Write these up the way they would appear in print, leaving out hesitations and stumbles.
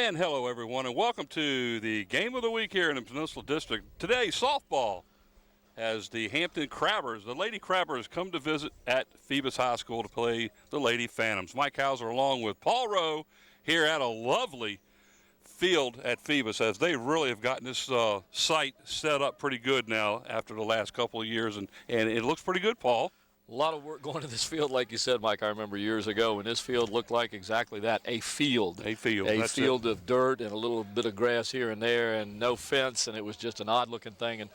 And hello, everyone, and welcome to the game of the week here in the Peninsula District. Today, softball, as the Hampton Crabbers, the Lady Crabbers, come to visit at Phoebus High School to play the Lady Phantoms. Mike Hauser along with Paul Rowe here at a lovely field at Phoebus, as they really have gotten this site set up pretty good now after the last couple of years, and it looks pretty good, Paul. A lot of work going to this field, like you said, Mike. I remember years ago when this field looked like exactly that, a field. A field. A field of dirt and a little bit of grass here and there and no fence, and it was just an odd-looking thing. And,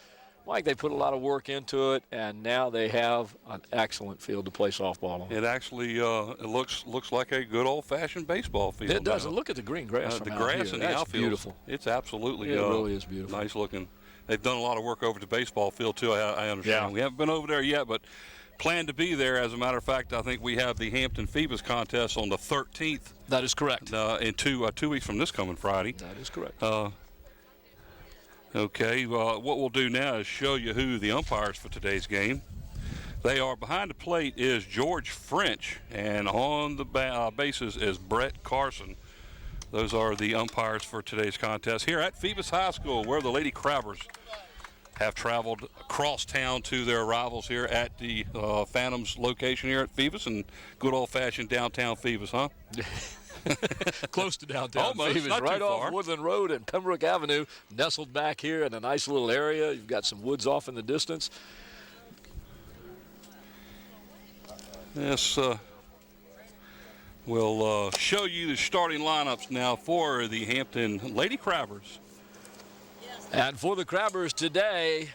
Mike, they put a lot of work into it, and now they have an excellent field to play softball on. It actually it looks like a good old-fashioned baseball field. It does. Look at the green grass from the out grass here. in the That's outfield. Beautiful. It's absolutely it really is beautiful. Nice looking. They've done a lot of work over at the baseball field, too, I understand. Yeah. We haven't been over there yet, but plan to be there. As a matter of fact, I think we have the Hampton Phoebus contest on the 13th. That is correct. In 2 weeks from this coming Friday. That is correct. Okay, what we'll do now is show you who the umpires for today's game. They are behind the plate is George French, and on the bases is Brett Carson. Those are the umpires for today's contest here at Phoebus High School, where the Lady Crabbers have traveled across town to their rivals here at the Phantoms location here at Phoebus, and good old-fashioned downtown Phoebus, huh? Close to downtown Almost, Phoebus, not right too off far. Woodland Road and Pembroke Avenue, nestled back here in a nice little area. You've got some woods off in the distance. Yes, we'll show you the starting lineups now for the Hampton Lady Crabbers. And for the Crabbers today,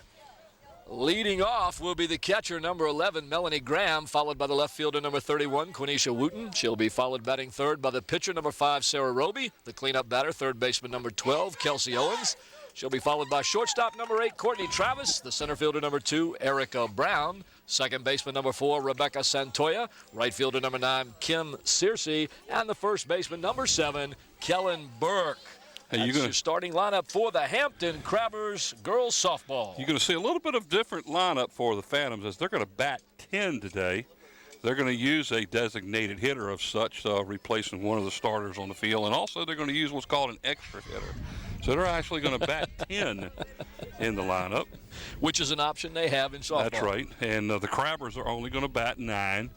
leading off will be the catcher, number 11, Melanie Graham, followed by the left fielder, number 31, Quenisha Wooten. She'll be followed batting third by the pitcher, number 5, Sarah Roby. The cleanup batter, third baseman, number 12, Kelsey Owens. She'll be followed by shortstop, number 8, Courtney Travis. The center fielder, number 2, Erica Brown. Second baseman, number 4, Rebecca Santoya. Right fielder, number 9, Kim Searcy. And the first baseman, number 7, Kellen Burke. That's your starting lineup for the Hampton Crabbers girls softball. You're going to see a little bit of different lineup for the Phantoms, as they're going to bat 10 today. They're going to use a designated hitter of such, replacing one of the starters on the field. And also they're going to use what's called an extra hitter. So they're actually going to bat 10 in the lineup. Which is an option they have in softball. That's right. And the Crabbers are only going to bat 9.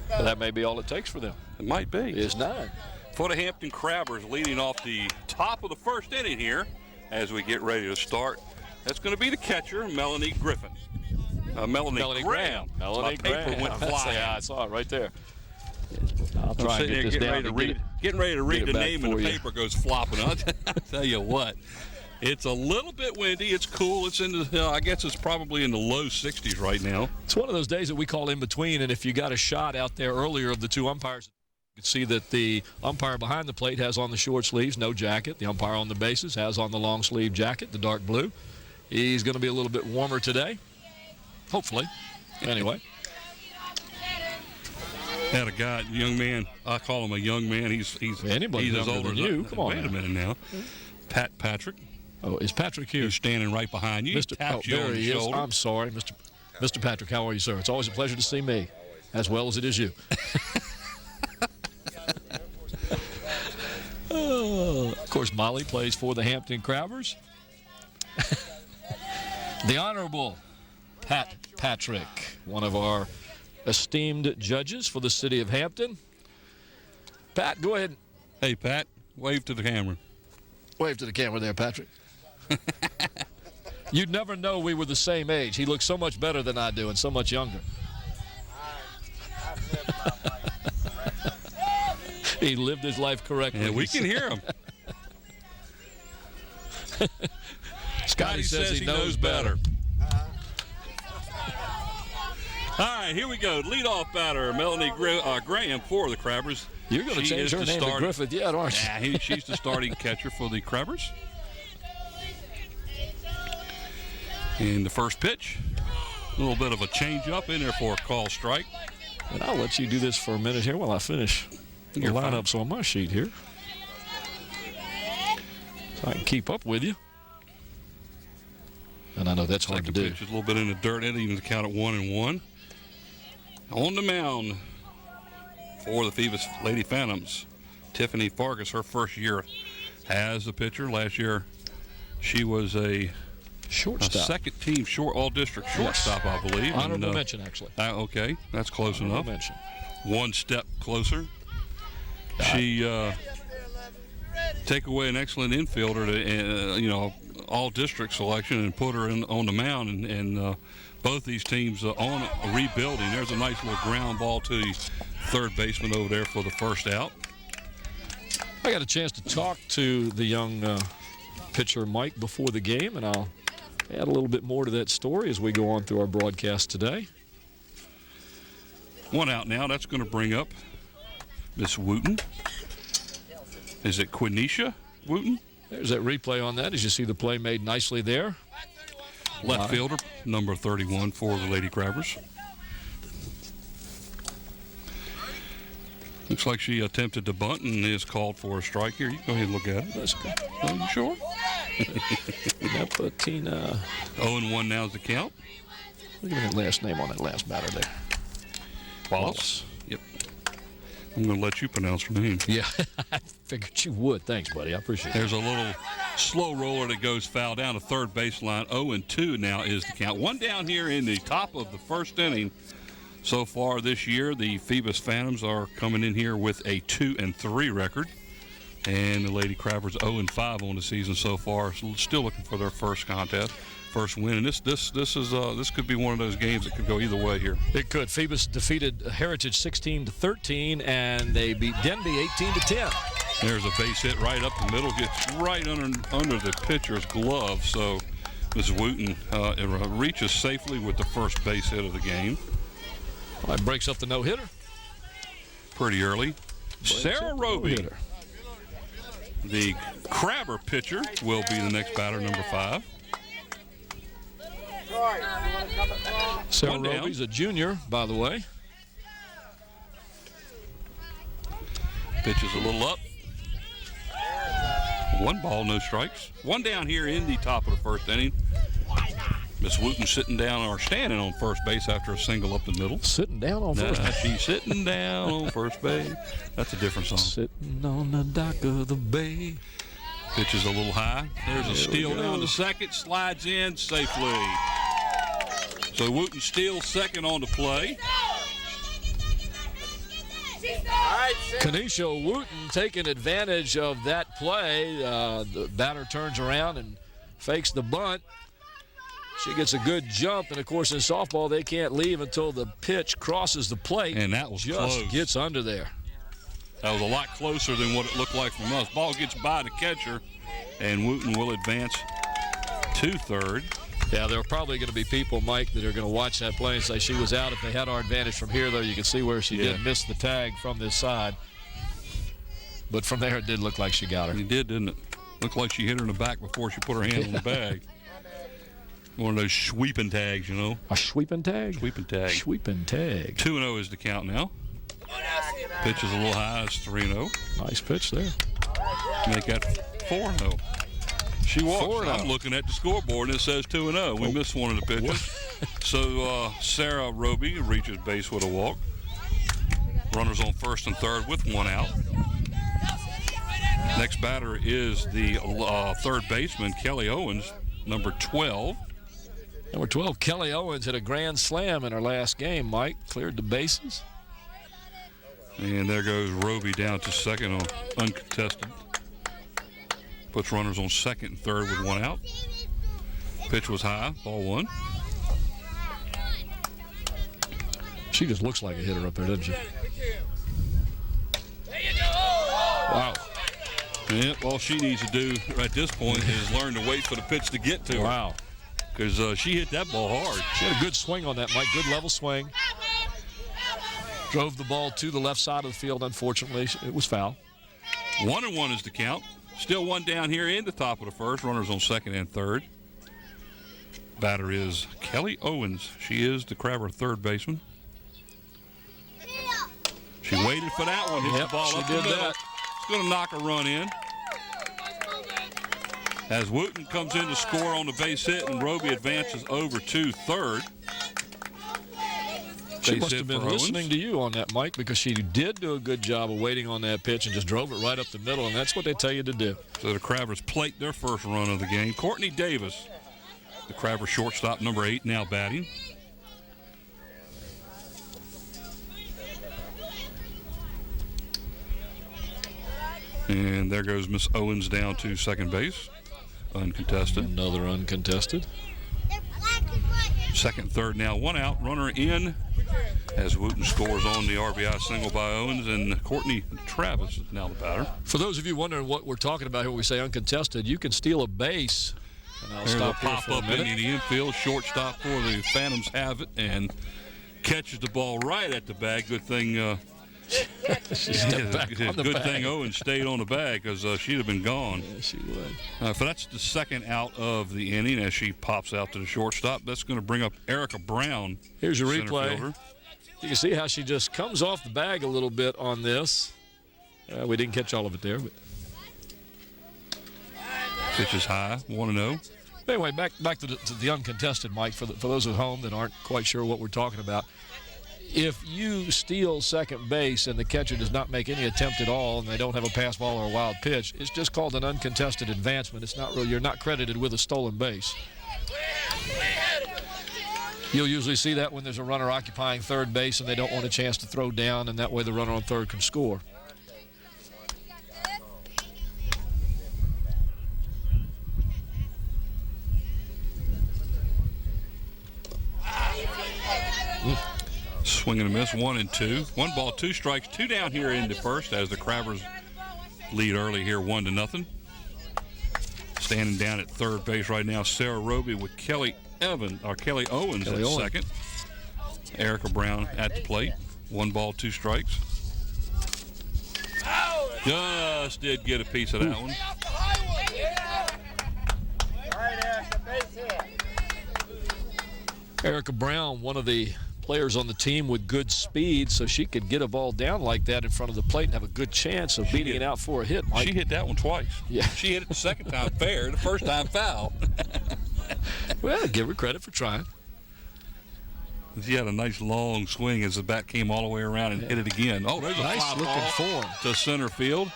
That may be all it takes for them. It might be. Is 9. For the Hampton Crabbers, leading off the top of the first inning here as we get ready to start. That's going to be the catcher, Melanie Griffin. Melanie Graham. Melanie Graham. Paper went flying. I saw it right there. I'll try and get this down. Getting ready to read the name, and the you. paper goes flopping. I'll tell you what. It's a little bit windy. It's cool. It's in the, I guess it's probably in the low 60s right now. It's one of those days that we call in between, and if you got a shot out there earlier of the two umpires, you can see that the umpire behind the plate has on the short sleeves, no jacket. The umpire on the bases has on the long sleeve jacket, the dark blue. He's going to be a little bit warmer today, hopefully. Anyway. Had a guy, young man. I call him a young man. He's as old as you. Come on. Wait a minute now. Pat Patrick. Oh, is Patrick here? He's standing right behind you. Mr. There he is. I'm sorry, Mr. Patrick. How are you, sir? It's always a pleasure to see me, as well as it is you. Of course, Molly plays for the Hampton Crabbers. The Honorable Pat Patrick, one of our esteemed judges for the city of Hampton. Pat, go ahead. Hey, Pat, wave to the camera. Wave to the camera there, Patrick. You'd never know we were the same age. He looks so much better than I do and so much younger. He lived his life correctly. Yeah, we can hear him. Scotty says he knows better. All right, here we go. Leadoff batter, Melanie Graham for the Crabbers. You're going to change her name to Griffith yet, aren't you? Yeah, she's the starting catcher for the Crabbers. And the first pitch, a little bit of a change-up in there for a call strike. And I'll let you do this for a minute here while I finish the lineups on my sheet here, so I can keep up with you. And I know that's hard to do. Second pitch is a little bit in the dirt. It even count at 1-1. On the mound for the Phoebus Lady Phantoms. Tiffany Fargus, her first year as a pitcher. Last year, she was a shortstop. Second team all-district shortstop, yes. I believe. Honorable mention, actually. Okay, that's close enough. Mention. One step closer. She take away an excellent infielder to, all-district selection and put her on the mound. And both these teams on rebuilding. There's a nice little ground ball to the third baseman over there for the first out. I got a chance to talk to the young pitcher Mike before the game, and I'll add a little bit more to that story as we go on through our broadcast today. One out now. That's going to bring up Miss Wooten. Is it Quenisha Wooten? There's that replay on that as you see the play made nicely there. Left fielder, number 31 for the Lady Crabbers. Looks like she attempted to bunt and is called for a strike here. You go ahead and look at it. That's okay. Are you sure? Tina. 0-1 now is the count. Look at that last name on that last batter there. Wallace. Yep. I'm going to let you pronounce her name. Yeah, I figured you would. Thanks, buddy. I appreciate it. There's a little slow roller that goes foul down the third baseline. 0-2 now is the count. One down here in the top of the first inning. So far this year, the Phoebus Phantoms are coming in here with a 2-3 record. And the Lady Crabbers 0-5 on the season so far. So still looking for their first contest. First win, and this could be one of those games that could go either way here. It could. Phoebus defeated Heritage 16-13, and they beat Denby 18-10. There's a base hit right up the middle, gets right under the pitcher's glove. So Ms. Wooten reaches safely with the first base hit of the game. Well, that breaks up the no-hitter. Pretty early. Sarah Roby, the Crabber pitcher, will be the next batter, number 5. Sarah Roby's a junior, by the way. Pitch is a little up. 1 ball, no strikes. One down here in the top of the first inning. Miss Wooten sitting down or standing on first base after a single up the middle. Sitting down on first base. She's sitting down on first base. That's a different song. Sitting on the dock of the bay. Pitch is a little high. There's a steal down to second. Slides in safely. So Wooten steals second on the play. Kenesha Wooten taking advantage of that play. The batter turns around and fakes the bunt. She gets a good jump, and of course in softball they can't leave until the pitch crosses the plate. And that was just close. Gets under there. That was a lot closer than what it looked like from us. Ball gets by the catcher, and Wooten will advance to third. Yeah, there are probably going to be people, Mike, that are going to watch that play and say she was out. If they had our advantage from here, though, you can see where she did miss the tag from this side. But from there, it did look like she got her. It did, didn't it? Looked like she hit her in the back before she put her hand on the bag. One of those sweeping tags, you know. A sweeping tag? Sweeping tag. Sweeping tag. 2-0 is the count now. Pitch is a little high. It's 3-0. Nice pitch there. Make that 4-0. She walks. 4-0. I'm looking at the scoreboard, and it says 2-0. We missed one of the pitches. So Sarah Roby reaches base with a walk. Runners on first and third with 1 out. Next batter is the third baseman, Kelly Owens, number 12. Number 12, Kelly Owens hit a grand slam in her last game, Mike. Cleared the bases. And there goes Roby down to second on uncontested. Puts runners on second and third with 1 out. Pitch was high, ball 1. She just looks like a hitter up there, doesn't she? Wow. Yeah, all she needs to do at this point is learn to wait for the pitch to get to her. Wow. Because she hit that ball hard. She had a good swing on that, Mike. Good level swing. Drove the ball to the left side of the field. Unfortunately, it was foul. 1-1 is the count. Still 1 down here in the top of the first. Runners on second and third. Batter is Kelly Owens. She is the Crabber third baseman. She waited for that one. Hits the ball up the middle. It's going to knock a run in. As Wooten comes in to score on the base hit, and Roby advances over to third. She must have been listening to you on that, Mike, because she did do a good job of waiting on that pitch and just drove it right up the middle, and that's what they tell you to do. So the Crabbers plate their first run of the game. Courtney Davis, the Crabbers shortstop, number 8, now batting. And there goes Miss Owens down to second base. Uncontested. Another uncontested. Second, third now. One out. Runner in as Wooten scores on the RBI single by Owens. And Courtney Travis is now the batter. For those of you wondering what we're talking about here when we say uncontested, you can steal a base. And I'll stop here pop for a up minute. into the infield. Shortstop for the Phantoms have it and catches the ball right at the bag. Good thing. Good thing Owen stayed on the bag because she'd have been gone. Yeah, she would. But that's the second out of the inning as she pops out to the shortstop. That's going to bring up Erica Brown. Here's your replay. Fielder. You can see how she just comes off the bag a little bit on this. We didn't catch all of it there, but pitch is high, 1-0. Anyway, back to the uncontested, Mike. For those at home that aren't quite sure what we're talking about. If you steal second base and the catcher does not make any attempt at all and they don't have a pass ball or a wild pitch, it's just called an uncontested advancement. It's not really, you're not credited with a stolen base. You'll usually see that when there's a runner occupying third base and they don't want a chance to throw down, and that way the runner on third can score. Swing and a miss, 1-2. 1 ball, 2 strikes, 2 down here in the first as the Crabbers lead early here, 1-0. Standing down at third base right now, Sarah Roby with Kelly Owens at second. Erica Brown at the plate. 1 ball, 2 strikes. Just did get a piece of that one. Erica Brown, one of the players on the team with good speed, so she could get a ball down like that in front of the plate and have a good chance of beating it out for a hit, Mike. She hit that one twice. Yeah. She hit it the second time fair, the first time foul. Well, give her credit for trying. She had a nice long swing as the bat came all the way around and hit it again. Oh, there's a nice looking form to center field.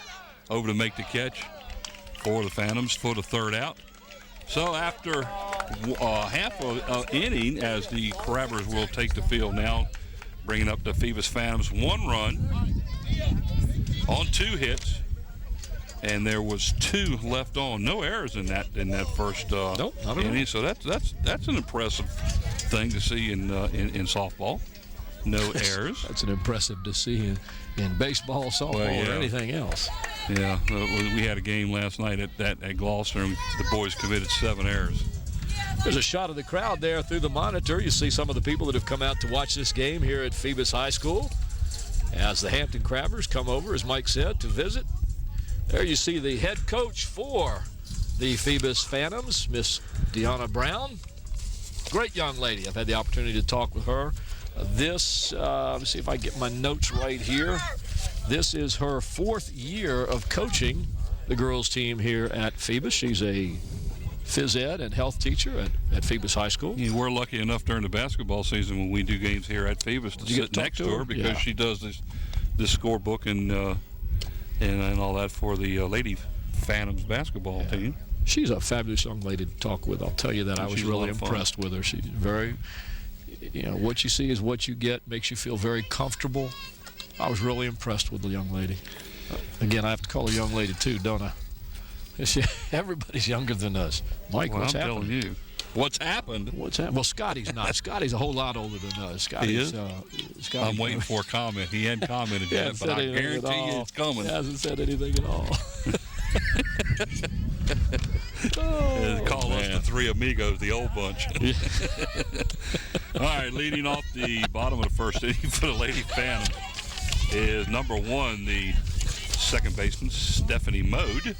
Over to make the catch for the Phantoms for the third out. So after half of inning, as the Crabbers will take the field now, bringing up the Phoebus Phantoms 1 run on 2 hits, and there was 2 left on. No errors in that first nope, inning. So that's an impressive thing to see in softball. No errors. That's an impressive to see in baseball, softball, or anything else. Yeah, we had a game last night at Gloucester, and the boys committed 7 errors. There's a shot of the crowd there through the monitor. You see some of the people that have come out to watch this game here at Phoebus High School as the Hampton Crabbers come over, as Mike said, to visit. There you see the head coach for the Phoebus Phantoms, Miss Deanna Brown. Great young lady. I've had the opportunity to talk with her. Let's see if I get my notes right here. This is her 4th year of coaching the girls team here at Phoebus. She's a phys ed and health teacher at Phoebus High School. Yeah, we're lucky enough during the basketball season when we do games here at Phoebus to sit next to her because she does this scorebook and all that for the Lady Phantoms basketball team. She's a fabulous young lady to talk with. I'll tell you that. I was really impressed with her. She's very, what you see is what you get. Makes you feel very comfortable. I was really impressed with the young lady. Again, I have to call her young lady too, don't I? Everybody's younger than us. Mike, what's happened? I'm telling you. What's happened? What's happened? Well, Scotty's not. Scotty's a whole lot older than us. Scotty's, he is? I'm waiting for a comment. He hadn't commented yet, but I guarantee you it's coming. He hasn't said anything at all. Call us the Three Amigos, the old bunch. All right, leading off the bottom of the first inning for the Lady Phantoms is number 1, the second baseman, Stephanie Mode.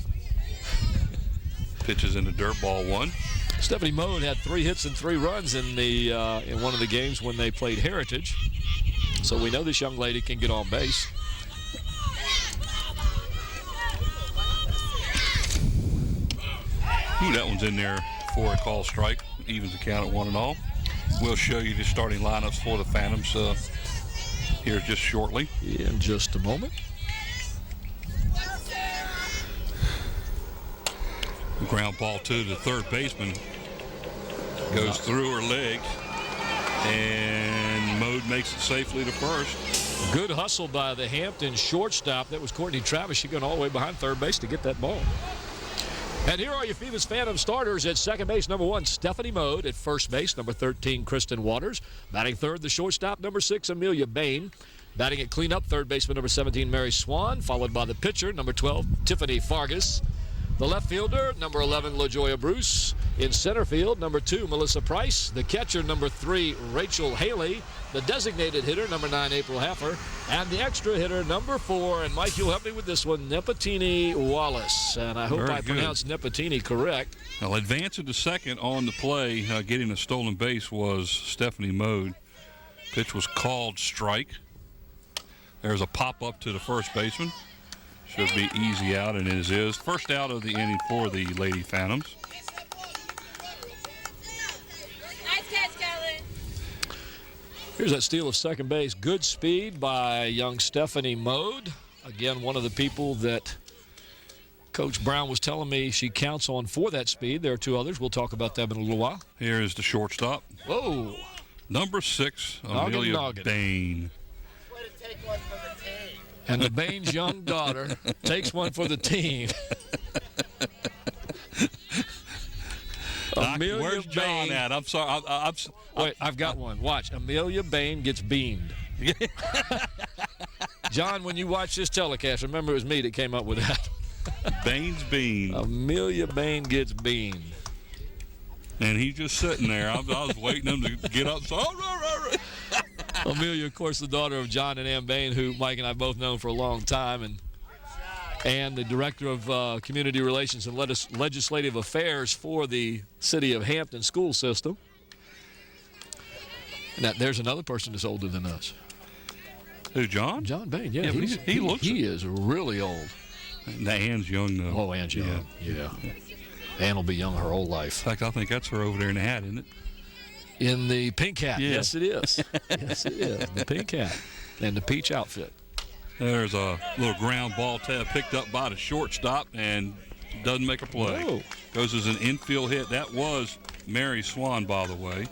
Pitches in the dirt, ball 1. Stephanie Mode had 3 hits and 3 runs in one of the games when they played Heritage. So we know this young lady can get on base. That one's in there for a call strike. Evens the count at 1-1. We'll show you the starting lineups for the Phantoms here just shortly. In just a moment. Ground ball to the third baseman. Goes through her legs. And Mode makes it safely to first. Good hustle by the Hampton shortstop. That was Courtney Travis. She going all the way behind third base to get that ball. And here are your Phoebus Phantom starters. At second base, number 1, Stephanie Mode. At first base, number 13, Kristen Waters. Batting third, the shortstop, number 6, Amelia Bain. Batting at cleanup, third baseman, number 17, Mary Swan. Followed by the pitcher, number 12, Tiffany Fargas. The left fielder, number 11, LaJoya Bruce. In center field, number 2, Melissa Price. The catcher, number 3, Rachel Haley. The designated hitter, number 9, April Haffer. And the extra hitter, number 4, and Mike, you'll help me with this one, Nepatini Wallace. And I hope I pronounced Nepatini correct. Well, advancing to second on the play, getting a stolen base was Stephanie Mode. Pitch was called strike. There's a pop-up to the first baseman. Should be easy out, and it is. First out of the inning for the Lady Phantoms. Nice catch, Kelly. Here's that steal of second base. Good speed by young Stephanie Mode. Again, one of the people that Coach Brown was telling me she counts on for that speed. There are 2 others. We'll talk about them in a little while. Here is the shortstop. Whoa. Number 6, Amelia Bain. And the Bain's young daughter takes one for the team. Amelia Where's John Bain. at? I'm sorry. Wait, I've got one. Watch. Amelia Bain gets beamed. John, when you watch this telecast, remember it was me that came up with that. Bain's bean. Amelia Bain gets beamed. And he's just sitting there. I was waiting him to get up. So, Amelia, of course, the daughter of John and Ann Bain, who Mike and I both known for a long time, and the director of community relations and legislative affairs for the city of Hampton school system. Now, there's another person that's older than us. Who, John? John Bain, yeah. He is really old. Ann's young, though. Oh, Ann's young, yeah. Ann will be young her whole life. In fact, I think that's her over there in the hat, isn't it? In the pink hat. Yeah. Yes, it is. Yes, it is. The pink hat and the peach outfit. There's a little ground ball picked up by the shortstop and doesn't make a play. Whoa. Goes as an infield hit. That was Mary Swan, by the way.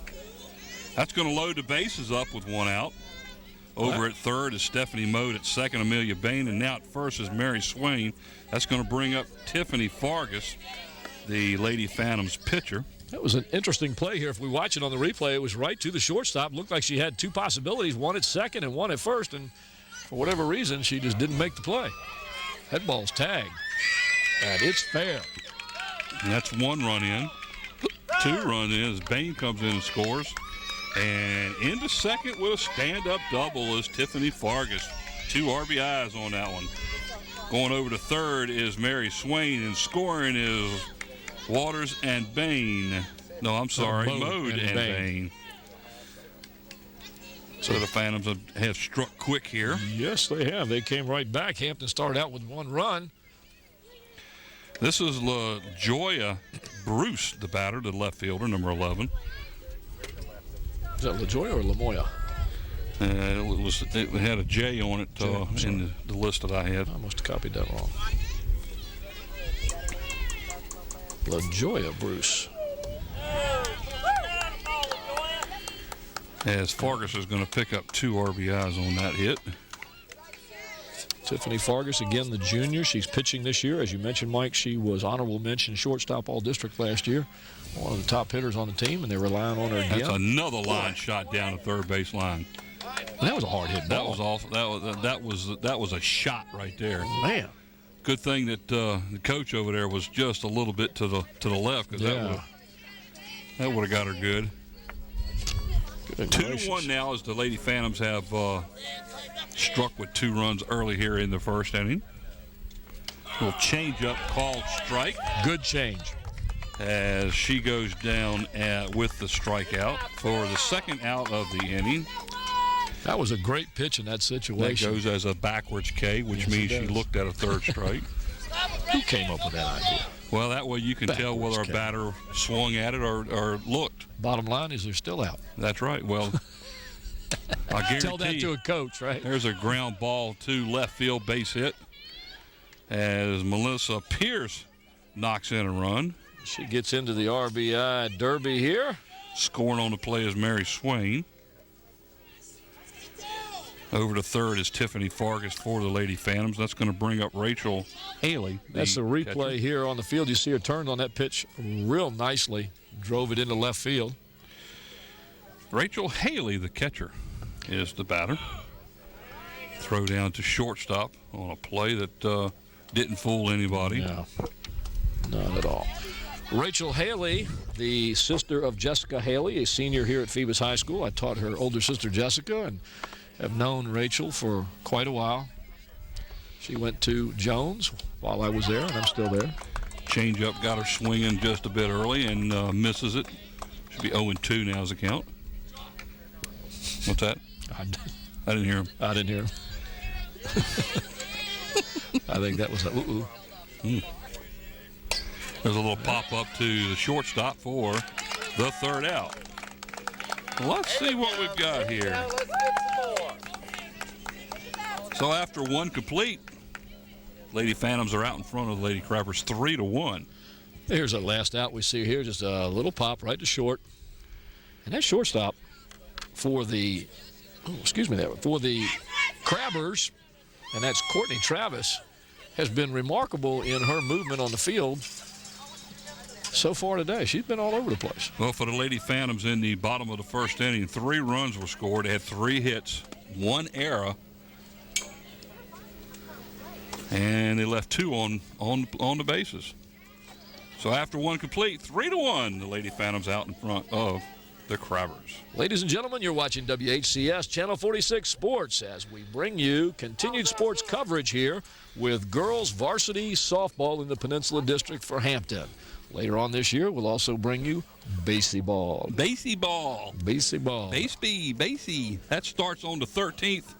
That's going to load the bases up with 1 out. Over at third is Stephanie Mode. At second, Amelia Bain. And now at first is Mary Swain. That's going to bring up Tiffany Fargas, the Lady Phantoms pitcher. That was an interesting play here. If we watch it on the replay, it was right to the shortstop. Looked like she had 2 possibilities, one at second and one at first. And for whatever reason, she just didn't make the play. That ball's tagged. And it's fair. And that's 1 run in. 2 run in as Bain comes in and scores. And into second with a stand-up double is Tiffany Fargas. 2 RBIs on that one. Going over to third is Mary Swain, and scoring is Waters and Bain. No, I'm sorry, Mode and Bain. So the Phantoms have struck quick here. Yes, they have. They came right back. Hampton started out with 1 run. This is LaJoya Bruce, the batter, the left fielder, number 11. Is that LaJoya or Lamoya? It had a J on it in the list that I had. I must have copied that wrong. LaJoya Bruce. As Fargas is going to pick up 2 RBIs on that hit. Tiffany Fargas, again, the junior. She's pitching this year. As you mentioned, Mike, she was honorable mention shortstop all-district last year. One of the top hitters on the team, and they're relying on her again. That's another line shot down the third base line. That was a hard hit ball. That was awful. That was a shot right there. Man. Good thing that the coach over there was just a little bit to the left, because that would have got her good. 2-1 now as the Lady Phantoms have struck with 2 runs early here in the first inning. Little change up called strike. Good change. As she goes down with the strikeout for the second out of the inning. That was a great pitch in that situation. That goes as a backwards K, which means she looked at a third strike. Who came up with that idea? Well, that way you can tell whether a batter swung at it or looked. Bottom line is they're still out. That's right. Well, I guarantee Tell that to a coach, right? There's a ground ball to left field, base hit, as Melissa Pierce knocks in a run. She gets into the RBI derby here. Scoring on the play is Mary Swain. Over to third is Tiffany Fargus for the Lady Phantoms. That's going to bring up Rachel Haley. That's the replay catcher. here on the field. You see her turned on that pitch real nicely. Drove it into left field. Rachel Haley, the catcher, is the batter. Throw down to shortstop on a play that didn't fool anybody. No, not at all. Rachel Haley, the sister of Jessica Haley, a senior here at Phoebus High School. I taught her older sister Jessica and have known Rachel for quite a while. She went to Jones while I was there, and I'm still there. Change-up got her swinging just a bit early and misses it. Should be 0-2 now as a count. What's that? I didn't hear him. I didn't hear him. I think that was a ooh-ooh. There's a little pop-up to the shortstop for the third out. Let's see what we've got here. So after one complete, Lady Phantoms are out in front of the Lady Crabbers 3-1. Here's our last out we see here. Just a little pop right to short. And that shortstop for the, for the Crabbers, and that's Courtney Travis, has been remarkable in her movement on the field so far today. She's been all over the place. Well, for the Lady Phantoms in the bottom of the first inning, 3 runs were scored. They had 3 hits, 1 error, and they left 2 on the bases. So after one complete, 3-1, the Lady Phantoms out in front of the Crabbers. Ladies and gentlemen, you're watching WHCS Channel 46 Sports as we bring you continued sports coverage here with girls varsity softball in the Peninsula District for Hampton. Later on this year, we'll also bring you baseball. Baseball. Baseball. That starts on the 13th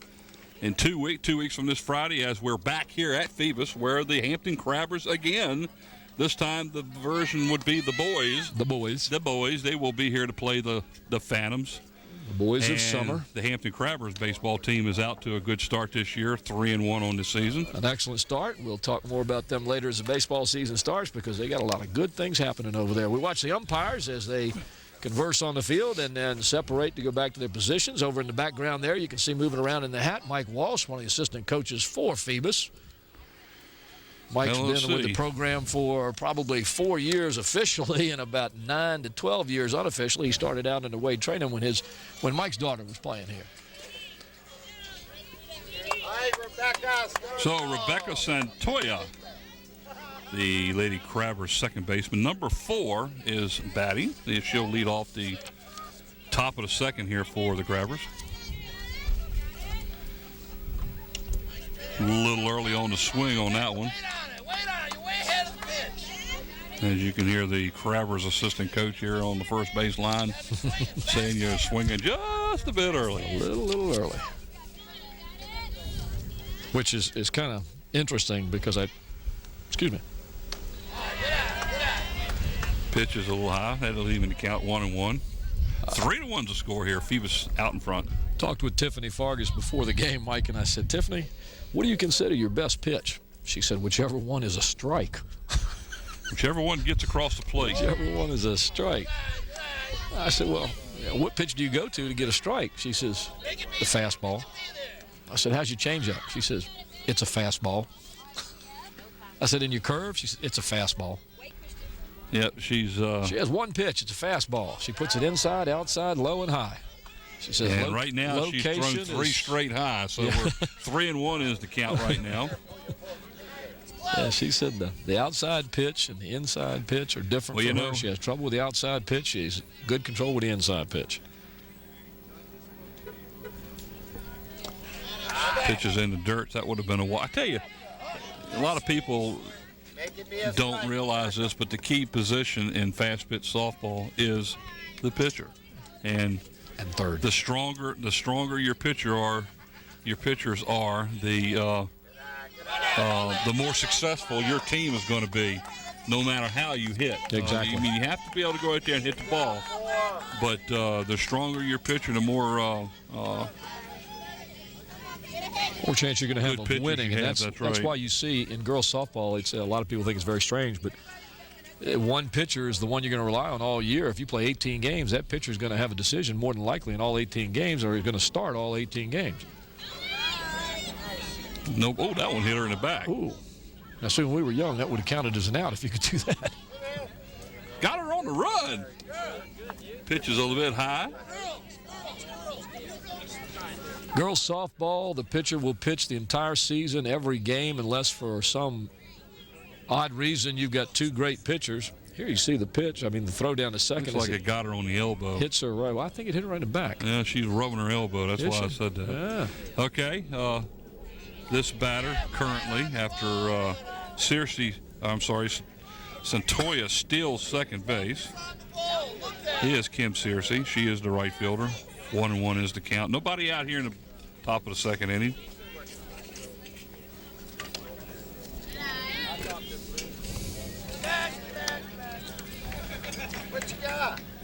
in 2 weeks. 2 weeks from this Friday, as we're back here at Phoebus, where the Hampton Crabbers again. This time the version would be the boys. The boys. They will be here to play the Phantoms. The boys and of summer. The Hampton Crabbers baseball team is out to a good start this year, 3-1 on the season. An excellent start. We'll talk more about them later as the baseball season starts because they got a lot of good things happening over there. We watch the umpires as they converse on the field and then separate to go back to their positions. Over in the background there, you can see moving around in the hat, Mike Walsh, one of the assistant coaches for Phoebus. Mike's been with the program for probably 4 years officially and about 9 to 12 years unofficially. He started out in the weight training when Mike's daughter was playing here. So Rebecca Santoya, the Lady Crabbers second baseman, number 4, is batting. She'll lead off the top of the second here for the Crabbers. A little early on the swing on that one. As you can hear the Crabbers assistant coach here on the first base line saying you're swinging just a bit early. A little early. Which is kind of interesting because excuse me. Pitch is a little high. That'll even count 1-1. 3-1's the score here. Phoebus out in front. Talked with Tiffany Fargus before the game, Mike, and I said, Tiffany, what do you consider your best pitch? She said, whichever one is a strike. Whichever one gets across the plate. Whichever one is a strike. I said, well, what pitch do you go to get a strike? She says, the fastball. I said, how's your changeup? She says, it's a fastball. I said, in your curve? She said, it's a fastball. Yep, she has one pitch. It's a fastball. She puts it inside, outside, low, and high. She says, and right now she's thrown 3 straight high, so we're 3-1 is the count right now. Yeah, she said the outside pitch and the inside pitch are different for her. She has trouble with the outside pitch. She's good control with the inside pitch. Pitches in the dirt. That would have been I tell you, a lot of people don't realize this, but the key position in fast pitch softball is the pitcher. And third. The stronger your pitchers are, the more successful your team is going to be, no matter how you hit. Exactly. You have to be able to go out there and hit the ball, but the stronger your pitcher, the more More chance you're going to have Good of pitchers winning, you and have, that's right. why you see in girls softball. It's a lot of people think it's very strange, but one pitcher is the one you're going to rely on all year. If you play 18 games, that pitcher is going to have a decision more than likely in all 18 games, or he's going to start all 18 games. Nope. Oh, that one hit her in the back. Ooh. Now, see, when we were young, that would have counted as an out if you could do that. Got her on the run. Pitch is a little bit high. Girls softball, the pitcher will pitch the entire season, every game, unless for some odd reason you've got two great pitchers. Here you see the pitch. I mean, the throw down to second. Looks like it got her on the elbow. Hits her right. Well, I think it hit her right in the back. Yeah, she's rubbing her elbow. That's why I said that. Yeah. Okay. This batter currently, after Santoya steals second base. He is Kim Searcy. She is the right fielder. 1-1 is the count. Nobody out here in the top of the second inning.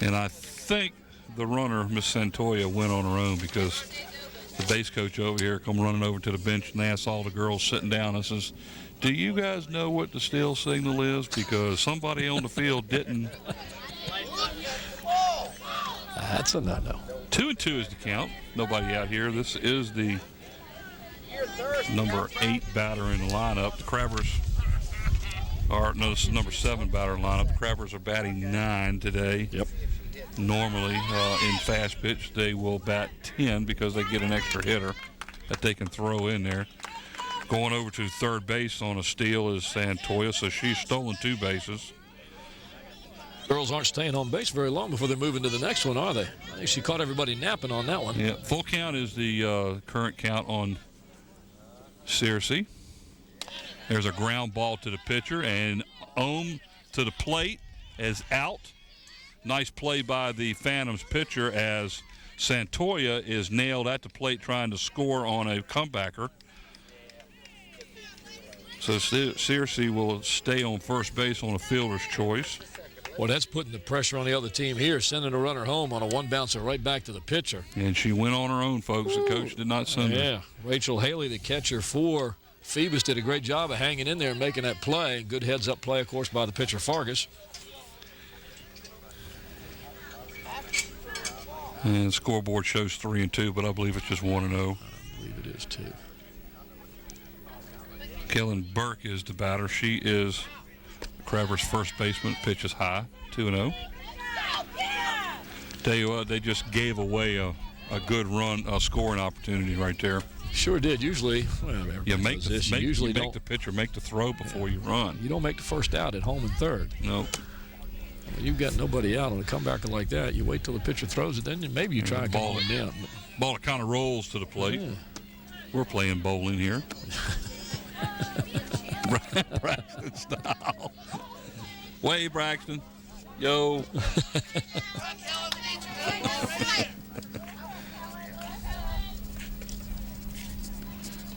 And I think the runner, Miss Santoya, went on her own because the base coach over here come running over to the bench and asked all the girls sitting down and says, do you guys know what the steal signal is? Because somebody on the field didn't. That's a no-no. 2-2 is the count. Nobody out here. This is the number 8 batter in the lineup. The Crabbers are, no, this is number 7 batter in the lineup. The Crabbers are batting 9 today. Yep. Normally, in fast pitch, they will bat 10 because they get an extra hitter that they can throw in there. Going over to third base on a steal is Santoya, so she's stolen 2 bases. Girls aren't staying on base very long before they move into the next one, are they? I think she caught everybody napping on that one. Yeah, full count is the current count on Searcy. There's a ground ball to the pitcher, and Ohm to the plate is out. Nice play by the Phantoms pitcher as Santoya is nailed at the plate trying to score on a comebacker. So Searcy will stay on first base on a fielder's choice. Well, that's putting the pressure on the other team here, sending a runner home on a one-bouncer right back to the pitcher. And she went on her own, folks. The coach did not send her. Yeah, Rachel Haley, the catcher for Phoebus, did a great job of hanging in there and making that play. Good heads-up play, of course, by the pitcher, Fargus. And the scoreboard shows 3-2, but I believe it's just 1-0. I believe it is, too. Kellen Burke is the batter. She is Crabbers' first baseman. Pitch is high, 2-0. Tell you what, they just gave away a good run, a scoring opportunity right there. Sure did. Usually, well, You make usually the pitcher make the throw before you run. You don't make the first out at home and third. No. When you've got nobody out on a comebacker like that, you wait till the pitcher throws it, then maybe you try to ball come on down. Ball kind of rolls to the plate. Yeah. We're playing bowling here. Braxton style. Way, Braxton. Yo.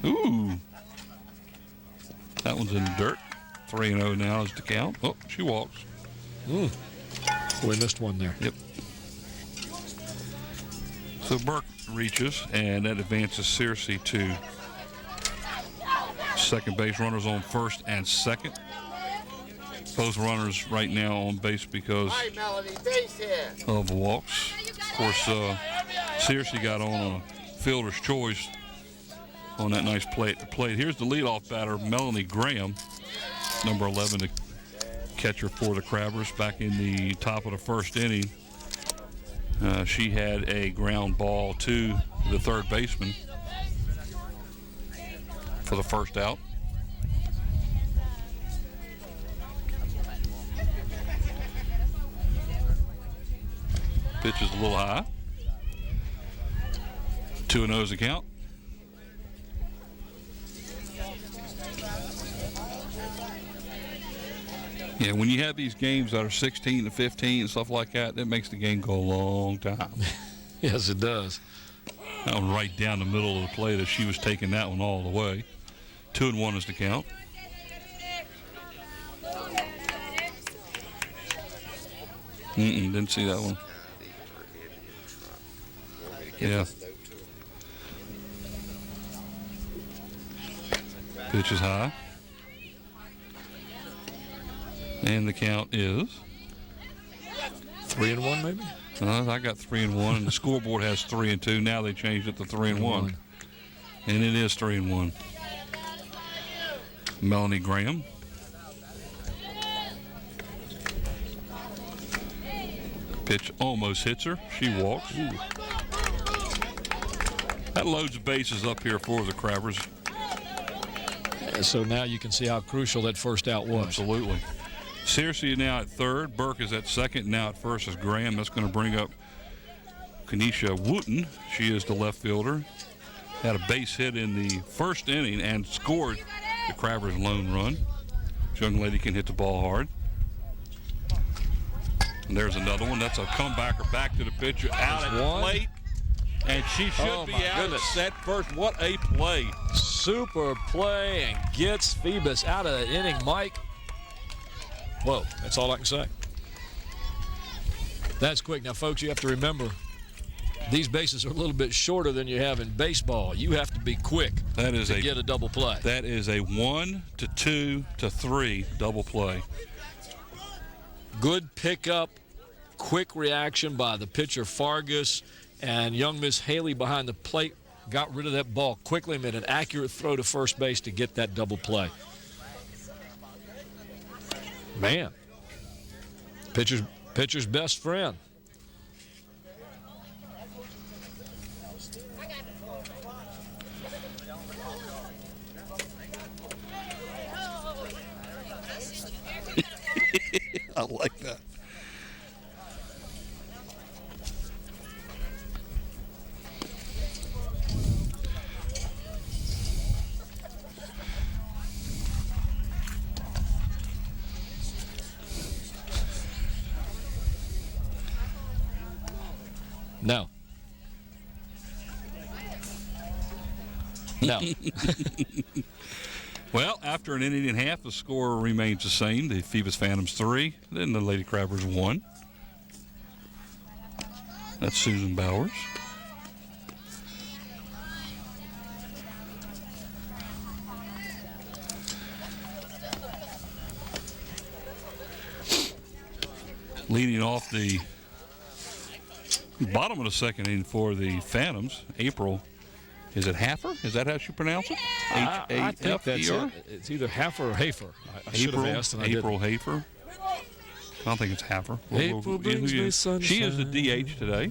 Ooh. That one's in the dirt. 3-0 now is the count. Oh, she walks. We missed one there. Yep. So Burke reaches, and that advances Searcy to second base. Runners on first and second. Both runners right now on base because of walks. Of course, Searcy got on a fielder's choice on that nice plate. Here's the leadoff batter, Melanie Graham, number 11, the catcher for the Crabbers. Back in the top of the first inning, she had a ground ball to the third baseman for the first out. Pitch is a little high. 2-0 is the count. Yeah, when you have these games that are 16 to 15 and stuff like that, that makes the game go a long time. Yes, it does. That one right down the middle of the play that she was taking that one all the way. 2-1 is the count. Didn't see that one. Yeah. Pitch is high. And the count is 3-1 maybe? I got 3-1, and the scoreboard has 3-2. Now they changed it to 3-1. And it is 3-1. Melanie Graham. Pitch almost hits her. She walks. Ooh. That loads the bases up here for the Crabbers. So now you can see how crucial that first out was. Absolutely. Searcy now at third. Burke is at second. Now at first is Graham. That's going to bring up Kenesha Wooten. She is the left fielder. Had a base hit in the first inning and scored the Crabbers' lone run. This young lady can hit the ball hard. And there's another one. That's a comebacker back to the pitcher. Out at the plate. And she should be out at set first. What a play. Super play and gets Phoebus out of the inning, Mike. Whoa, that's all I can say. That's quick. Now, folks, you have to remember, these bases are a little bit shorter than you have in baseball. You have to be quick to get a double play. That is a 1 to 2 to 3 double play. Good pickup, quick reaction by the pitcher Fargus, and young Miss Haley behind the plate got rid of that ball quickly, made an accurate throw to first base to get that double play. Man, pitcher's best friend. I like that. No. No. Well, after an inning and a half, the score remains the same. The Phoebus Phantoms 3, then the Lady Crabbers 1. That's Susan Bowers. Leading off the bottom of the second inning for the Phantoms, April. Is it Haffer? Is that how you pronounce it? I think that's it. It's either Haffer or Hafer. I should have asked, and I April didn't. Hafer. I don't think it's Haffer. April brings me sunshine. She is the DH today.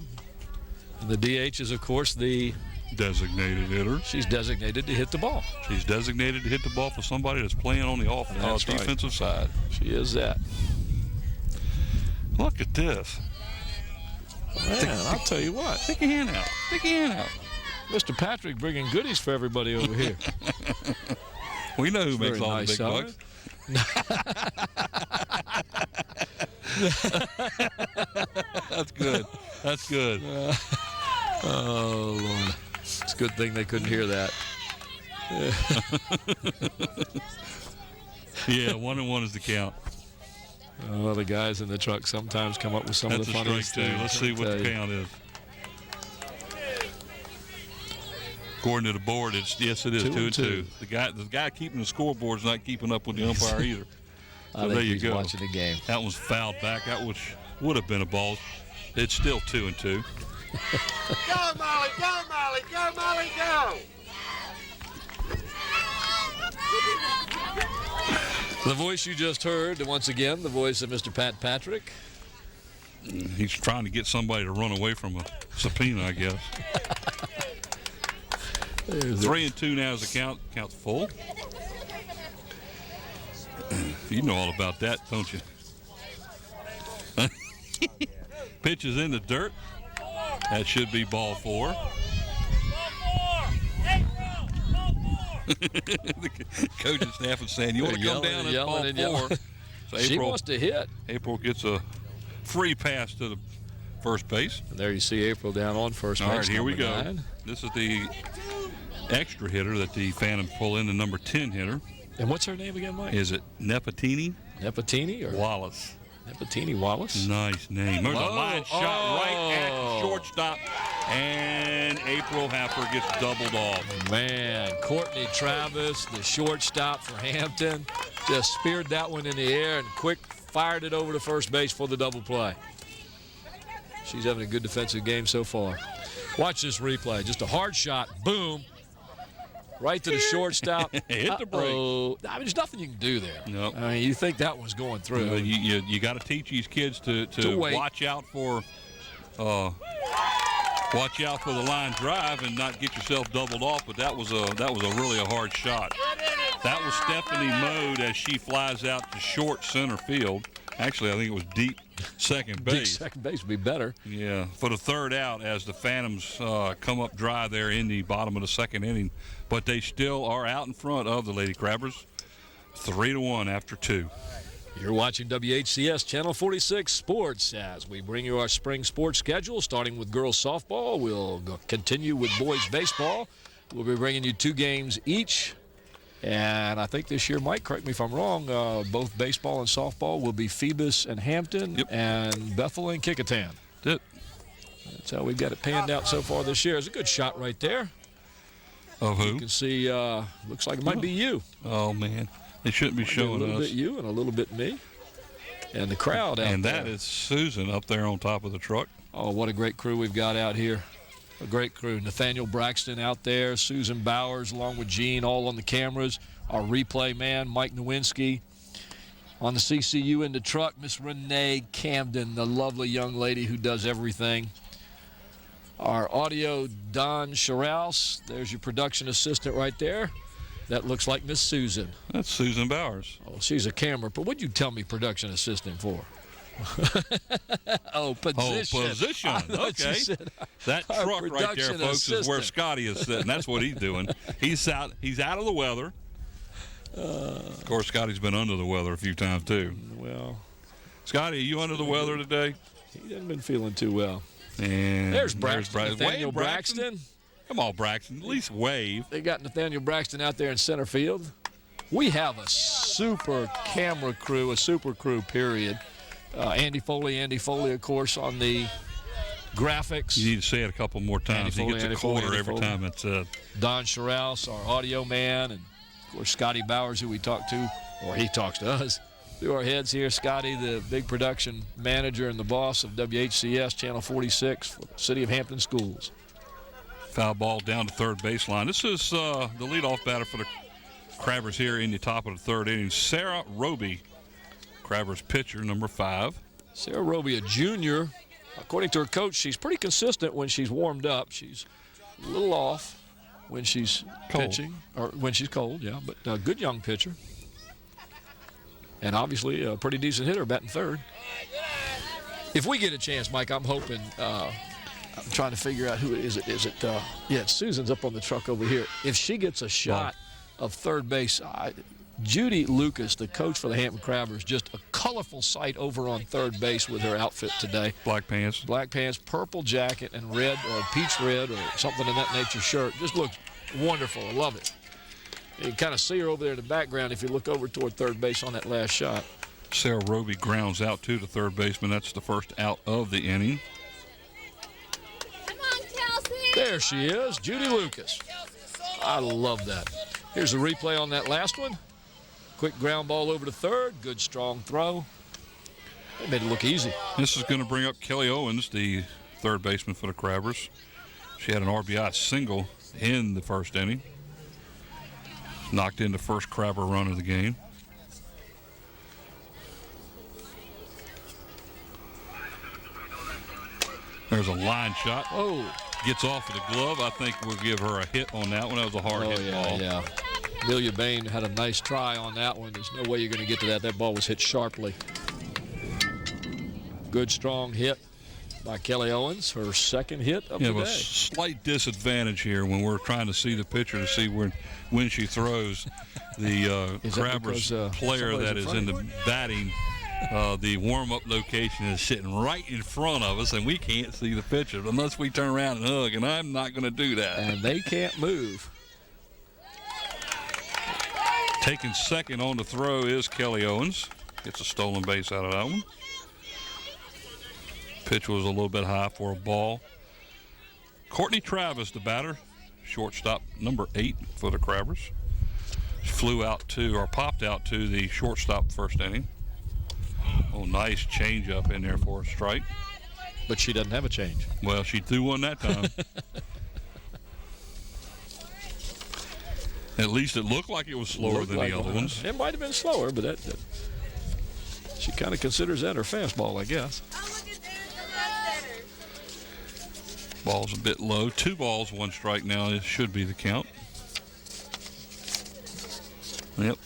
And the DH is, of course, the designated hitter. She's designated to hit the ball. She's designated to hit the ball for somebody that's playing on the defensive side. She is that. Look at this. Man, I'll tell you what. Stick your hand out. Stick your hand out. Mr. Patrick bringing goodies for everybody over here. We know who makes all the big bucks. That's good. That's good. Oh, Lord. It's a good thing they couldn't hear that. Yeah, 1-1 is the count. Oh, the guys in the truck sometimes come up with some of the funniest things. Let's see what the count is. According to the board, it is 2-2. The guy keeping the scoreboard's not keeping up with the umpire either. So there you go. Watching the game. That was fouled back. That would have been a ball. It's still 2-2. Go, Molly! Go, Molly! Go, Molly! Go! The voice you just heard, once again, the voice of Mr. Pat Patrick. He's trying to get somebody to run away from a subpoena, I guess. 3-2 now is the count. Count's full. You know all about that, don't you? Pitch is in the dirt. That should be ball 4. The coaching staff is saying, you want to come down at ball 4. So she wants to hit. April gets a free pass to the first base. And there you see April down on first base. All right, here we go. 9. This is the extra hitter that the Phantoms pull in, the number 10 hitter. And what's her name again, Mike? Is it Nepatini? Nepatini or Wallace. Nepatini Wallace? Nice name. There's a line shot right at the shortstop. And April Haffer gets doubled off. Man, Courtney Travis, the shortstop for Hampton, just speared that one in the air and quick fired it over to first base for the double play. She's having a good defensive game so far. Watch this replay. Just a hard shot. Boom. Right to the shortstop. Hit the brakes. I mean, there's nothing you can do there. Nope. I mean, you think that was going through. You got to teach these kids to watch out for the line drive and not get yourself doubled off. But that was really a hard shot. That was Stephanie Mode as she flies out to short center field. Actually, I think it was deep second base. Deep second base would be better. Yeah, for the third out as the Phantoms come up dry there in the bottom of the second inning. But they still are out in front of the Lady Crabbers, 3-1 after 2. You're watching WHCS Channel 46 Sports as we bring you our spring sports schedule, starting with girls softball. We'll continue with boys baseball. We'll be bringing you 2 games each. And I think this year, Mike, correct me if I'm wrong, both baseball and softball will be Phoebus and Hampton and Bethel and Kickingham. That's how we've got it panned out so far this year. It's a good shot right there. Of who? You can see, looks like it might be you. Oh, man. They shouldn't be showing us. A little bit you and a little bit me. And the crowd out there. And that is Susan up there on top of the truck. Oh, what a great crew we've got out here. A great crew. Nathaniel Braxton out there, Susan Bowers along with Gene, all on the cameras. Our replay man, Mike Nowinski. On the CCU in the truck, Miss Renee Camden, the lovely young lady who does everything. Our audio, Don Scharouse. There's your production assistant right there. That looks like Miss Susan. That's Susan Bowers. Oh, she's a camera. But what'd you tell me production assistant for? Position. Position. Okay. That truck right there, folks, is where Scotty is sitting. That's what he's doing. He's out of the weather. Of course, Scotty's been under the weather a few times, too. Well, Scotty, are you under the weather today? He hasn't been feeling too well. And there's Braxton. Nathaniel Braxton. Come on, Braxton. At least wave. They got Nathaniel Braxton out there in center field. We have a super camera crew, a super crew, period. Andy Foley, of course, on the graphics. You need to say it a couple more times. He gets a quarter every time it's said. Don Scharouse, our audio man, and, of course, Scotty Bowers, who we talk to, or he talks to us. Through our heads here, Scotty, the big production manager and the boss of WHCS Channel 46 for the City of Hampton Schools. Foul ball down to third baseline. This is the leadoff batter for the Crabbers here in the top of the third inning. Sarah Roby, Crabbers pitcher, number 5. Sarah Roby, a junior. According to her coach, she's pretty consistent when she's warmed up. She's a little off when she's pitching, or when she's cold, yeah, but a good young pitcher. And obviously a pretty decent hitter, batting third. If we get a chance, Mike, I'm hoping, I'm trying to figure out who it is. It's Susan's up on the truck over here. If she gets a shot of third base, Judy Lucas, the coach for the Hampton Crabbers, just a colorful sight over on third base with her outfit today. Black pants, purple jacket, and red or peach red or something in that nature shirt. Just looks wonderful. I love it. You can kind of see her over there in the background if you look over toward third base on that last shot. Sarah Roby grounds out to the third baseman. That's the first out of the inning. Come on, Kelsey. There she is, Judy Lucas. I love that. Here's a replay on that last one. Quick ground ball over to third. Good, strong throw. They made it look easy. This is going to bring up Kelly Owens, the third baseman for the Crabbers. She had an RBI single in the first inning. Knocked in the first Crabber run of the game. There's a line shot. Oh. Gets off of the glove. I think we'll give her a hit on that one. That was a hard hit ball. Yeah. Amelia Bain had a nice try on that one. There's no way you're going to get to that. That ball was hit sharply. Good, strong hit by Kelly Owens, her second hit of the day. A slight disadvantage here when we're trying to see the pitcher to see when she throws. The Crabbers player that is in the batting, the warm-up location is sitting right in front of us, and we can't see the pitcher unless we turn around and hug, and I'm not going to do that. And they can't move. Taking second on the throw is Kelly Owens. Gets a stolen base out of that one. Pitch was a little bit high for a ball. Courtney Travis, the batter, shortstop number 8 for the Crabbers. Popped out to the shortstop first inning. Oh, nice changeup in there for a strike. But she doesn't have a change. Well, she threw one that time. At least it looked like it was slower than the other ones. It might have been slower, but that she kind of considers that her fastball, I guess. Ball's a bit low. 2 balls, 1 strike now. It should be the count. Yep.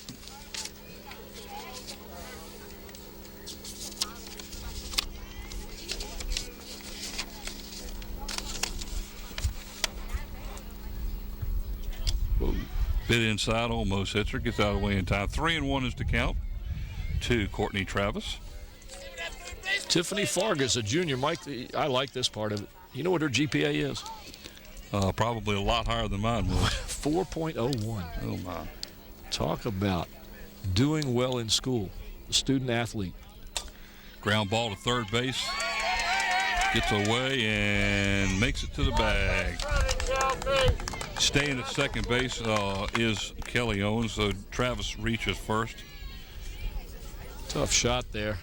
Bit inside, almost hits her. Gets out of the way in time. 3-1 is the count to Courtney Travis. Tiffany Fargus, a junior. Mike, I like this part of it. You know what her GPA is? Probably a lot higher than mine was. 4.01. Oh, my. Talk about doing well in school. A student athlete. Ground ball to third base. Gets away and makes it to the bag. Staying at second base is Kelly Owens, so Travis reaches first. Tough shot there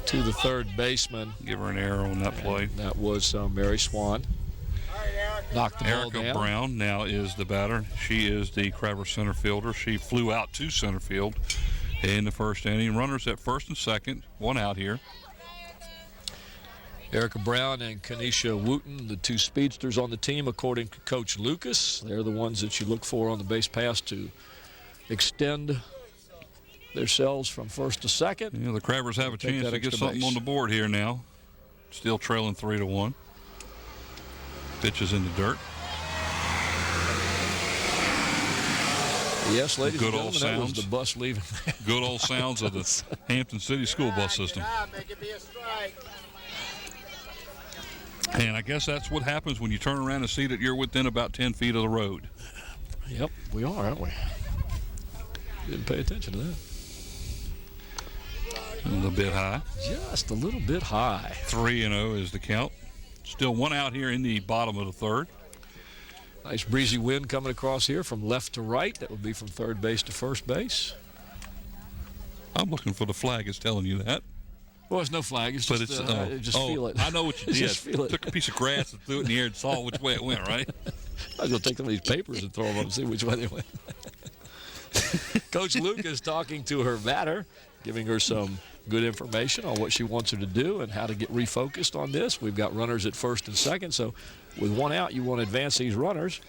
to the third baseman. Give her an error on that play. And that was Mary Swan. Knocked the ball down. Erica Brown now is the batter. She is the Crabber center fielder. She flew out to center field in the first inning. Runners at first and second. 1 out here. Erica Brown and Kanisha Wooten, the 2 speedsters on the team, according to Coach Lucas. They're the ones that you look for on the base pass to extend themselves from first to second. Yeah, the Crabbers have a chance to get something on the board here now. Still trailing 3-1. Pitches in the dirt. Yes, ladies and gentlemen, that was sounds. the bus leaving. Good old sounds of the Hampton City school bus system. And I guess that's what happens when you turn around and see that you're within about 10 feet of the road. Yep, we are, aren't we? Didn't pay attention to that. A little bit high. Just a little bit high. 3-0 is the count. Still 1 out here in the bottom of the third. Nice breezy wind coming across here from left to right. That would be from third base to first base. I'm looking for the flag. It's telling you that. Well, it's no flag. It's just, just feel it. I know what you did. Just feel it. Took a piece of grass and threw it in the air and saw which way it went, right? I was going to take some of these papers and throw them up and see which way they went. Coach Lucas talking to her batter, giving her some good information on what she wants her to do and how to get refocused on this. We've got runners at first and second, so with 1 out, you want to advance these runners.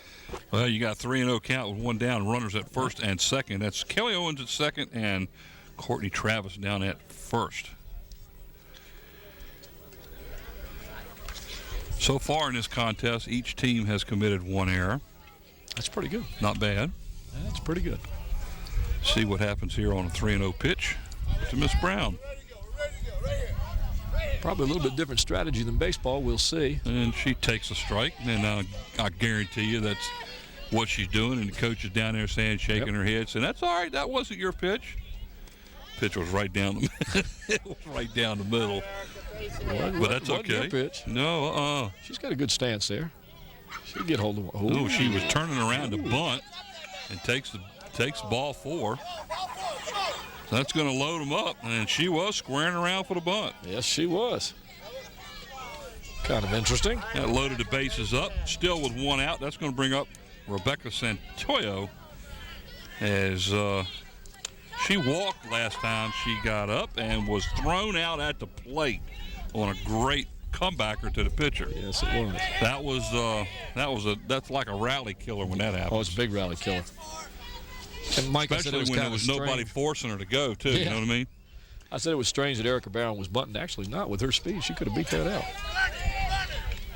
Well, you got 3-0 count with 1 down, runners at first and second. That's Kelly Owens at second and Courtney Travis down at first. So far in this contest, each team has committed 1 error. That's pretty good. Not bad. That's pretty good. See what happens here on a 3-0 pitch to Miss Brown. Probably a little bit different strategy than baseball. We'll see. And she takes a strike. And I guarantee you that's what she's doing. And the coach is down there saying, shaking her head, saying, that's all right. That wasn't your pitch. Pitch was right down the it was right down the middle. But that's okay. Your pitch. No, She's got a good stance there. She'll get hold of it. Oh, she was turning around to bunt and takes ball 4. So that's going to load them up, and she was squaring around for the bunt. Yes, she was. Kind of interesting. That loaded the bases up, still with 1 out. That's going to bring up Rebecca Santoyo as she walked last time she got up and was thrown out at the plate on a great comebacker to the pitcher. Yes, it was. That's like a rally killer when that happens. Oh, it's a big rally killer. And Mike, especially when there was nobody forcing her to go, too. Yeah. You know what I mean? I said it was strange that Erica Brown was bunting. Actually, not with her speed. She could have beat that out.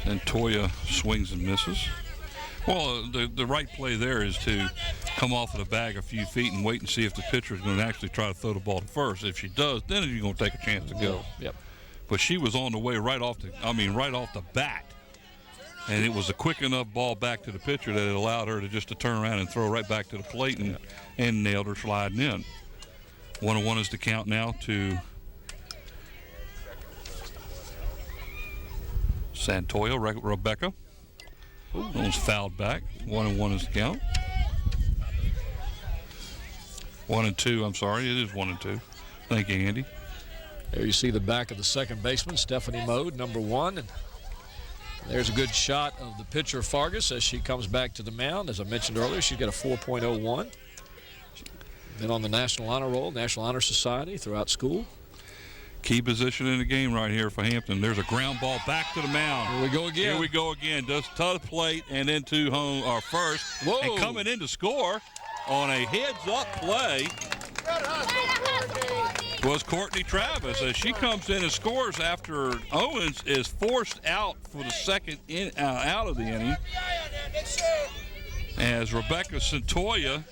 And Toya swings and misses. Well, the right play there is to come off of the bag a few feet and wait and see if the pitcher is going to actually try to throw the ball to first. If she does, then you're going to take a chance to go. Yep. But she was on the way right off the bat. And it was a quick enough ball back to the pitcher that it allowed her to turn around and throw right back to the plate and nailed her sliding in. 1-1 is the count now to Santoya, Rebecca. Almost fouled back. 1-1 is the count. 1-2, I'm sorry. It is 1-2. Thank you, Andy. There you see the back of the second baseman, Stephanie Mode, number 1. And there's a good shot of the pitcher, Fargus, as she comes back to the mound. As I mentioned earlier, she's got a 4.01. Been on the National Honor Roll, National Honor Society throughout school. Key position in the game right here for Hampton. There's a ground ball back to the mound. Here we go again. Here we go again. Does to the plate and into home or first. Whoa. And coming in to score on a heads-up play was Courtney Travis, as she comes in and scores after Owens is forced out for the second out of the inning. As Rebecca Santoya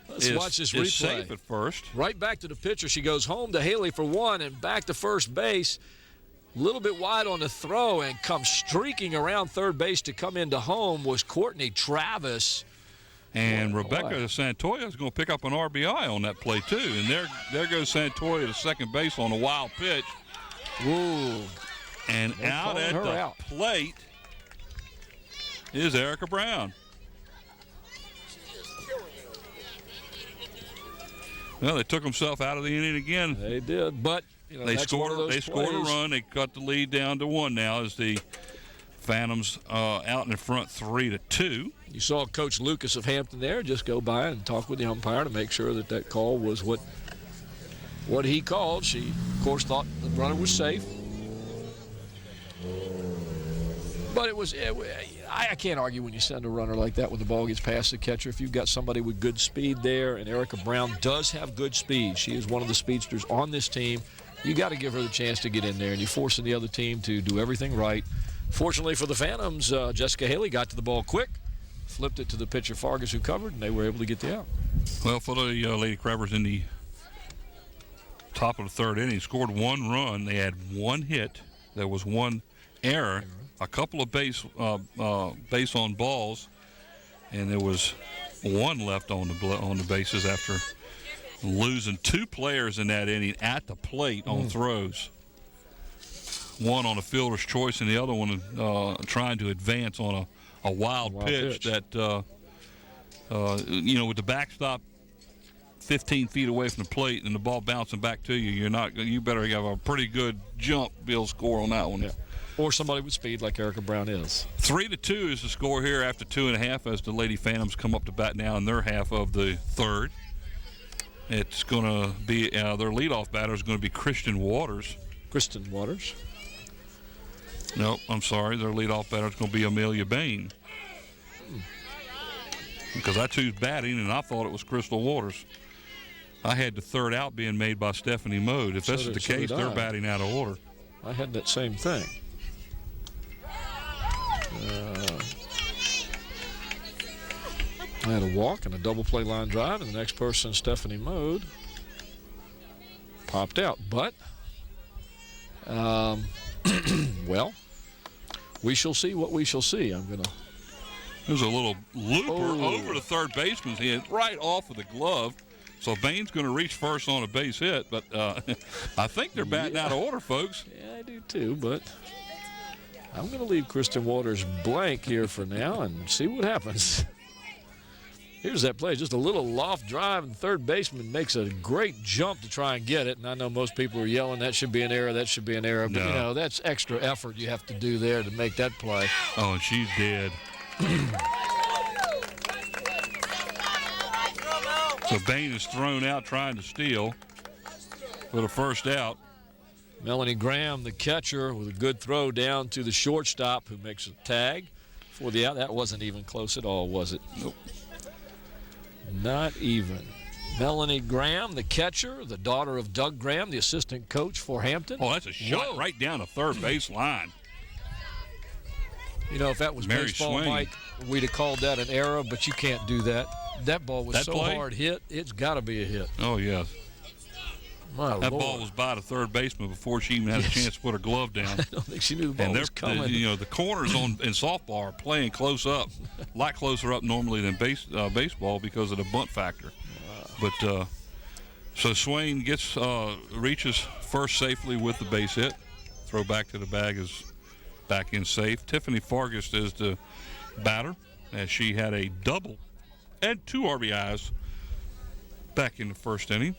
watch this replay. is safe at first. Right back to the pitcher. She goes home to Haley for 1 and back to first base. A little bit wide on the throw and comes streaking around third base to come into home was Courtney Travis. And Rebecca Santoya is going to pick up an RBI on that play, too. And there goes Santoya to second base on a wild pitch. Ooh. And out at the plate is Erica Brown. Well, they took themselves out of the inning again. They did, but they scored a run. They cut the lead down to 1 now as the Phantoms out in front 3-2. You saw Coach Lucas of Hampton there just go by and talk with the umpire to make sure that call was what he called. She, of course, thought the runner was safe. But I can't argue when you send a runner like that when the ball gets past the catcher. If you've got somebody with good speed there, and Erica Brown does have good speed. She is one of the speedsters on this team. You got to give her the chance to get in there, and you're forcing the other team to do everything right. Fortunately for the Phantoms, Jessica Haley got to the ball quick, flipped it to the pitcher Fargus, who covered, and they were able to get the out. Well, for the Lady Crabbers in the top of the third inning, scored 1 run. They had 1 hit. There was 1 error, a couple of base on balls, and there was 1 left on the bases after losing 2 players in that inning at the plate on throws. One on a fielder's choice and the other one trying to advance on a wild pitch that, with the backstop 15 feet away from the plate and the ball bouncing back to you, you better have a pretty good jump to be able to score on that one. Yeah. Or somebody with speed like Erica Brown is. 3-2 is the score here after 2.5 as the Lady Phantoms come up to bat now in their half of the third. It's going to be their leadoff batter is going to be Kristen Waters. Nope, I'm sorry. Their leadoff batter is going to be Amelia Bain. Because that's who's batting, and I thought it was Crystal Waters. I had the third out being made by Stephanie Mode. If that's the case, they're batting out of order. I had that same thing. I had a walk and a double play line drive, and the next person, Stephanie Mode, popped out. But, well, we shall see what we shall see. There's a little looper over the third baseman's head, right off of the glove. So Bain's going to reach first on a base hit, but I think they're batting out of order, folks. Yeah, I do too, but I'm going to leave Kristen Waters blank here for now and see what happens. Here's that play, just a little loft drive, and the third baseman makes a great jump to try and get it. And I know most people are yelling, that should be an error, that should be an error. But, that's extra effort you have to do there to make that play. Oh, and she's dead. So Bain is thrown out trying to steal for the first out. Melanie Graham, the catcher, with a good throw down to the shortstop, who makes a tag for the out. That wasn't even close at all, was it? Nope. Not even. Melanie Graham, the catcher, the daughter of Doug Graham, the assistant coach for Hampton. Oh, that's a shot right down the third base line. If that was Mary baseball, Swain. Mike, we'd have called that an error, but you can't do that. That ball was hard hit, it's got to be a hit. Oh, yes. That ball was by the third baseman before she even had a chance to put her glove down. I don't think she knew the ball was coming. The corners in softball are playing close up, a lot closer up normally than baseball because of the bunt factor. Wow. But so Swain reaches first safely with the base hit. Throw back to the bag is back in safe. Tiffany Fargus is the batter, as she had a double and 2 RBIs back in the first inning.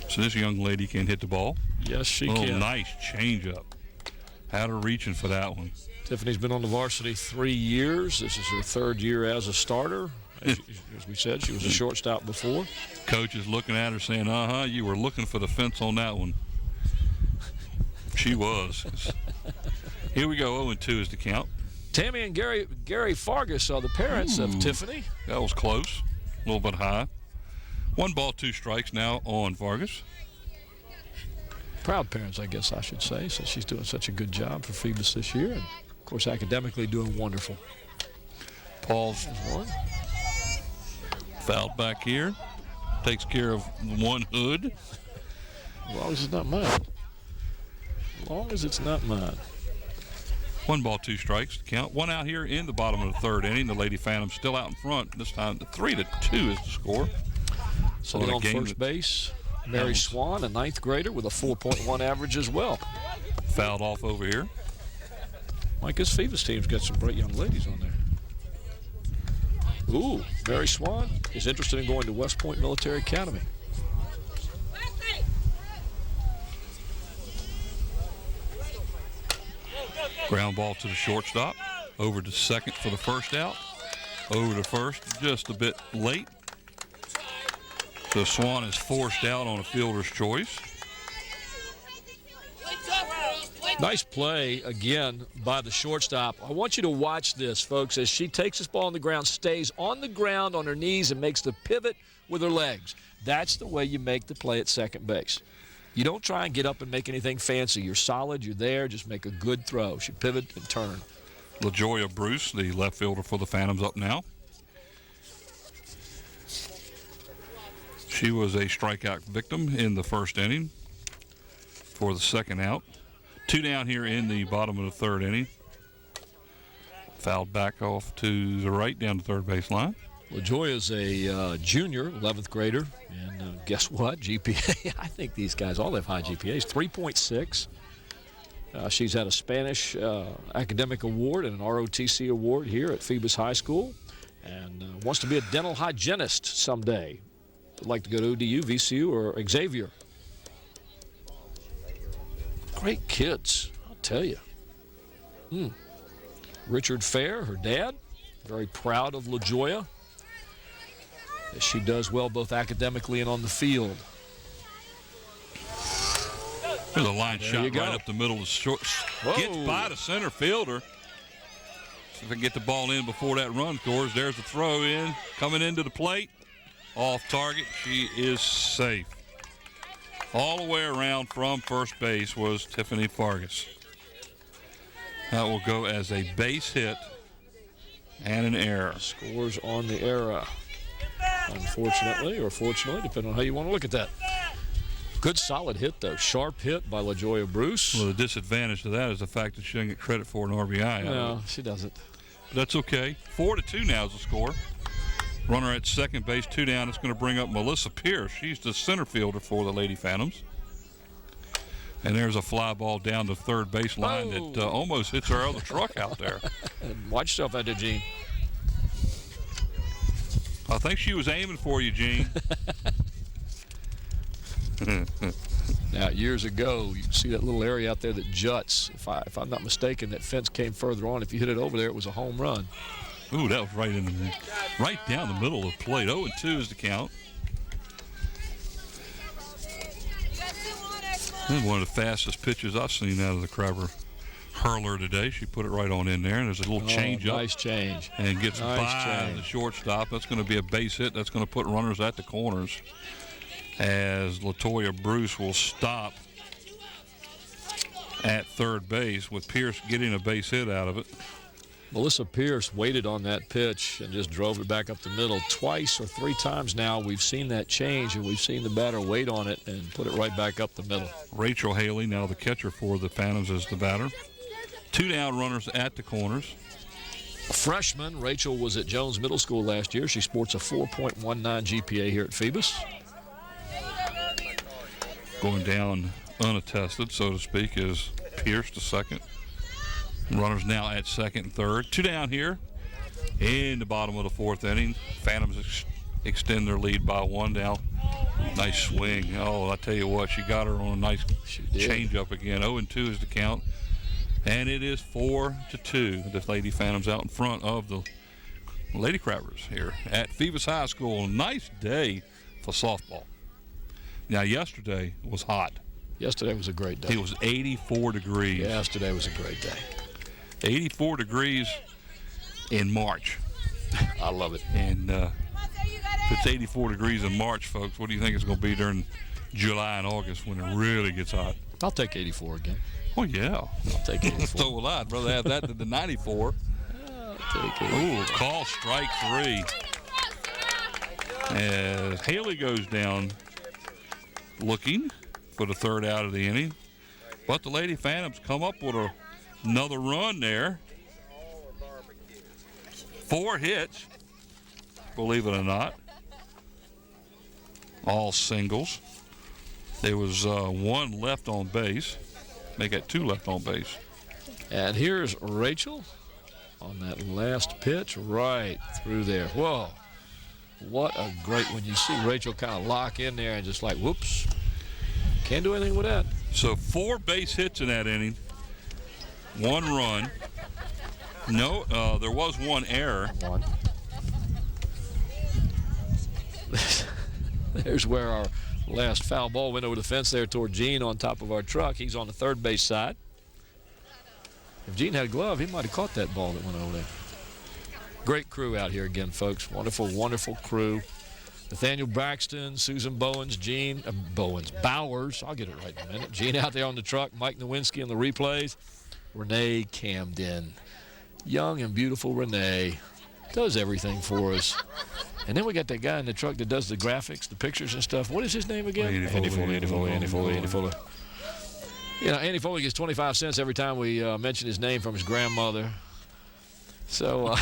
So this young lady can hit the ball. Yes, she can. can. Nice changeup. Had her reaching for that one. Tiffany's been on the varsity 3 years. This is her 3rd year as a starter. As we said, she was a shortstop before. Coach is looking at her saying, you were looking for the fence on that one. She was. Here we go, 0-2 is the count. Tammy and Gary Fargus are the parents of Tiffany. That was close, a little bit high. 1 ball, 2 strikes now on Vargas. Proud parents, I guess I should say, since she's doing such a good job for Phoebus this year. And, of course, academically doing wonderful. Paul's one. Fouled back here. Takes care of one hood. As long as it's not mine. As long as it's not mine. 1 ball, 2 strikes. Count. 1 out here in the bottom of the 3rd inning. The Lady Phantoms still out in front. This time, 3-2 is the score. So on first base, Mary Swan, a 9th grader with a 4.1 average as well. Fouled off over here. Mike, this Phoebus team's got some great young ladies on there. Ooh, Mary Swan is interested in going to West Point Military Academy. Ground ball to the shortstop. Over to second for the first out. Over to first, just a bit late. So Swan is forced out on a fielder's choice. Nice play again by the shortstop. I want you to watch this, folks, as she takes this ball on the ground, stays on the ground on her knees, and makes the pivot with her legs. That's the way you make the play at second base. You don't try and get up and make anything fancy. You're solid, you're there, just make a good throw. She pivot and turn. LaJoya Bruce, the left fielder for the Phantoms, up now. She was a strikeout victim in the first inning for the second out. 2 down here in the bottom of the 3rd inning. Fouled back off to the right down the third base line. LaJoya is a junior, 11th grader. And guess what? GPA, I think these guys all have high GPAs, 3.6. She's had a Spanish academic award and an ROTC award here at Phoebus High School, and wants to be a dental hygienist someday. Would like to go to ODU, VCU, or Xavier. Great kids, I'll tell you. Richard Fair, her dad, very proud of LaJoya, as she does well both academically and on the field. There's a line shot right up the middle of the short. Gets by the center fielder. See if I can get the ball in before that run scores. There's the throw in. Coming into the plate. Off target. She is safe. All the way around from first base was Tiffany Fargus. That will go as a base hit and an error. Scores on the error. Unfortunately, or fortunately, depending on how you want to look at that. Good solid hit, though. Sharp hit by LaJoya Bruce. Well, the disadvantage to that is the fact that she doesn't get credit for an RBI. No, she doesn't. But that's okay. 4-2 now is the score. Runner at second base, 2 down. It's going to bring up Melissa Pierce. She's the center fielder for the Lady Phantoms. And there's a fly ball down the third base line that almost hits our other truck out there. Watch yourself out there, Gene. I think she was aiming for you, Gene. Now, years ago, you see that little area out there that juts. If I'm not mistaken, that fence came further on. If you hit it over there, it was a home run. Ooh, that was right down the middle of the plate. 0-2 is the count. And one of the fastest pitches I've seen out of the Crabber hurler today. She put it right on in there, and there's a little change up. Nice change. And gets by the shortstop. That's going to be a base hit. That's going to put runners at the corners, as LaToya Bruce will stop at third base with Pierce getting a base hit out of it. Melissa Pierce waited on that pitch and just drove it back up the middle. Twice or 3 times now we've seen that change, and we've seen the batter wait on it and put it right back up the middle. Rachel Haley, now the catcher for the Phantoms, is the batter. 2 down runners at the corners. A freshman, Rachel was at Jones Middle School last year. She sports a 4.19 GPA here at Phoebus. Going down unattested, so to speak, is Pierce to second. Runners now at second and third. 2 down here in the bottom of the 4th inning. Phantoms extend their lead by 1 now. Nice swing. Oh, I tell you what, she got her on a nice change-up again. 0-2 is the count. And it is 4-2. The Lady Phantoms out in front of the Lady Crabbers here at Phoebus High School. A nice day for softball. Now, yesterday was hot. Yesterday was a great day. It was 84 degrees. Yesterday was a great day. 84 degrees in March. I love it. And if it's 84 degrees in March, folks, what do you think it's going to be during July and August when it really gets hot? I'll take 84 again. Oh, yeah. I'll take 84. So will I. I'd rather have that than the 94. I'll take it. Ooh, call strike 3. As Haley goes down looking for the 3rd out of the inning. But the Lady Phantoms come up with another run there. 4 hits, believe it or not. All singles. There was 1 left on base. They got 2 left on base. And here's Rachel on that last pitch right through there. Whoa. What a great, when you see Rachel kind of lock in there and just like, whoops. Can't do anything with that. So 4 base hits in that inning. 1 run. No, there was 1 error. One. There's where our last foul ball went over the fence there toward Gene on top of our truck. He's on the 3rd base side. If Gene had a glove, he might have caught that ball that went over there. Great crew out here again, folks. Wonderful, wonderful crew. Nathaniel Braxton, Susan Bowens, Bowers. I'll get it right in a minute. Gene out there on the truck. Mike Nowinski on the replays. Renee Camden. Young and beautiful Renee. Does everything for us. And then we got that guy in the truck that does the graphics, the pictures and stuff. What is his name again? Andy Foley. You know, Andy Foley gets 25 cents every time we mention his name from his grandmother. So,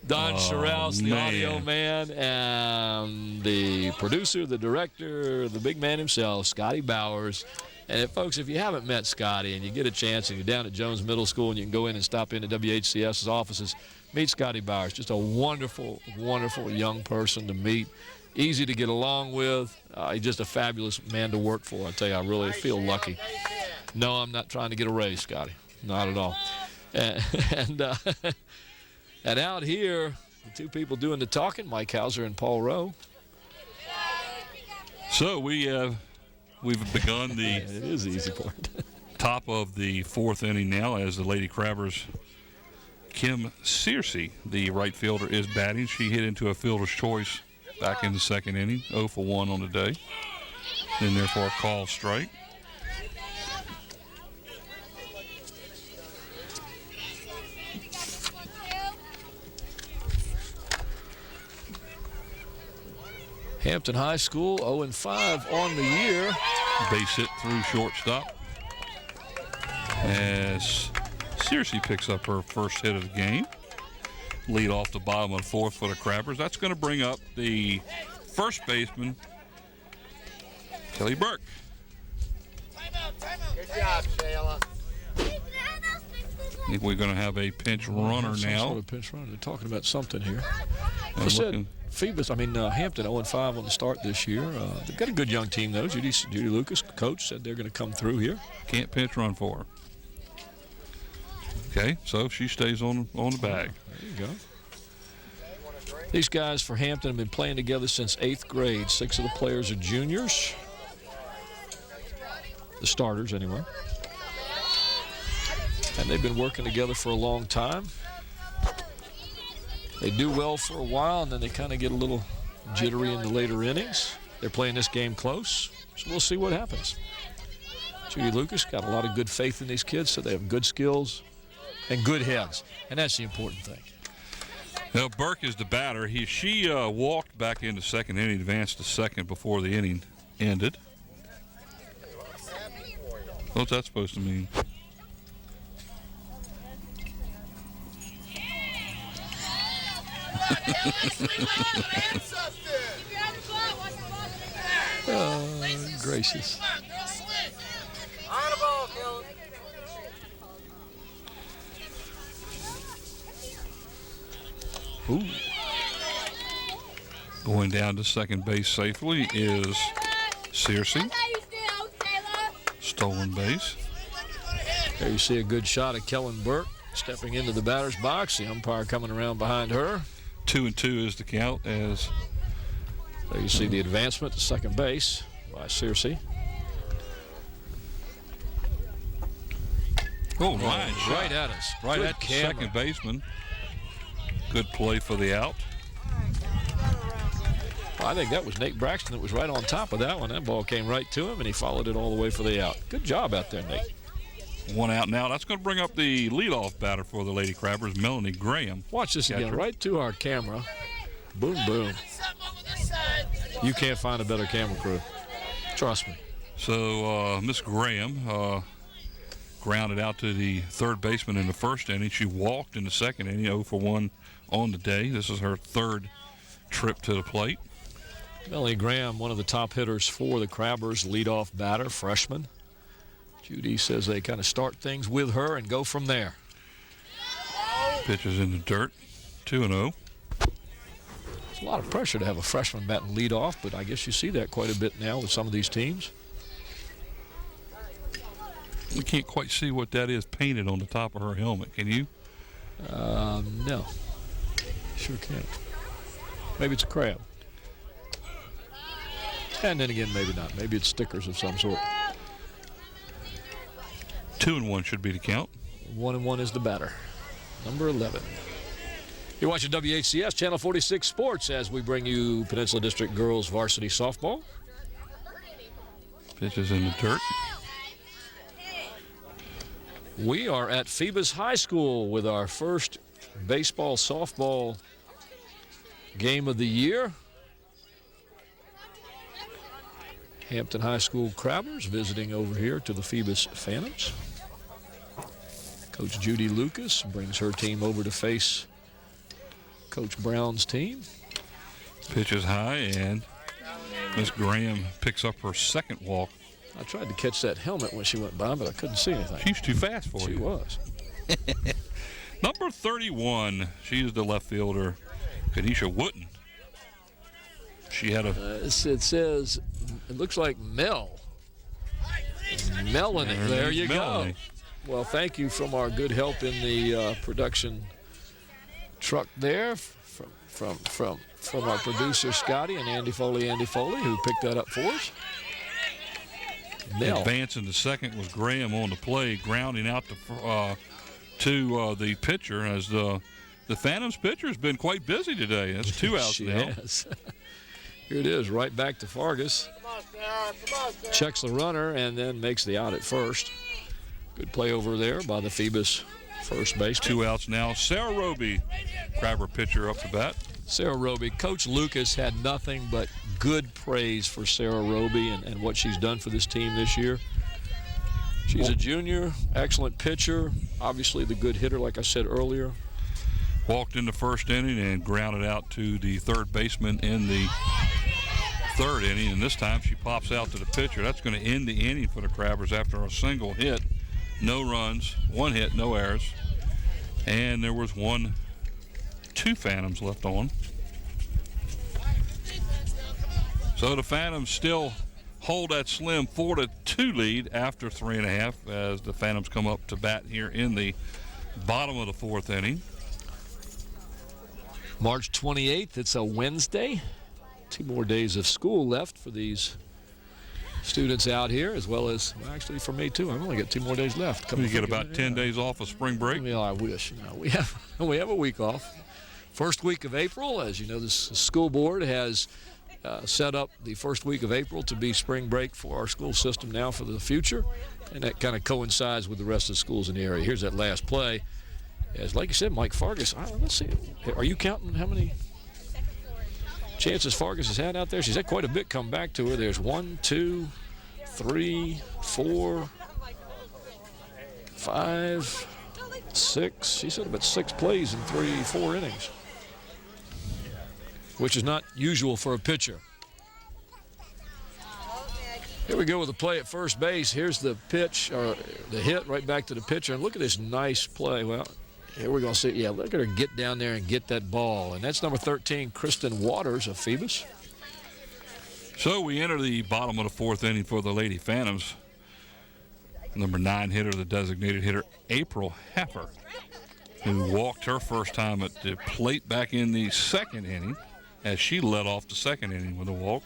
Don Sherrouse, the audio man, and the producer, the director, the big man himself, Scotty Bowers. And folks, if you haven't met Scotty and you get a chance and you're down at Jones Middle School and you can go in and stop in at WHCS's offices, meet Scotty Bowers. Just a wonderful, wonderful young person to meet. Easy to get along with. He's just a fabulous man to work for. I tell you, I really feel lucky. No, I'm not trying to get a raise, Scotty. Not at all. And out here, the 2 people doing the talking, Mike Hauser and Paul Rowe. So we've begun the it is the easy part. top of the 4th inning now as the Lady Crabbers. Kim Searcy, the right fielder, is batting. She hit into a fielder's choice back in the 2nd inning, 0 for 1 on the day. Then therefore a call strike. Hampton High School 0-5 on the year. Base hit through shortstop as Searcy picks up her first hit of the game. Lead off the bottom of the 4th for the Crabbers. That's going to bring up the first baseman, Kelly Burke. Good job, Shayla. I think we're going to have a pinch runner now. Sort of pinch runner. They're talking about something here. I said Hampton 0-5 on the start this year. They've got a good young team, though. Judy Lucas, coach, said they're going to come through here. Can't pinch run for her. Okay, so she stays on the bag. There you go. These guys for Hampton have been playing together since 8th grade. 6 of the players are juniors. The starters, anyway. And they've been working together for a long time. They do well for a while, and then they kind of get a little jittery in the later innings. They're playing this game close, so we'll see what happens. Judy Lucas got a lot of good faith in these kids, so they have good skills and good heads, and that's the important thing. Now, Burke is the batter. She walked back into 2nd inning, advanced to 2nd before the inning ended. What's that supposed to mean? Oh, gracious. Ooh. Going down to second base safely is Searcy. Stolen base. There you see a good shot of Kellen Burke stepping into the batter's box. The umpire coming around behind her. 2-2 is the count as There you see the advancement to second base by Searcy. oh, line shot. Right at us. Right Good at the camera. second baseman. Good play for the out. Well, I think that was Nate Braxton that was right on top of that one. That ball came right to him, and he followed it all the way for the out. Good job out there, Nate. One out now. That's going to bring up the leadoff batter for the Lady Crabbers, Melanie Graham. Watch this again, Catcher. right to our camera. Boom, boom. You can't find a better camera crew. Trust me. So Miss Graham grounded out to the third baseman in the first inning. She walked in the second inning, 0 for 1 on the day. This is her third trip to the plate. Melanie Graham, one of the top hitters for the Crabbers, leadoff batter, freshman. Judy says they kind of start things with her and go from there. Pitches in the dirt, 2-0. It's a lot of pressure to have a freshman batting leadoff, but I guess you see that quite a bit now with some of these teams. We can't quite see what that is painted on the top of her helmet. Can you? No. Sure can't. Maybe it's a crab. And then again, maybe not. Maybe it's stickers of some sort. 2-1 should be the count. 1-1 is the batter. Number 11. You're watching WHCS Channel 46 Sports as we bring you Peninsula District Girls Varsity Softball. Pitches in the dirt. We are at Phoebus High School with our first baseball softball game of the year. Hampton High School Crabbers visiting over here to the Phoebus Phantoms. Coach Judy Lucas brings her team over to face Coach Brown's team. Pitches high, and Miss Graham picks up her second walk. I tried to catch that helmet when she went by, but I couldn't see anything. She's too fast for She you. was. Number 31, she's the left fielder, Kanisha Wooten. She had a It says, it looks like Melanie. There you Melanie. go. Well, thank you from our good help in the production truck there, from our producer Scotty and Andy Foley, who picked that up for us. Mel. Advancing the second was Graham on the play, grounding out to the pitcher as the Phantoms pitcher has been quite busy today. That's 2 outs She now. has. Here it is, right back to Fargus. Checks the runner and then makes the out at first. Good play over there by the Phoebus first base. 2 outs now. Sarah Roby, Crabber pitcher up to bat. Sarah Roby. Coach Lucas had nothing but good praise for Sarah Roby and what she's done for this team this year. She's a junior, excellent pitcher, obviously the good hitter like I said earlier. Walked in the first inning and grounded out to the third baseman in the third inning, and this time she pops out to the pitcher. That's going to end the inning for the Crabbers after a single hit. No runs, 1 hit, no errors. And there was 2 Phantoms left on. So the Phantoms still hold that slim 4-2 lead after 3.5 as the Phantoms come up to bat here in the bottom of the 4th inning. March 28th, it's a Wednesday. 2 more days of school left for these students out here, as well as, well, actually for me too. I've only got 2 more days left. You get about 10 days off of spring break. Well, I wish. We have a week off. First week of April, as you know, the school board has set up the first week of April to be spring break for our school system now for the future, and that kind of coincides with the rest of the schools in the area. Here's that last play. As like you said, Mike Fargus, let's see, are you counting how many chances Fargus has had out there? She's had quite a bit come back to her. There's 1, 2, 3, 4, 5, 6. She's had about 6 plays in 4 innings, which is not usual for a pitcher. Here we go with the play at first base. Here's the pitch, or the hit right back to the pitcher. And look at this nice play. Well, Here we're going to see. Yeah, look at her get down there and get that ball. And that's number 13, Kristen Waters of Phoebus. So we enter the bottom of the fourth inning for the Lady Phantoms. Number 9 hitter, the designated hitter, April Heffer, who walked her first time at the plate back in the second inning as she led off the second inning with a walk.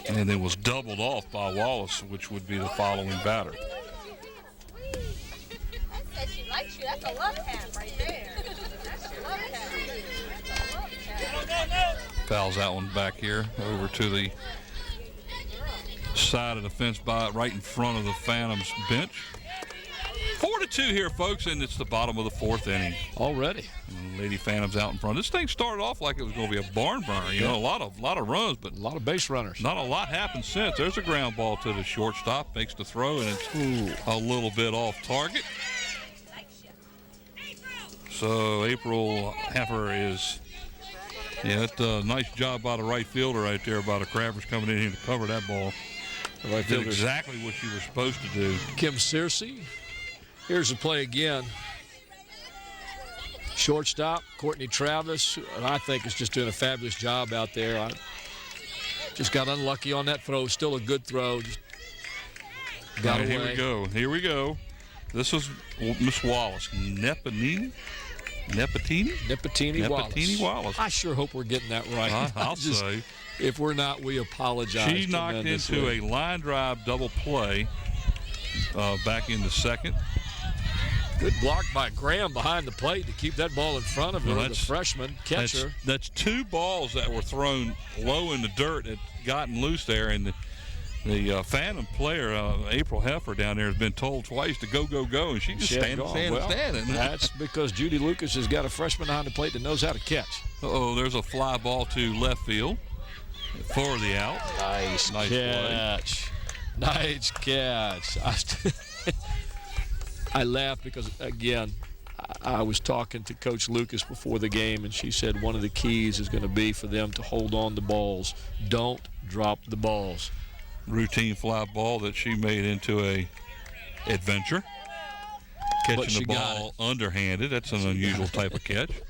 And then was doubled off by Wallace, which would be the following batter. That says she likes you. That's a love tap right there. That's a love tap. That's a love tap. Fouls that one back here over to the side of the fence right in front of the Phantoms bench. 4-2 here, folks, and it's the bottom of the fourth inning. Already. And Lady Phantoms out in front. This thing started off like it was going to be a barn burner. You know, a lot of runs, but A lot of base runners. not a lot happened since. There's a ground ball to the shortstop, makes the throw, and it's a little bit off target. So April Heffer is, nice job by the right fielder right there, by the Crabbers coming in here to cover that ball. The right Did fielder, exactly what she was supposed to do. Kim Searcy. Here's the play again. Shortstop, Courtney Travis, I think is just doing a fabulous job out there. I just got unlucky on that throw. Still a good throw. Just got away. Here we go. This is Miss Wallace. Nepatini Wallace. I sure hope we're getting that right. I'll say. If we're not, we apologize. She knocked into a line drive double play back in the second. Good block by Graham behind the plate to keep that ball in front of her, the freshman catcher. That's two balls that were thrown low in the dirt that gotten loose there, and the Phantom player, April Heffer down there, has been told twice to go, and she just standing. That's because Judy Lucas has got a freshman behind the plate that knows how to catch. There's a fly ball to left field for the out. Nice catch. Play. Nice catch. I laughed because, again, I was talking to Coach Lucas before the game, and she said one of the keys is going to be for them to hold on the balls. Don't drop the balls. Routine fly ball that she made into a adventure. Catching the ball underhanded. That's an unusual type of catch.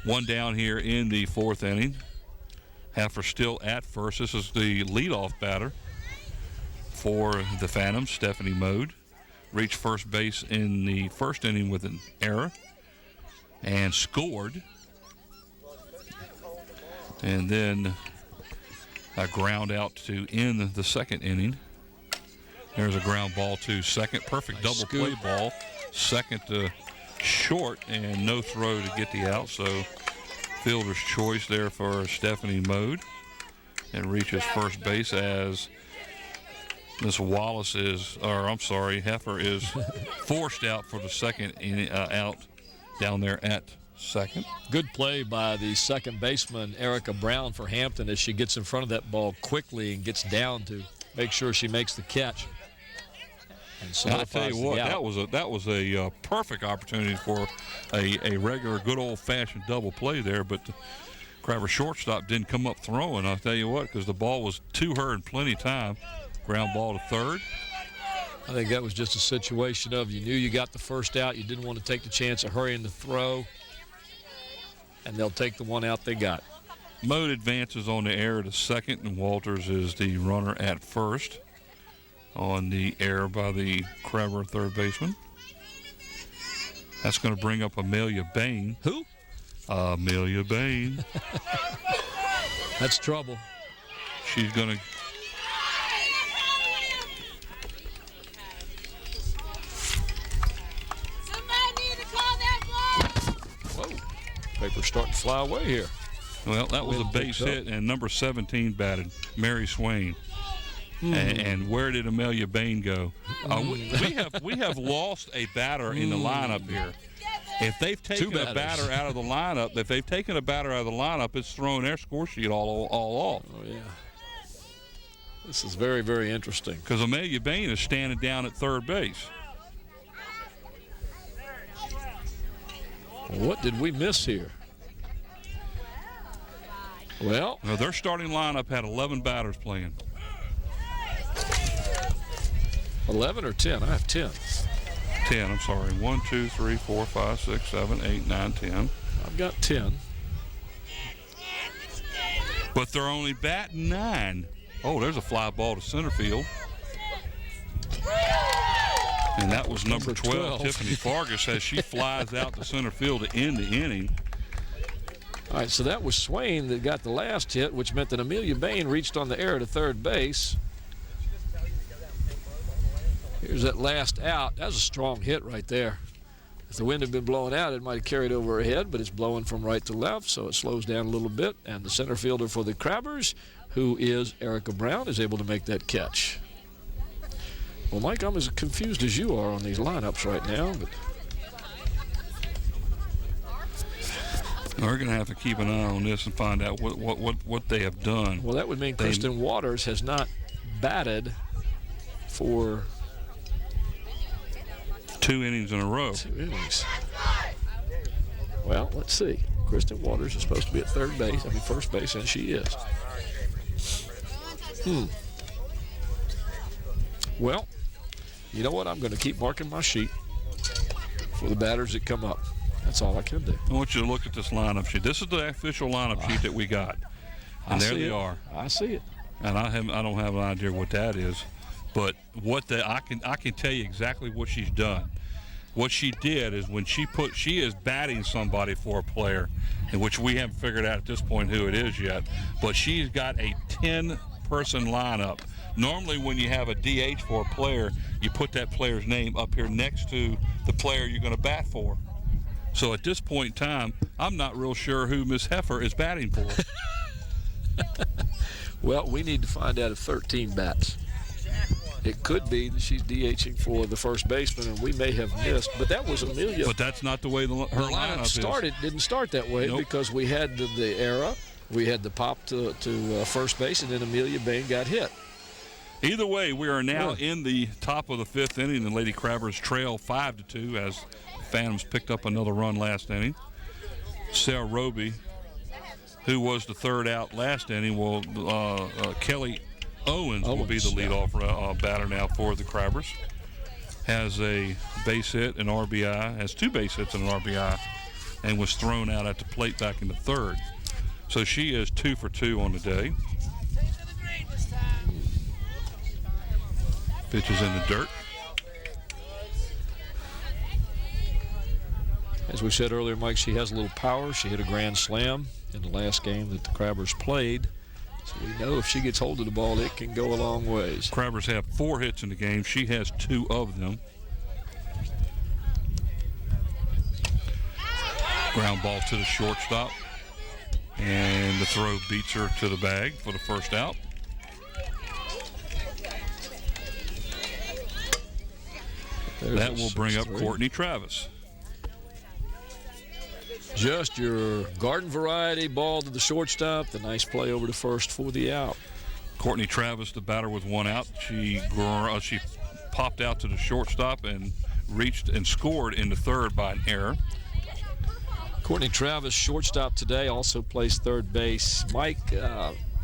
One down here in the fourth inning. Heffer still at first. This is the leadoff batter for the Phantoms, Stephanie Mode. Reached first base in the first inning with an error and scored. And then a ground out to end the second inning. There's a ground ball to second. Perfect double play ball. Second to short and no throw to get the out. So fielder's choice there for Stephanie Mode. And reaches first base as Miss Wallace Heffer is forced out for the second out down there at second. Good play by the second baseman, Erica Brown, for Hampton as she gets in front of that ball quickly and gets down to make sure she makes the catch. And I tell you what, that was a perfect opportunity for a regular good old-fashioned double play there, but the Crabber shortstop didn't come up throwing. I'll tell you what, because the ball was to her in plenty of time. Ground ball to third. I think that was just a situation of you knew you got the first out. You didn't want to take the chance of hurrying the throw. And they'll take the one out they got. Mode advances on the error to second, and Walters is the runner at first on the error by the Crabber third baseman. That's going to bring up Amelia Bain. Who? Amelia Bain. That's trouble. She's going to... Paper's starting to fly away here. Well, that was a base hit, and number 17 batted, Mary Swain. And where did Amelia Bain go? We have lost a batter in the lineup here. If they've taken a batter out of the lineup, it's thrown their score sheet all off. Oh, yeah. This is very, very interesting. Because Amelia Bain is standing down at third base. What did we miss here? Well, their starting lineup had 11 batters playing. 11 or 10? I have 10. 10, I'm sorry. 1, 2, 3, 4, 5, 6, 7, 8, 9, 10. I've got 10. But they're only batting 9. Oh, there's a fly ball to center field. And that was number 12, Tiffany Fargas, as she flies out to center field to end the inning. All right, so that was Swain that got the last hit, which meant that Amelia Bain reached on the error to third base. Here's that last out. That was a strong hit right there. If the wind had been blowing out, it might have carried over her head, but it's blowing from right to left, so it slows down a little bit. And the center fielder for the Crabbers, who is Erica Brown, is able to make that catch. Well, Mike, I'm as confused as you are on these lineups right now, but we're going to have to keep an eye on this and find out what they have done. Well, that would mean Kristen Waters has not batted for 2 innings in a row. 2 innings. Well, let's see. Kristen Waters is supposed to be at first base, and she is. Well, you know what? I'm going to keep marking my sheet for the batters that come up. That's all I can do. I want you to look at this lineup sheet. This is the official lineup sheet that we got. And there they are. I see it. And I don't have an idea what that is. But I can tell you exactly what she's done. What she did is when she is batting somebody for a player, in which we haven't figured out at this point who it is yet, but she's got a 10-person lineup. Normally when you have a DH for a player, you put that player's name up here next to the player you're going to bat for. So at this point in time, I'm not real sure who Miss Heifer is batting for. Well, we need to find out if 13 bats. It could be that she's DHing for the first baseman, and we may have missed. But that was Amelia. But that's not the way her lineup didn't start that way. Nope. Because we had the error. We had the pop to first base, and then Amelia Bain got hit. Either way, we are now in the top of the 5th inning, and Lady Crabbers trail 5-2 as Phantoms picked up another run last inning. Sarah Roby, who was the third out last inning, Kelly Owens will be the leadoff batter now for the Crabbers. Has a base hit, an RBI, has 2 base hits and an RBI, and was thrown out at the plate back in the third. So she is 2 for 2 on the day. Pitches in the dirt. As we said earlier, Mike, she has a little power. She hit a grand slam in the last game that the Crabbers played. So we know if she gets hold of the ball, it can go a long ways. Crabbers have 4 hits in the game. She has 2 of them. Ground ball to the shortstop. And the throw beats her to the bag for the first out. That will bring up Courtney Travis. Just your garden variety ball to the shortstop. The nice play over to first for the out. Courtney Travis, the batter with 1 out. She popped out to the shortstop and reached and scored in the third by an error. Courtney Travis, shortstop today, also plays third base. Mike,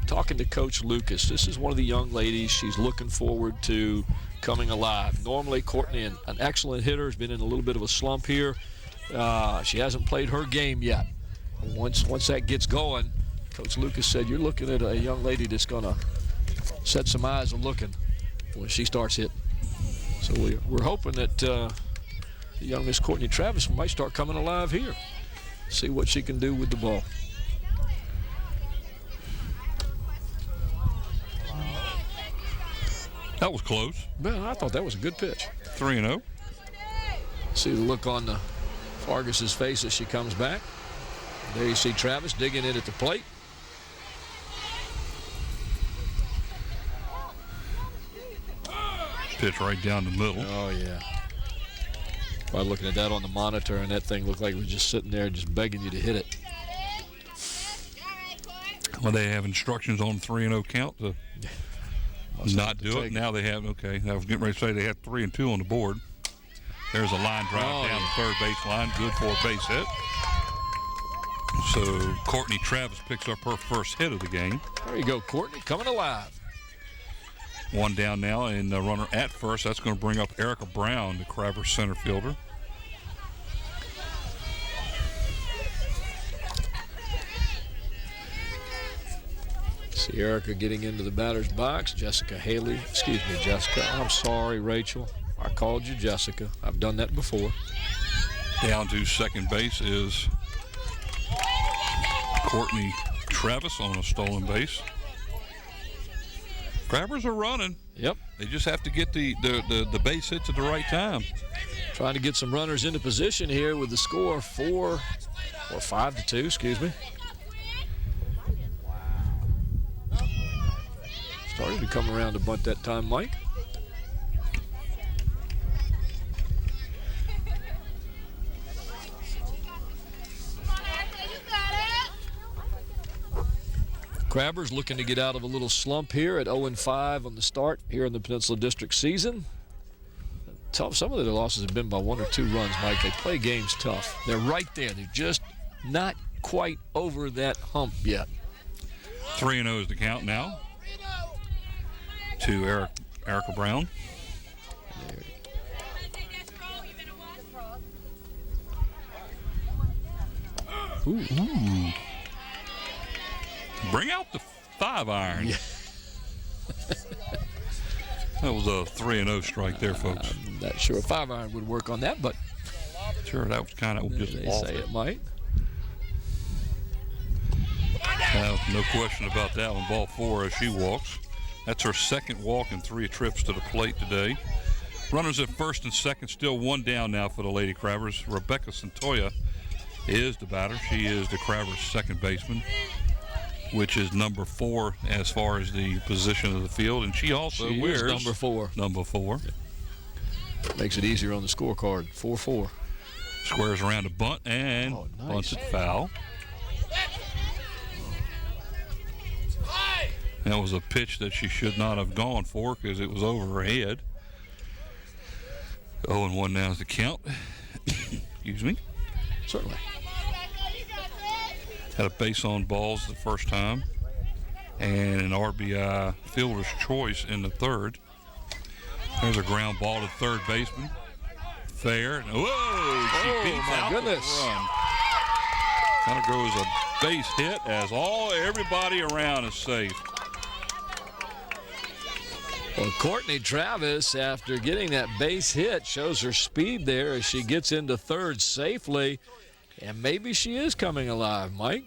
talking to Coach Lucas, this is one of the young ladies she's looking forward to coming alive. Normally, Courtney, an excellent hitter, has been in a little bit of a slump here. She hasn't played her game yet. Once that gets going, Coach Lucas said, you're looking at a young lady that's going to set some eyes on looking when she starts hitting. So we're hoping that the young Miss Courtney Travis might start coming alive here. See what she can do with the ball. That was close. Man, I thought that was a good pitch. 3-0. See the look on Fargas's face as she comes back. There you see Travis digging in at the plate. Pitch right down the middle. Oh, yeah. By looking at that on the monitor, and that thing looked like it was just sitting there just begging you to hit it. Well, they have instructions on 3-0 count to not do it. Now they have, okay, I was getting ready to say they had 3 and 2 on the board. There's a line drive down the third base line, good for a base hit. So Courtney Travis picks up her first hit of the game. There you go, Courtney, coming alive. One down now, and the runner at first. That's going to bring up Erica Brown, the Crabber center fielder. See Erica getting into the batter's box. Jessica Haley. Excuse me, Jessica. I'm sorry, Rachel. I called you Jessica. I've done that before. Down to second base is Courtney Travis on a stolen base. Crabbers are running. Yep. They just have to get the base hits at the right time. Trying to get some runners into position here with the score 5-2, excuse me. Started to come around a bunt that time, Mike. Crabbers looking to get out of a little slump here at 0-5 on the start here in the Peninsula District season. Some of their losses have been by 1 or 2 runs, Mike. They play games tough. They're right there. They're just not quite over that hump yet. 3-0 is the count now to Erica Brown. Ooh. Bring out the 5-iron. Yeah. That was a 3-0 strike there, folks. I'm not sure a 5-iron would work on that, but sure, that was kind of just they off. say it might. No question about that one. Ball 4 as she walks. That's her second walk in 3 trips to the plate today. Runners at first and second, still 1 down now for the Lady Crabbers. Rebecca Santoya is the batter. She is the Crabbers' second baseman, which is number 4 as far as the position of the field, and she also wears number 4. Number 4. Makes it easier on the scorecard. 4-4. Squares around a bunt and bunts it foul. That was a pitch that she should not have gone for because it was over her head. 0-1 now is the count. Excuse me. Certainly. Had a base on balls the first time and an RBI fielder's choice in the third. There's a ground ball to third baseman. Fair. Whoa! She beats out the run. Kind of goes a base hit as everybody around is safe. Well, Courtney Travis, after getting that base hit, shows her speed there as she gets into third safely. And maybe she is coming alive, Mike.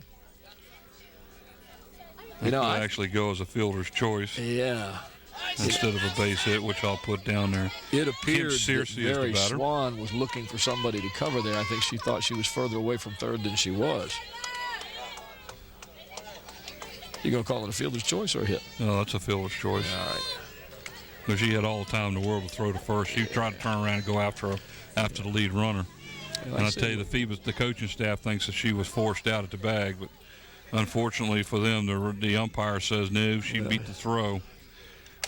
It could actually go as a fielder's choice. Yeah. Instead of a base hit, which I'll put down there. It appeared that Mary batter. Swan was looking for somebody to cover there. I think she thought she was further away from third than she was. You going to call it a fielder's choice or a hit? No, that's a fielder's choice. All right. Because she had all the time in the world to throw to first. She tried to turn around and go after the lead runner. And I tell you, the Phoebus, the coaching staff thinks that she was forced out at the bag, but unfortunately for them, the umpire says no, she beat the throw.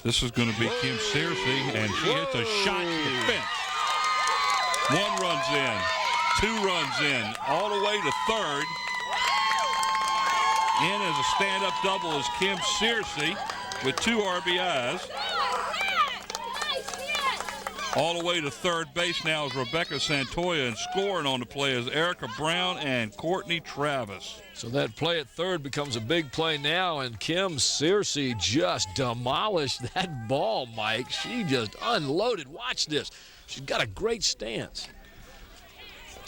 This is going to be Kim Searcy, and she hits a shot to the fence. 1 runs in, 2 runs in, all the way to third. In as a stand-up double is Kim Searcy with 2 RBIs. All the way to third base now is Rebecca Santoya, and scoring on the play is Erica Brown and Courtney Travis. So that play at third becomes a big play now, and Kim Searcy just demolished that ball, Mike. She just unloaded. Watch this. She's got a great stance.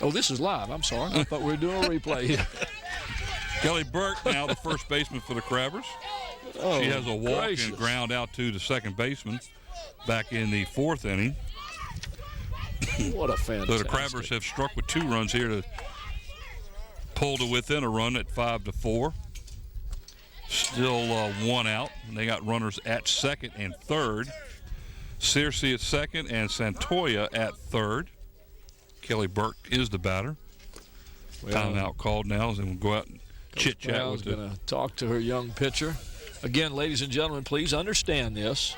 Oh, this is live. I'm sorry. I thought we were doing a replay here. Kelly Burke now the first baseman for the Crabbers. She has a walk and ground out to the second baseman back in the 4th inning. What a fantastic. So the Crabbers have struck with 2 runs here to pull to within a run at 5-4. Still 1 out. And they got runners at second and third. Searcy at second and Santoya at third. Kelly Burke is the batter. Timeout called now, and we'll go out and chit-chat with going to talk to her young pitcher. Again, ladies and gentlemen, please understand this.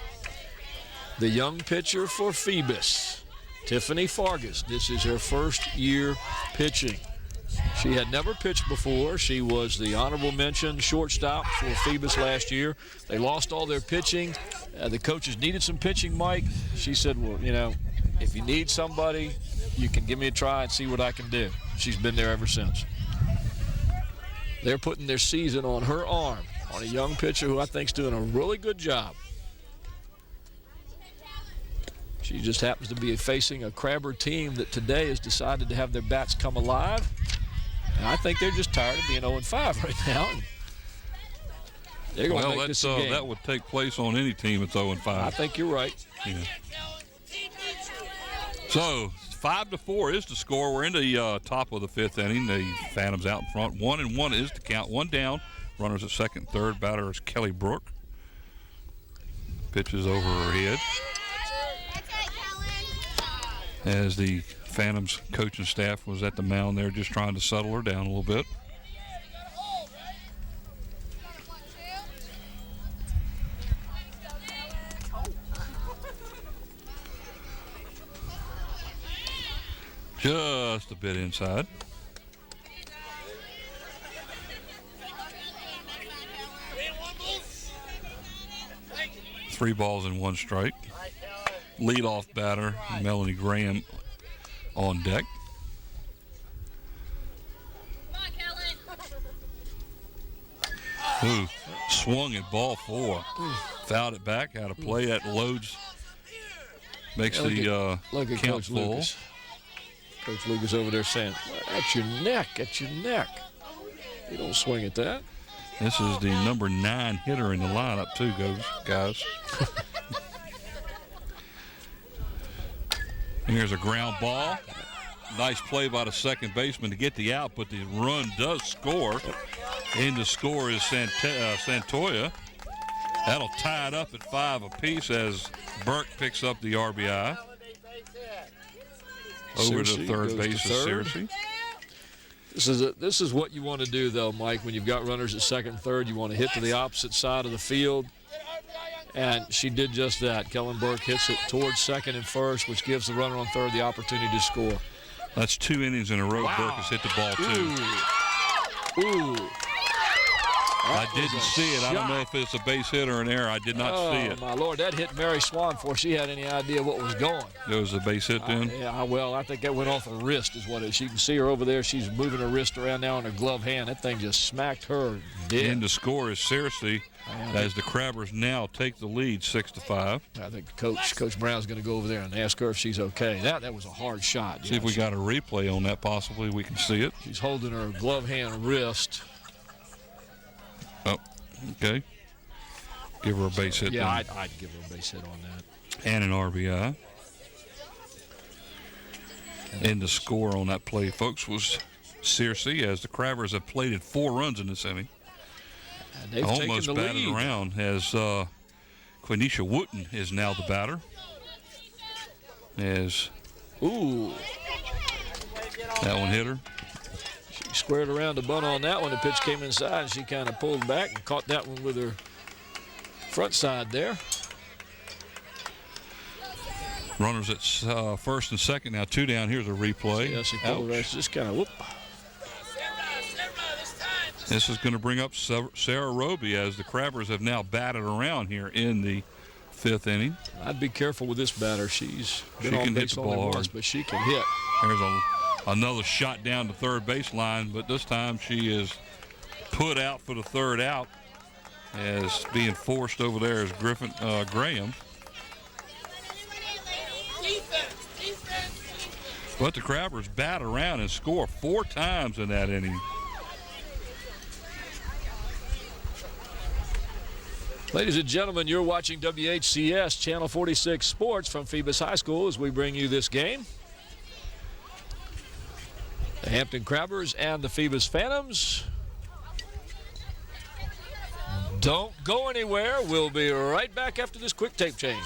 The young pitcher for Phoebus, Tiffany Fargus. This is her first year pitching. She had never pitched before. She was the honorable mention shortstop for Phoebus last year. They lost all their pitching. The coaches needed some pitching, Mike. She said, well, you know, if you need somebody, you can give me a try and see what I can do. She's been there ever since. They're putting their season on her arm, on a young pitcher who I think is doing a really good job. She just happens to be facing a Crabber team that today has decided to have their bats come alive. And I think they're just tired of being 0-5 right now. And they're going to make this a game. That would take place on any team that's 0-5. I think you're right. Yeah. So 5-4 is the score. We're in the top of the 5th inning. The Phantoms out in front. 1-1 is the count. One down. Runners at second, third. Batter is Kelly Brook. Pitches over her head. As the Phantoms coaching staff was at the mound there just trying to settle her down a little bit. Just a bit inside. Three balls and one strike. Leadoff batter, Melanie Graham, on deck. Ooh, swung at ball 4. Fouled it back, had a play that loads. Makes the count Coach full. Lucas. Coach Lucas over there saying, at your neck, at your neck. You don't swing at that. This is the number 9 hitter in the lineup too, guys. Here's a ground ball. Nice play by the second baseman to get the out, but the run does score. In the score is Santoya. That'll tie it up at 5 apiece as Burke picks up the RBI. Over to third base is Searcy. This is what you want to do, though, Mike, when you've got runners at second and third. You want to hit to the opposite side of the field. And she did just that. Kellen Burke hits it towards second and first, which gives the runner on third the opportunity to score. That's 2 innings in a row. Wow. Burke has hit the ball, too. Ooh. I didn't see it. I don't know if it's a base hit or an error. I did not see it. Oh, my Lord. That hit Mary Swan before she had any idea what was going. There was a base hit then? Yeah, well, I think that went off her wrist is what it is. You can see her over there. She's moving her wrist around now in her glove hand. That thing just smacked her dead. And the score is Searcy as the Crabbers now take the lead 6-5. I think Coach Brown's going to go over there and ask her if she's okay. That was a hard shot. See if we got a replay on that possibly. We can see it. She's holding her glove hand wrist. Oh, okay. Give her a base hit. Yeah, I'd give her a base hit on that. And an RBI. And the score on that play, folks, was Searcy as the Crabbers have plated 4 runs in this inning. They've almost taken the batted lead around as Quenisha Wooten is now the batter. As that one hit her. She squared around the bunt on that one. The pitch came inside, and she kind of pulled back and caught that one with her front side there. Runners at first and second now, 2 down. Here's a replay. Yeah, she pulled her. She just kind of whoop. This is going to bring up Sarah Roby as the Crabbers have now batted around here in the 5th inning. I'd be careful with this batter. She's been on base only once, but she can hit. There's another shot down the third baseline, but this time she is put out for the third out as being forced over there is Graham. But the Crabbers bat around and score 4 times in that inning. Ladies and gentlemen, you're watching WHCS Channel 46 Sports from Phoebus High School as we bring you this game. The Hampton Crabbers and the Phoebus Phantoms. Don't go anywhere. We'll be right back after this quick tape change.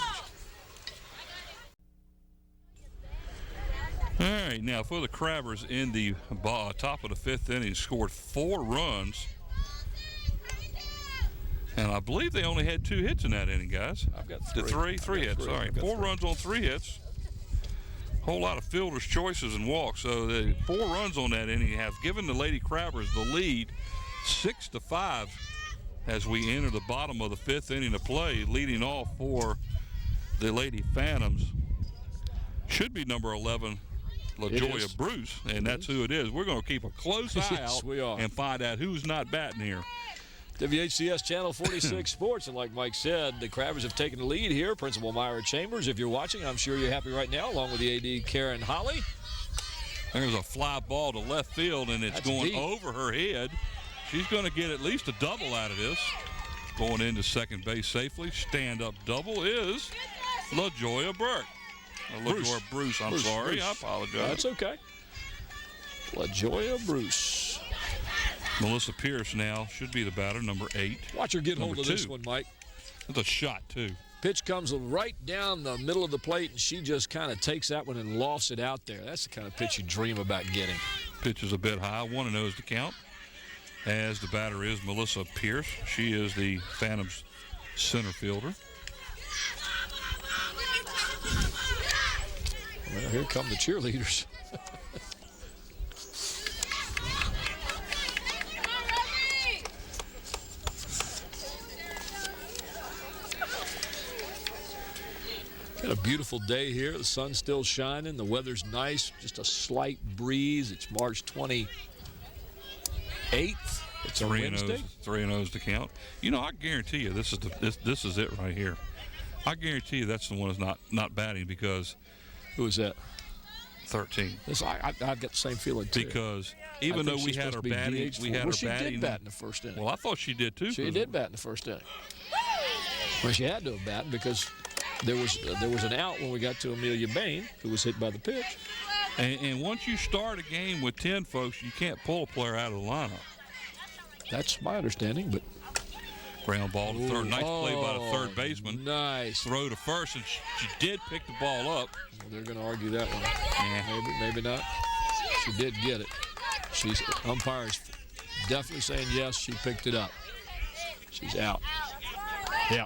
All right, now for the Crabbers in the top of the 5th inning, scored 4 runs. And I believe they only had 2 hits in that inning, guys. I've got 3. Three hits. All right, 4 runs on 3 hits. Whole lot of fielders' choices and walks. So the 4 runs on that inning have given the Lady Crabbers the lead 6-5 as we enter the bottom of the 5th inning of play. Leading off for the Lady Phantoms should be number 11, LaJoya Bruce, and that's who it is. We're going to keep a close eye out and find out who's not batting here. WHCS Channel 46 Sports, and like Mike said, the Crabbers have taken the lead here. Principal Myra Chambers, if you're watching, I'm sure you're happy right now, along with the AD Karen Holly. There's a fly ball to left field, and it's going deep over her head. She's going to get at least a double out of this. Going into second base safely. Stand-up double is LaJoya Bruce. I'm sorry. I apologize. That's okay. LaJoya Bruce. Melissa Pierce now should be the batter, number 8. Watch her get hold of this one, Mike. That's a shot, too. Pitch comes right down the middle of the plate, and she just kind of takes that one and lofts it out there. That's the kind of pitch you dream about getting. Pitch is a bit high. 1-0 is the count. As the batter is Melissa Pierce. She is the Phantoms center fielder. Well, here come the cheerleaders. Got a beautiful day here. The sun's still shining. The weather's nice. Just a slight breeze. It's March 28th. It's a Wednesday. 3-0 is the count. You know, I guarantee you this is it right here. I guarantee you that's the one that's not batting because. Who is that? 13. I've got the same feeling too. Because even though we had her batting, she did bat in the first inning. Well, I thought she did too. She did bat in the first inning. Well, she had to have batted because there was an out when we got to Amelia Bain, who was hit by the pitch. And once you start a game with 10 folks, you can't pull a player out of the lineup. That's my understanding, but. Ground ball to third. Nice play by the third baseman. Nice. Throw to first, and she did pick the ball up. Well, they're going to argue that one. Yeah. Maybe not. She did get it. Umpire's definitely saying yes, she picked it up. She's out. Yeah.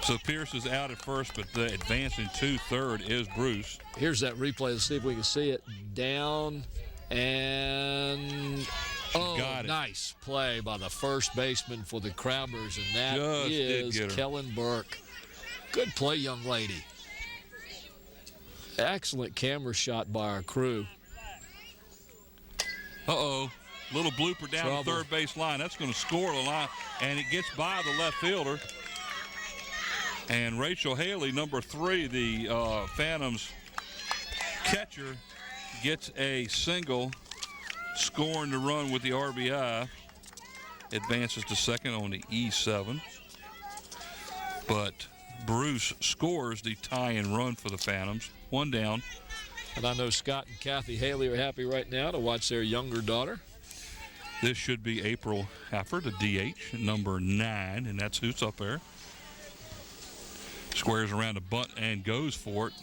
So Pierce is out at first, but the advancing to third is Bruce. Here's that replay. Let's see if we can see it. Down and... got it. Nice play by the first baseman for the Crabbers, and that is Kellen Burke. Good play, young lady. Excellent camera shot by our crew. Uh-oh. Little blooper down the third base line. That's going to score the line, and it gets by the left fielder. And Rachel Haley, number 3, the Phantoms catcher, gets a single, scoring the run with the RBI. Advances to second on the E7. But Bruce scores the tie-in run for the Phantoms. 1 down. And I know Scott and Kathy Haley are happy right now to watch their younger daughter. This should be April Hafford, the DH, number 9, and that's who's up there. Squares around a bunt and goes for it.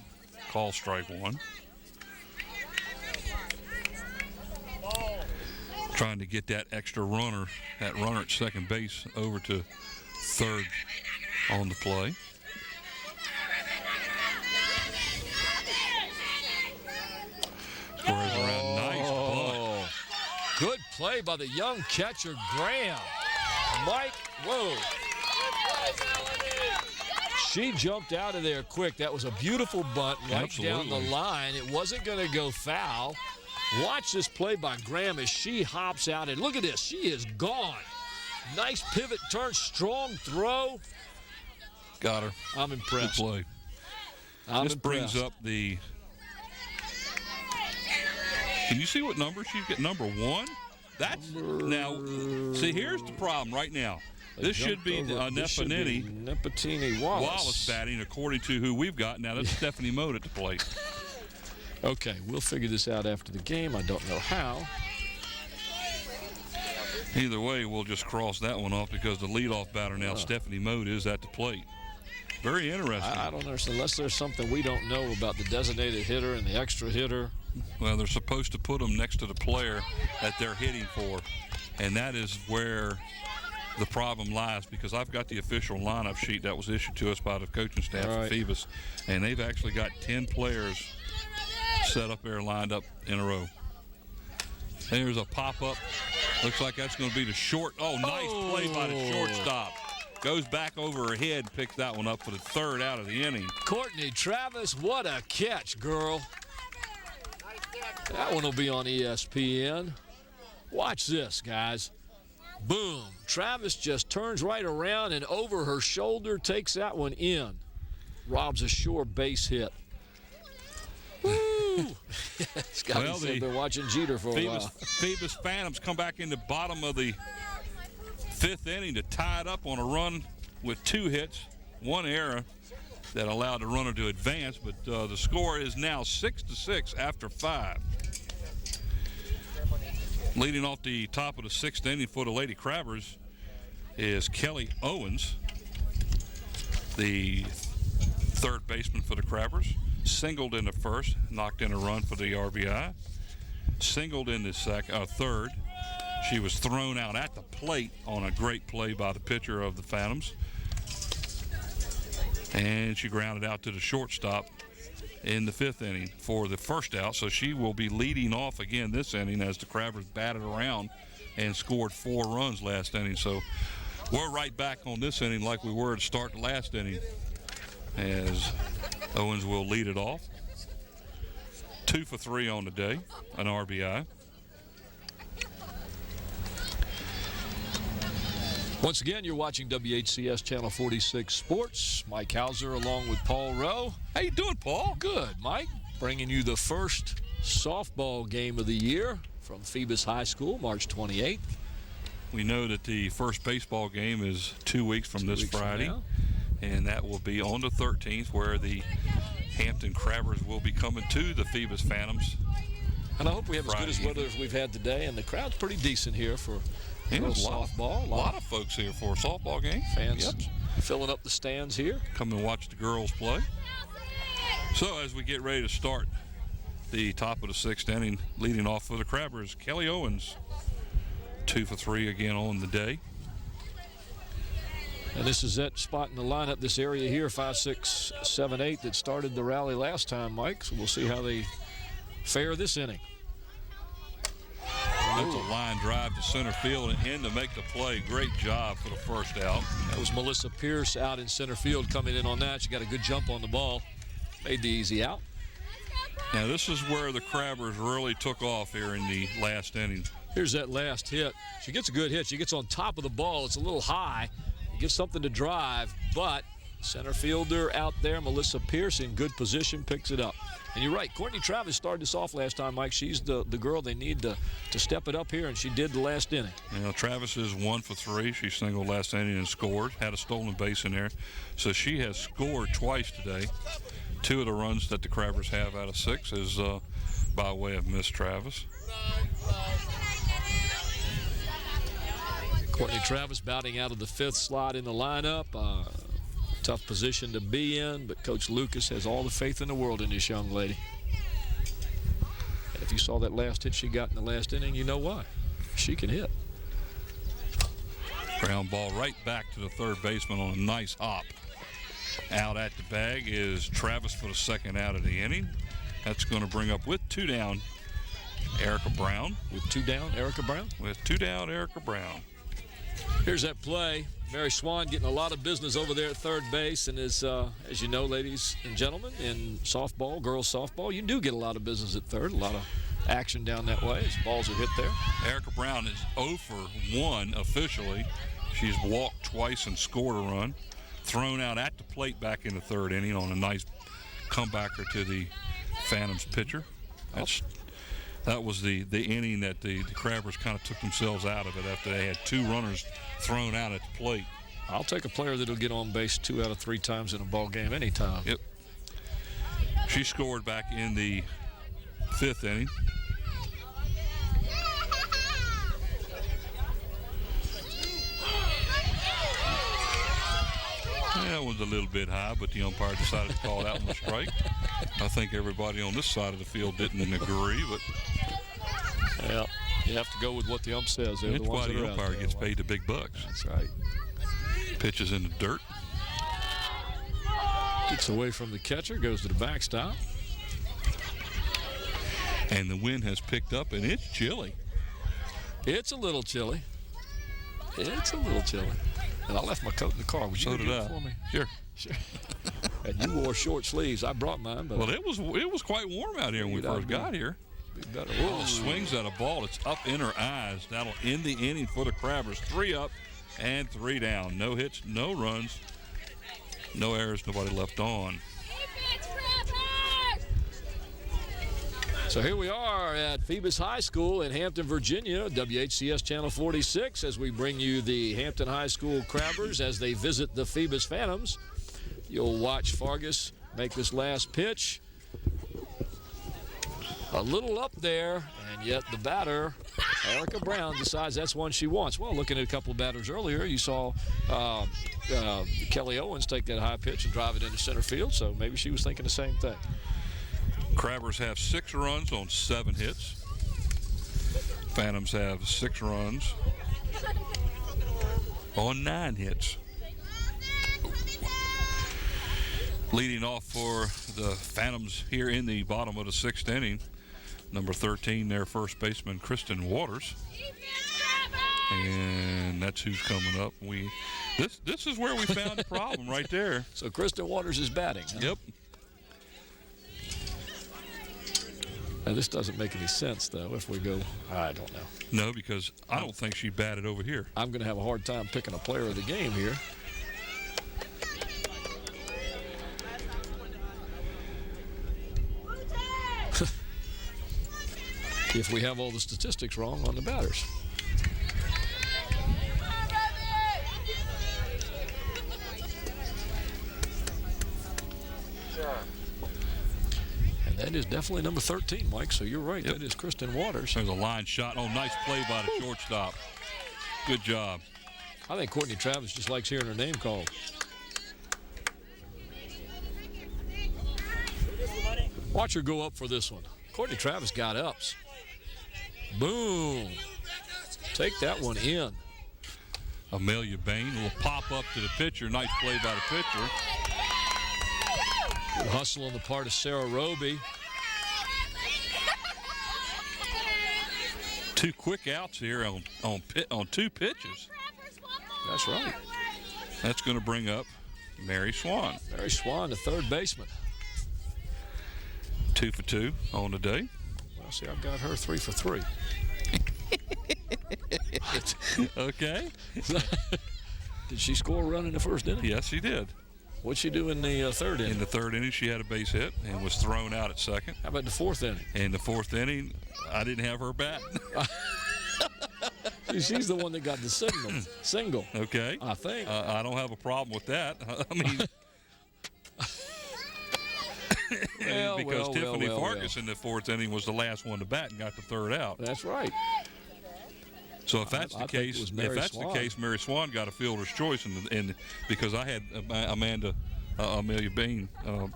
Call strike 1. Trying to get that extra runner, that runner at second base, over to third on the play. Squares around, nice bunt. Good play by the young catcher, Graham. Mike, whoa. She jumped out of there quick. That was a beautiful bunt right down the line. It wasn't going to go foul. Watch this play by Graham as she hops out. And look at this. She is gone. Nice pivot turn, strong throw. Got her. I'm impressed. Good play. This brings up the... Can you see what number she's got? Number 1? That's... Now, see, here's the problem right now. This should be Nepatini Wallace batting, according to who we've got. Now, that's Stephanie Mote at the plate. Okay, we'll figure this out after the game. I don't know how. Either way, we'll just cross that one off because the leadoff batter now, Stephanie Mote, is at the plate. Very interesting. I don't understand. Unless there's something we don't know about the designated hitter and the extra hitter. Well, they're supposed to put them next to the player that they're hitting for, and that is where the problem lies, because I've got the official lineup sheet that was issued to us by the coaching staff at Phoebus, and they've actually got 10 players set up there lined up in a row. There's a pop-up Looks like that's going to be the short. Oh, nice play by the shortstop. Goes back over her head, picks that one up for the third out of the inning. Courtney Travis, what a catch, girl. That one will be on ESPN. Watch this, guys. Boom. Travis just turns right around and over her shoulder takes that one in. Robs a sure base hit. Woo! Scotty said they're watching Jeter for a while. Phoebus Phantoms come back in the bottom of the fifth inning to tie it up on a run with 2 hits, 1 error that allowed the runner to advance. But the score is now 6-6 after 5. Leading off the top of the 6th inning for the Lady Crabbers is Kelly Owens, the third baseman for the Crabbers. Singled in the first, knocked in a run for the RBI. Singled in the third. She was thrown out at the plate on a great play by the pitcher of the Phantoms. And she grounded out to the shortstop in the 5th inning for the first out. So she will be leading off again this inning as the Crabbers batted around and scored 4 runs last inning. So we're right back on this inning like we were to start the last inning, as Owens will lead it off. 2 for 3 on the day, an RBI. Once again, you're watching WHCS Channel 46 Sports. Mike Hauser along with Paul Rowe. How you doing, Paul? Good, Mike. Bringing you the first softball game of the year from Phoebus High School, March 28th. We know that the first baseball game is 2 weeks from this Friday, and that will be on the 13th, where the Hampton Crabbers will be coming to the Phoebus Phantoms. And I hope we have as good as weather as we've had today, and the crowd's pretty decent here for softball. A lot of folks here for a softball game. Fans filling up the stands here. Come and watch the girls play. So as we get ready to start the top of the 6th inning, leading off for the Crabbers, Kelly Owens, 2 for 3 again on the day. And this is that spot in the lineup, this area here, 5, 6, 7, 8, that started the rally last time, Mike. So we'll see how they fare this inning. That's a line drive to center field and in to make the play. Great job for the first out. That was Melissa Pierce out in center field coming in on that. She got a good jump on the ball. Made the easy out. Now this is where the Crabbers really took off here in the last inning. Here's that last hit. She gets a good hit. She gets on top of the ball. It's a little high. Gets something to drive, but center fielder out there, Melissa Pierce, in good position, picks it up. And you're right, Courtney Travis started this off last time, Mike. She's the girl they need to step it up here, and she did the last inning. You know, Travis is 1 for 3. She singled last inning and scored. Had a stolen base in there. So she has scored twice today. 2 of the runs that the Crabbers have out of 6 is by way of Miss Travis. Courtney Travis batting out of the 5th slot in the lineup. Tough position to be in, but Coach Lucas has all the faith in the world in this young lady. And if you saw that last hit she got in the last inning, you know why. She can hit. Ground ball right back to the third baseman on a nice hop. Out at the bag is Travis for the 2nd out of the inning. That's going to bring up with 2 down Erica Brown. With 2 down, Erica Brown? With 2 down, Erica Brown. Here's that play. Mary Swan getting a lot of business over there at third base. And as you know, ladies and gentlemen, in softball, girls softball, you do get a lot of business at third. A lot of action down that way as balls are hit there. Erica Brown is 0 for 1 officially. She's walked twice and scored a run. Thrown out at the plate back in the 3rd inning on a nice comebacker to the Phantoms pitcher. That was the inning that the Crabbers kind of took themselves out of it after they had 2 runners thrown out at the plate. I'll take a player that'll get on base 2 out of 3 times in a ball game anytime. Yep. She scored back in the 5th inning. That was a little bit high, but the umpire decided to call that one a strike. I think everybody on this side of the field didn't agree, but yeah, you have to go with what the ump says. They're the ones that the umpire gets paid the big bucks. That's right. Pitches in the dirt. Gets away from the catcher, goes to the backstop. And the wind has picked up, and it's chilly. It's a little chilly. It's a little chilly. And I left my coat in the car. Would you So did get it I. for me? Sure. Sure. And you wore short sleeves. I brought mine, but Well, it was quite warm out here when we first got here. be better. Oh, swings at a ball. It's up in her eyes. That'll end the inning for the Crabbers. 3 up and 3 down. No hits, no runs, no errors, nobody left on. So here we are at Phoebus High School in Hampton, Virginia, WHCS Channel 46, as we bring you the Hampton High School Crabbers as they visit the Phoebus Phantoms. You'll watch Fargus make this last pitch. A little up there, and yet the batter, Erica Brown, decides that's one she wants. Well, looking at a couple of batters earlier, you saw Kelly Owens take that high pitch and drive it into center field, so maybe she was thinking the same thing. Crabbers have 6 runs on 7 hits. Phantoms have 6 runs on 9 hits. Leading off for the Phantoms here in the bottom of the 6th inning, number 13, their first baseman, Kristen Waters. And that's who's coming up. This is where we found the problem right there. So Kristen Waters is batting. Huh? Yep. Now, this doesn't make any sense, though, if we go, I don't know. No, because I don't think she batted over here. I'm going to have a hard time picking a player of the game here. If we have all the statistics wrong on the batters. And that is definitely number 13, Mike, so you're right. Yep. That is Kristen Waters. There's a line shot. Oh, nice play by the shortstop. Good job. I think Courtney Travis just likes hearing her name called. Watch her go up for this one. Courtney Travis got ups. Boom. Take that one in. Amelia Bain will pop up to the pitcher. Nice play by the pitcher. Good hustle on the part of Sarah Roby. 2 quick outs here on 2 pitches. That's right. That's going to bring up Mary Swan. Mary Swan, the third baseman. 2 for 2 on the day. Well, see, I've got her 3 for 3. Okay. Did she score a run in the first inning? Yes, she did. What'd she do in the third inning? In the 3rd inning, she had a base hit and was thrown out at second. How about the 4th inning? In the 4th inning, I didn't have her bat. She's the one that got the single. Okay. I think. I don't have a problem with that. I mean, because Tiffany Fargus in the 4th inning was the last one to bat and got the 3rd out. That's right. So if that's the case, Mary Swan got a fielder's choice, and because I had Amelia Bain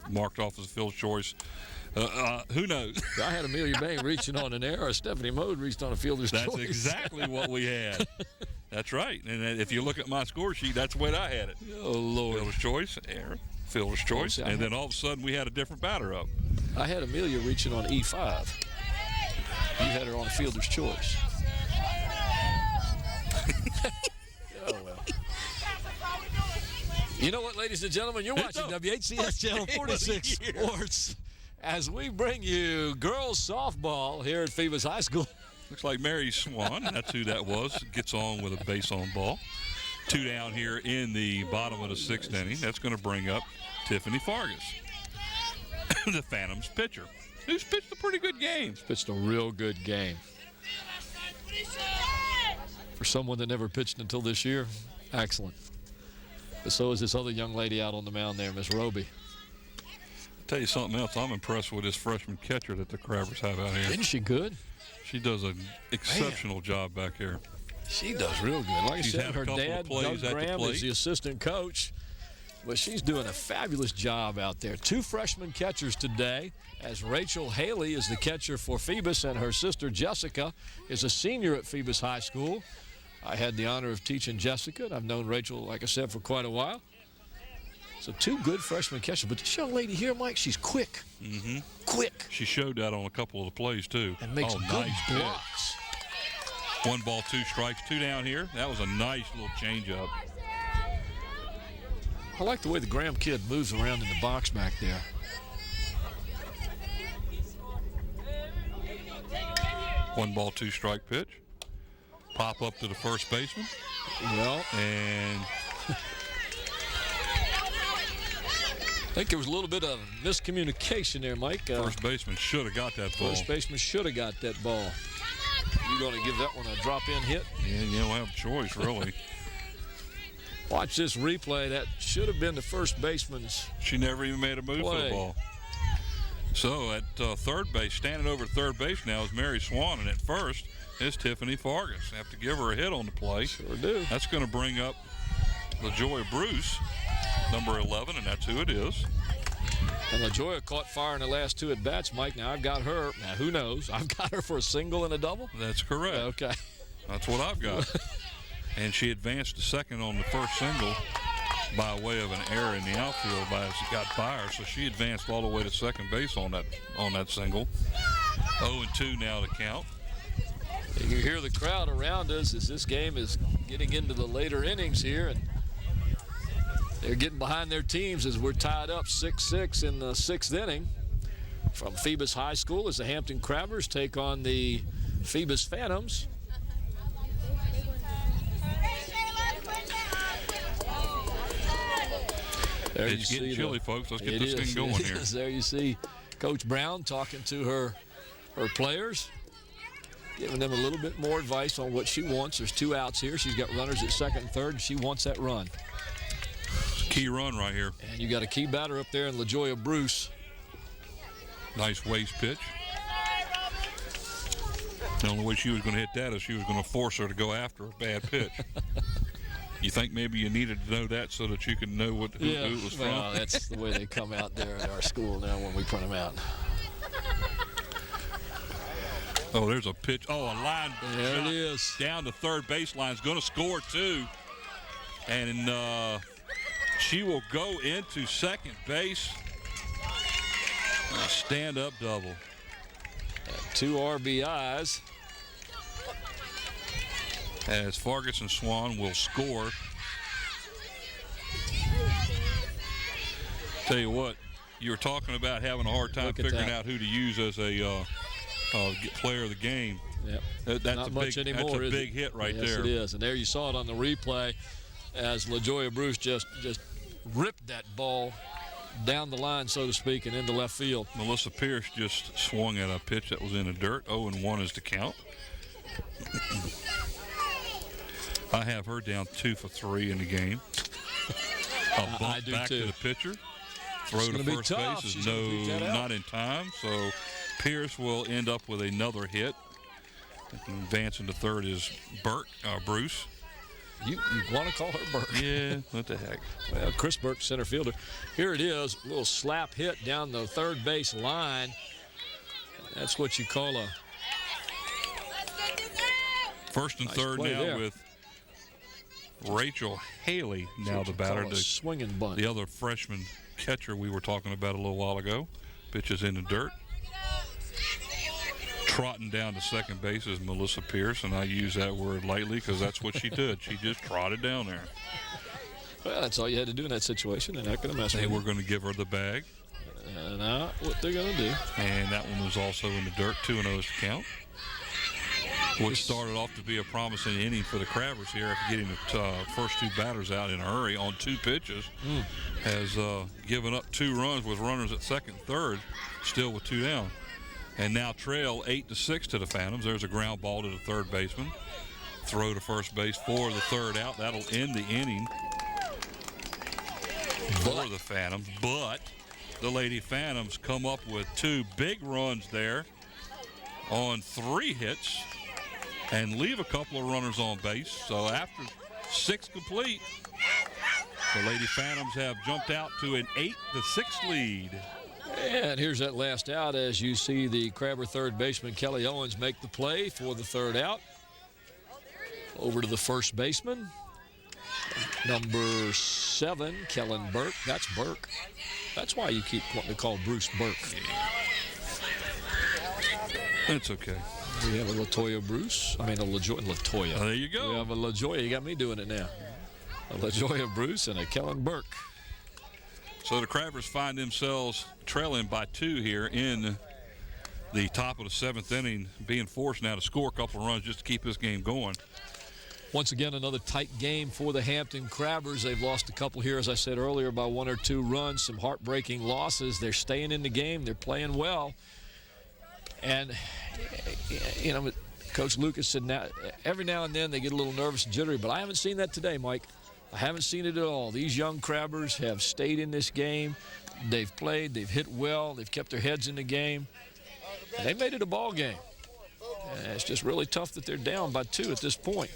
marked off as a fielder's choice. Who knows? I had Amelia Bain reaching on an error. Stephanie Mode reached on a fielder's choice. That's exactly what we had. That's right. And if you look at my score sheet, that's the way I had it. Oh, Lord. Fielder's choice, error, fielder's choice, and then all of a sudden we had a different batter up. I had Amelia reaching on E5. You had her on a fielder's choice. Oh, well. You know what, ladies and gentlemen? You're watching WHCS Channel 46 Sports as we bring you girls softball here at Phoebus High School. Looks like Mary Swan, that's who that was, gets on with a base on ball. 2 down here in the bottom of the 6th inning. That's going to bring up Tiffany Fargus, the Phantoms pitcher, who's pitched a pretty good game. Pitched a real good game. For someone that never pitched until this year, excellent. But so is this other young lady out on the mound there, Miss Roby. Tell you something else, I'm impressed with this freshman catcher that the Crabbers have out here. Isn't she good? She does an exceptional job back here. She does real good. Like She's I said, had a her couple of dad, plays Doug at the Graham, plate. is the assistant coach. But she's doing a fabulous job out there. 2 freshman catchers today, as Rachel Haley is the catcher for Phoebus, and her sister Jessica is a senior at Phoebus High School. I had the honor of teaching Jessica, and I've known Rachel, like I said, for quite a while. So 2 good freshman catchers. But this young lady here, Mike, she's quick. Quick. She showed that on a couple of the plays, too. And makes good nice blocks. 1 ball, 2 strikes, 2 down here. That was a nice little changeup. I like the way the Graham kid moves around in the box back there. One ball, 2 strike pitch. Pop up to the first baseman. Well, And I think there was a little bit of miscommunication there, Mike. first baseman should have got that ball. First baseman should have got that ball. You're going to give that one a drop-in hit? Yeah, you don't have a choice, really. Watch this replay. That should have been the first baseman's She never even made a move for the play. ball. So at third base, standing over third base now is Mary Swan, and at first is Tiffany Fargus. Have to give her a hit on the play. Sure do. That's going to bring up LaJoya Bruce, number 11, and that's who it is. And LaJoya caught fire in the last 2 at-bats, Mike. Now, I've got her. Now, who knows? I've got her for a single and a double. That's correct. Okay. That's what I've got. And she advanced to second on the first single by way of an error in the outfield by she got by her. So she advanced all the way to second base on that single. 0-2 now to count. You can hear the crowd around us as this game is getting into the later innings here. And they're getting behind their teams as we're tied up 6-6 in the 6th inning. From Phoebus High School as the Hampton Crabbers take on the Phoebus Phantoms. There It's getting chilly, folks. Let's get this thing going here. There you see Coach Brown talking to her players, giving them a little bit more advice on what she wants. There's 2 outs here. She's got runners at second and third, and she wants that run. Key run right here. And you got a key batter up there in LaJoya Bruce. Nice waist pitch. The only way she was going to hit that is she was going to force her to go after a bad pitch. You think maybe you needed to know that so that you could know who it was from? Well, that's the way they come out there at our school now when we print them out. Oh, there's a pitch. Oh, a line There shot it is. down the third baseline. Is going to score 2. And she will go into second base. A stand-up double. 2 RBIs. As Fargus and Swan will score. Tell you what, you were talking about having a hard time Look at figuring that. out who to use as a player of the game. Yep. That's Not a much big, anymore, that's a is big it? hit right Yes, there. it is. And there you saw it on the replay as LaJoya Bruce just ripped that ball down the line, so to speak, and into left field. Melissa Pierce just swung at a pitch that was in the dirt. 0-1 is the count. I have her down 2 for 3 in the game. A I bump do back too. to the pitcher. Throw to gonna be first tough. base is She's gonna beat that out. not in time. So Pierce will end up with another hit. Advancing to third is Bruce. You want to call her Burke? Yeah, what the heck. Well, Chris Burke, center fielder. Here it is, a little slap hit down the third base line. That's what you call a First and Nice third play now there. with Rachel Haley now the batter. call a swinging bunt. The other freshman catcher we were talking about a little while ago. Pitches in the dirt. Trotting down to second base is Melissa Pierce, and I use that word lightly because that's what she did. She just trotted down there. Well, that's all you had to do in that situation. They're not going to mess They with were you. going to give her the bag, Now, what they're going to do. and that one was also in the dirt. 2-0 is the count. Which started off to be a promising inning for the Crabbers here after getting the first 2 batters out in a hurry on 2 pitches. Has given up 2 runs with runners at second and third, still with 2 down. And now trail 8-6 to the Phantoms. There's a ground ball to the third baseman. Throw to first base for the third out. That'll end the inning for the Phantoms. But the Lady Phantoms come up with 2 big runs there on 3 hits and leave a couple of runners on base. So after 6 complete, the Lady Phantoms have jumped out to an 8-6 lead. And here's that last out as you see the Crabber third baseman Kelly Owens make the play for the third out. Over to the first baseman, number 7, Kellen Burke. That's Burke. That's why you keep wanting to call Bruce Burke. That's okay. We have a LaToya Bruce. I mean, a LaToya. There you go. We have a LaJoya. You got me doing it now. A LaJoya Bruce and a Kellen Burke. So the Crabbers find themselves trailing by 2 here in the top of the 7th inning, being forced now to score a couple of runs just to keep this game going. Once again, another tight game for the Hampton Crabbers. They've lost a couple here, as I said earlier, by 1 or 2 runs, some heartbreaking losses. They're staying in the game. They're playing well. And, you know, Coach Lucas said every now and then they get a little nervous and jittery, but I haven't seen that today, Mike. I haven't seen it at all. These young Crabbers have stayed in this game. They've played. They've hit well. They've kept their heads in the game. And they made it a ball game. And it's just really tough that they're down by 2 at this point.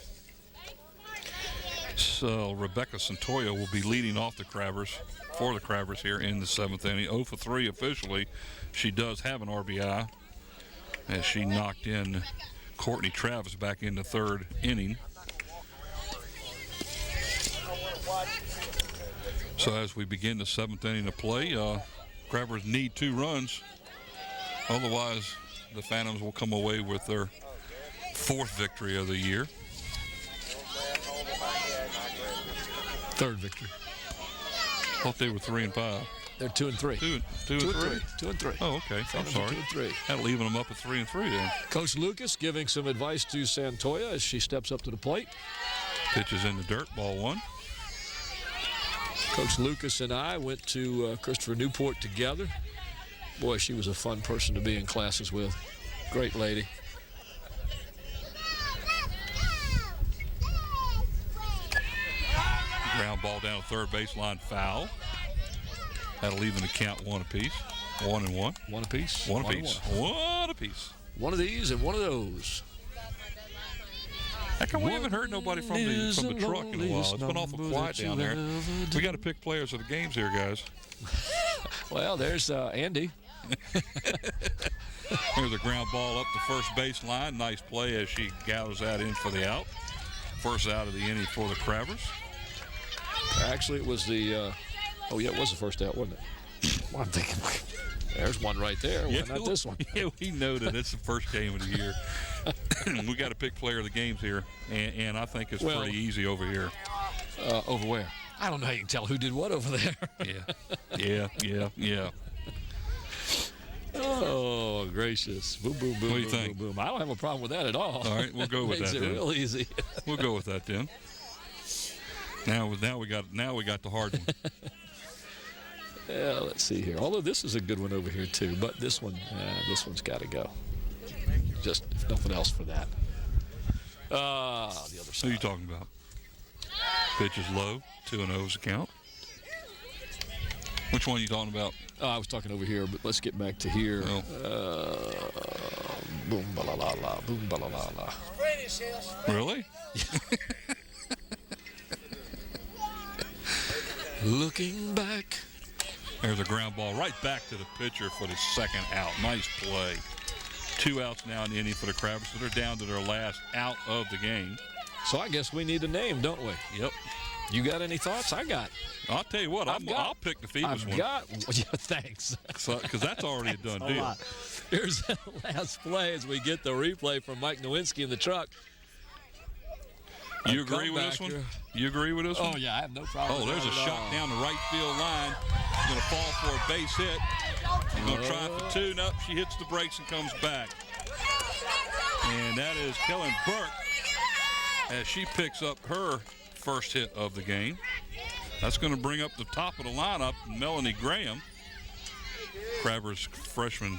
So Rebecca Santoya will be leading off the Crabbers for the Crabbers here in the 7th inning. 0 for 3 officially. She does have an RBI as she knocked in Courtney Travis back in the 3rd inning. So as we begin the 7th inning of play, Crabbers need 2 runs. Otherwise, the Phantoms will come away with their 4th victory of the year. 3rd victory. Thought they were 3 and 5. They're 2 and 3. 2 and 3. 2 and 3. Oh, okay. I'm Phantoms are sorry. 2 and 3. That'll leave them up at 3 and 3 then. Coach Lucas giving some advice to Santoya as she steps up to the plate. Pitches in the dirt, ball 1. Coach Lucas and I went to Christopher Newport together. Boy, she was a fun person to be in classes with. Great lady. Ground ball down 3rd baseline, foul. That'll leave them to count 1 apiece. 1 and 1. 1 apiece. 1 apiece. 1 apiece. One of these and one of those. How come we haven't heard nobody from the truck in a while? It's been awful quiet down there. We got to pick players of the games here, guys. Well, there's Andy. There's a ground ball up the first baseline. Nice play as she gathers that in for the out. First out of the inning for the Crabbers. Actually, it was the it was the first out, wasn't it? Well, I'm thinking, there's one right there. Why not this one? Yeah, we know that it's the first game of the year. We got to pick player of the games here, and I think it's pretty easy over here. Over where? I don't know how you can tell who did what over there. Yeah. Oh, gracious. Boom, boom, boom, What do you boom, think? boom, boom. I don't have a problem with that at all. All right, we'll go with Makes that it then. real easy. We'll go with that then. Now we got the hard one. Yeah, let's see here. Although this is a good one over here too, but this one's got to go. Just if nothing else for that. The other side. Who are you talking about? Pitch is low. 2-0's the count. Which one are you talking about? I was talking over here, but let's get back to here. Boom, ba la la la, boom, ba la la la. Really? Looking back. There's a ground ball right back to the pitcher for the 2nd out. Nice play. 2 outs now in the inning for the Crabbers, so they're down to their last out of the game. So I guess we need a name, don't we? Yep. You got any thoughts? I got. I'll tell you what, I'll pick the Phoebus one. Thanks. Because that's already a done deal. Here's the last play as we get the replay from Mike Nowinski in the truck. You agree with this one? You agree with this one? Oh, yeah, I have no problem Oh, with there's a that at shot all. down the right field line. She's going to fall for a base hit. She's going to try for 2. Nope, she hits the brakes and comes back. And that is Kellen Burke as she picks up her first hit of the game. That's going to bring up the top of the lineup Melanie Graham, Crabbers freshman.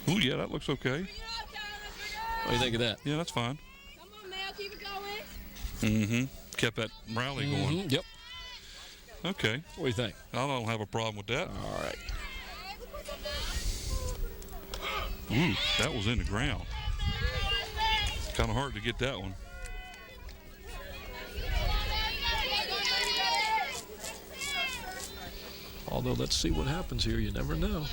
Oh, yeah, that looks okay. What do you think of that? Yeah, that's fine. Come on, Mel, keep it going. Kept that rally going. Yep. Okay. What do you think? I don't have a problem with that. All right. Ooh, that was in the ground. Kind of hard to get that one. Although, let's see what happens here. You never know.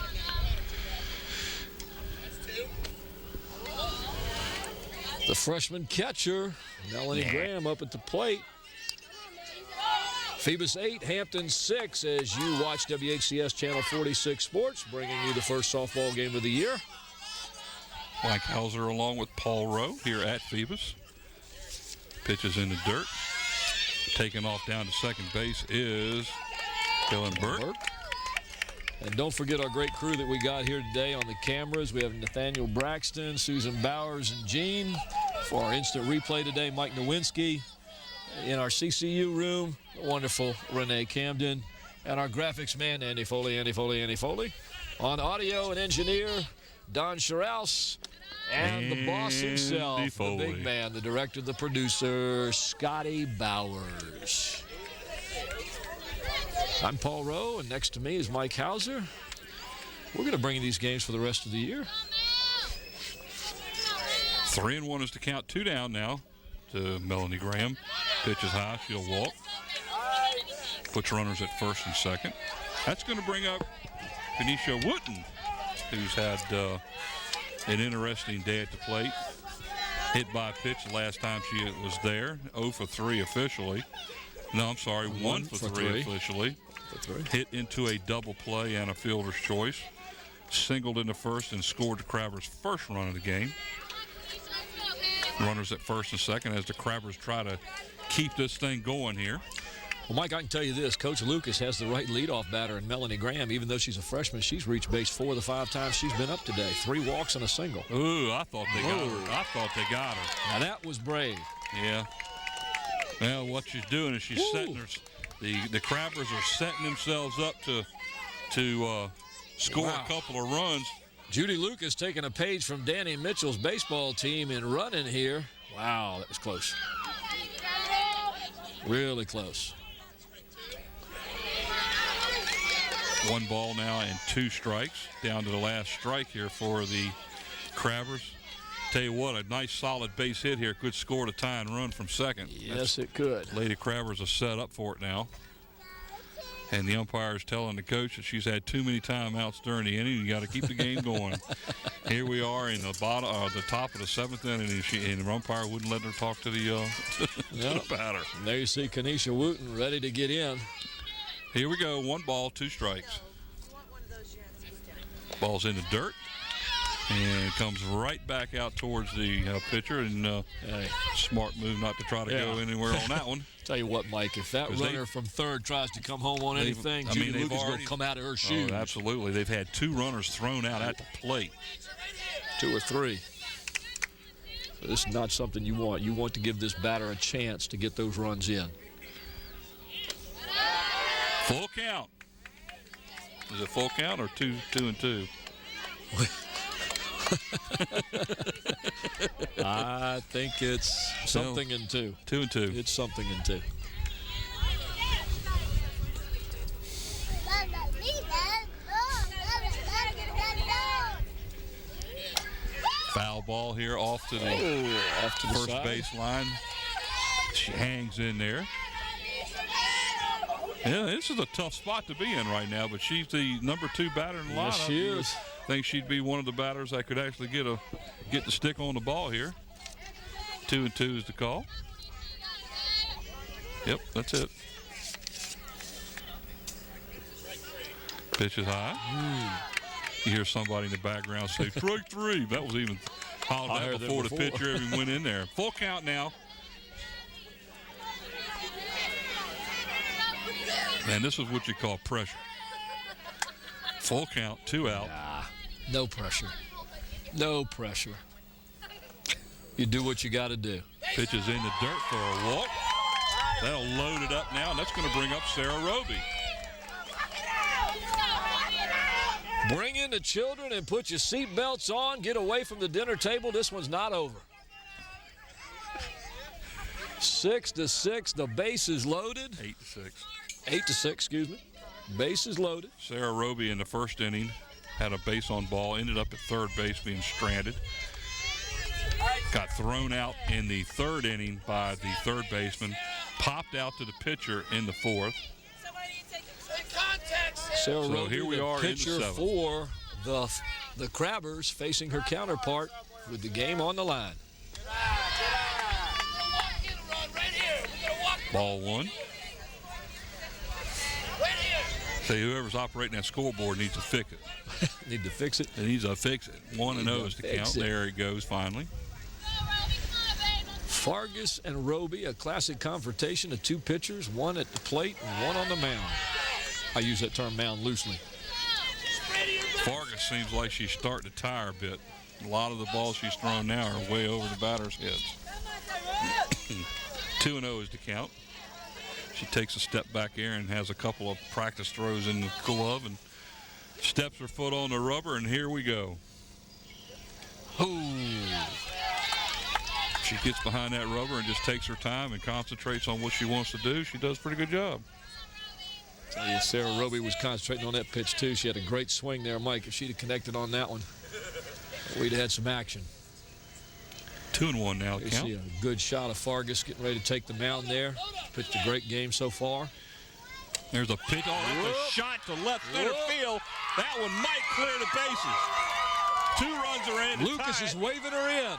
The freshman catcher, Melanie Graham, up at the plate. Phoebus 8, Hampton 6 as you watch WHCS Channel 46 Sports, bringing you the first softball game of the year. Mike Hauser along with Paul Rowe here at Phoebus. Pitches in the dirt. Taking off down to second base is Dylan Burke. And don't forget our great crew that we got here today on the cameras. We have Nathaniel Braxton, Susan Bowers, and Jean. For our instant replay today, Mike Nowinski. In our CCU room, the wonderful Renee Camden. And our graphics man, Andy Foley. On audio and engineer, Don Scharouse. And the boss himself, the big man, the director, the producer, Scotty Bowers. I'm Paul Rowe, and next to me is Mike Hauser. We're going to bring you these games for the rest of the year. 3-1 is to count. 2 down now to Melanie Graham. Pitch is high. She'll walk. Puts runners at first and second. That's going to bring up Kenesha Wooten, who's had an interesting day at the plate. Hit by a pitch the last time she was there. 0 for 3 officially. No, I'm sorry, 1 for 3 officially. Hit into a double play and a fielder's choice. Singled in the first and scored the Crabbers' first run of the game. Runners at first and second as the Crabbers try to keep this thing going here. Well, Mike, I can tell you this. Coach Lucas has the right leadoff batter in Melanie Graham. Even though she's a freshman, she's reached base 4 of the 5 times she's been up today. 3 walks and a single. Ooh, I thought they got her. Now, that was brave. Yeah. Well, what she's doing is she's setting her. The Crabbers are setting themselves up to score a couple of runs. Judy Lucas taking a page from Danny Mitchell's baseball team and running here. Wow, that was close. Really close. 1 ball now and 2 strikes. Down to the last strike here for the Crabbers. Tell you what, a nice solid base hit here could score the tying run from second. Yes, it could. Lady Crabbers are set up for it now. And the umpire is telling the coach that she's had too many timeouts during the inning. You got to keep the game going. Here we are in the top of the 7th inning, and the umpire wouldn't let her talk to the batter. And there you see Kenesha Wooten ready to get in. Here we go. 1 ball, 2 strikes. Ball's in the dirt. And comes right back out towards the pitcher. And smart move not to try to go anywhere on that one. Tell you what, Mike, if that runner from third tries to come home on anything, Judy Lucas will come out of her shoes. Oh, absolutely. They've had 2 runners thrown out at the plate. 2 or 3. So this is not something you want. You want to give this batter a chance to get those runs in. Full count. Is it full count or 2 and 2? I think it's something in 2. 2 and 2. It's something in 2. Foul ball here off to the first baseline. She hangs in there. Yeah, this is a tough spot to be in right now, but she's the number 2 batter in the lineup. Yes, she is. I think she'd be one of the batters that could actually get the stick on the ball here. 2 and 2 is the call. Yep, that's it. Pitch is high. You hear somebody in the background say, strike 3. That was even hollered out before the pitcher even went in there. Full count now. And this is what you call pressure. Full count, 2 out. Nah, no pressure. No pressure. You do what you got to do. Pitch is in the dirt for a walk. That'll load it up now, and that's going to bring up Sarah Roby. Bring in the children and put your seatbelts on. Get away from the dinner table. This one's not over. 6-6. The base is loaded. 8-6. 8-6, excuse me. Base is loaded. Sarah Roby in the first inning had a base on ball, ended up at third base being stranded. Got thrown out in the 3rd inning by the third baseman. Popped out to the pitcher in the 4th. Sarah So Roby, here we the are in the pitcher 7th. for the Crabbers, facing her counterpart with the game on the line. Ball 1. Say whoever's operating that scoreboard needs to fix it. Need to fix it. It needs to fix it. 1-0 is the count. There he goes finally. Fargus and Roby, a classic confrontation of two pitchers, one at the plate and one on the mound. I use that term mound loosely. Fargus seems like she's starting to tire a bit. A lot of the balls she's thrown now are way over the batter's heads. 2-0 is the count. She takes a step back here and has a couple of practice throws in the glove and steps her foot on the rubber, and here we go. Ooh. She gets behind that rubber and just takes her time and concentrates on what she wants to do. She does a pretty good job. Sarah Roby was concentrating on that pitch, too. She had a great swing there, Mike. If she'd have connected on that one, we'd have had some action. 2-1 now. You see a good shot of Fargus getting ready to take the mound there. Pitched a great game so far. There's a pitch. Oh, that's a shot to left center field. That one might clear the bases. 2 runs are in. Lucas is waving her in.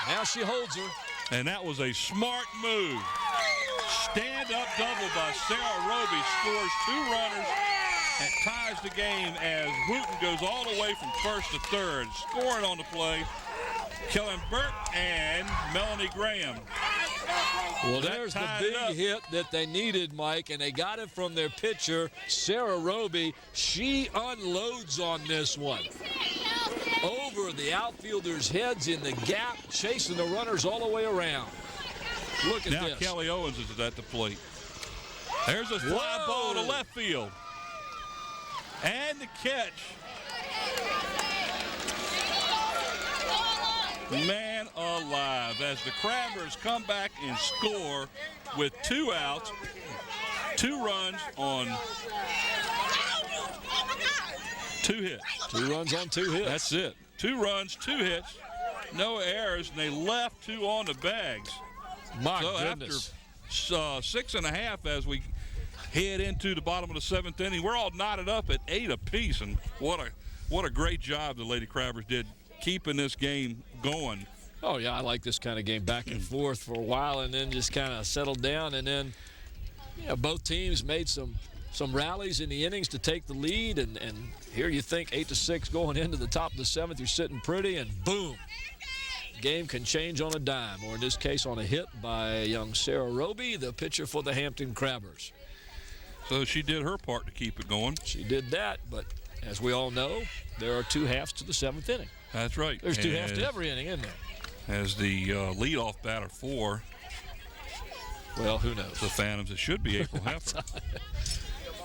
Now she holds her. And that was a smart move. Stand-up double by Sarah Roby scores 2 runners and ties the game as Wooten goes all the way from first to third. Scoring on the play, Kellen Burke and Melanie Graham. Well, there's the big hit that they needed, Mike, and they got it from their pitcher, Sarah Roby. She unloads on this one. Over the outfielders' heads in the gap, chasing the runners all the way around. Look at now this. Kelly Owens is at the plate. There's a fly ball to left field. And the catch. Man alive, as the Crabbers come back and score with 2 outs, 2 runs on 2 hits. 2 runs on 2 hits. That's it. 2 runs, 2 hits, no errors, and they left 2 on the bags. My goodness. After 6.5 as we head into the bottom of the 7th inning, we're all knotted up at 8 apiece, and what a great job the Lady Crabbers did keeping this game going. Oh, yeah, I like this kind of game back and forth for a while and then just kind of settled down. And then, both teams made some rallies in the innings to take the lead. And here you think 8-6 going into the top of the 7th, you're sitting pretty, and boom. Game can change on a dime, or in this case on a hit by young Sarah Roby, the pitcher for the Hampton Crabbers. So she did her part to keep it going. She did that, but as we all know, there are 2 halves to the 7th inning. That's right. There's 2 halves to every inning, isn't there? As the leadoff batter for, well, who knows? The Phantoms, it should be April Heffer.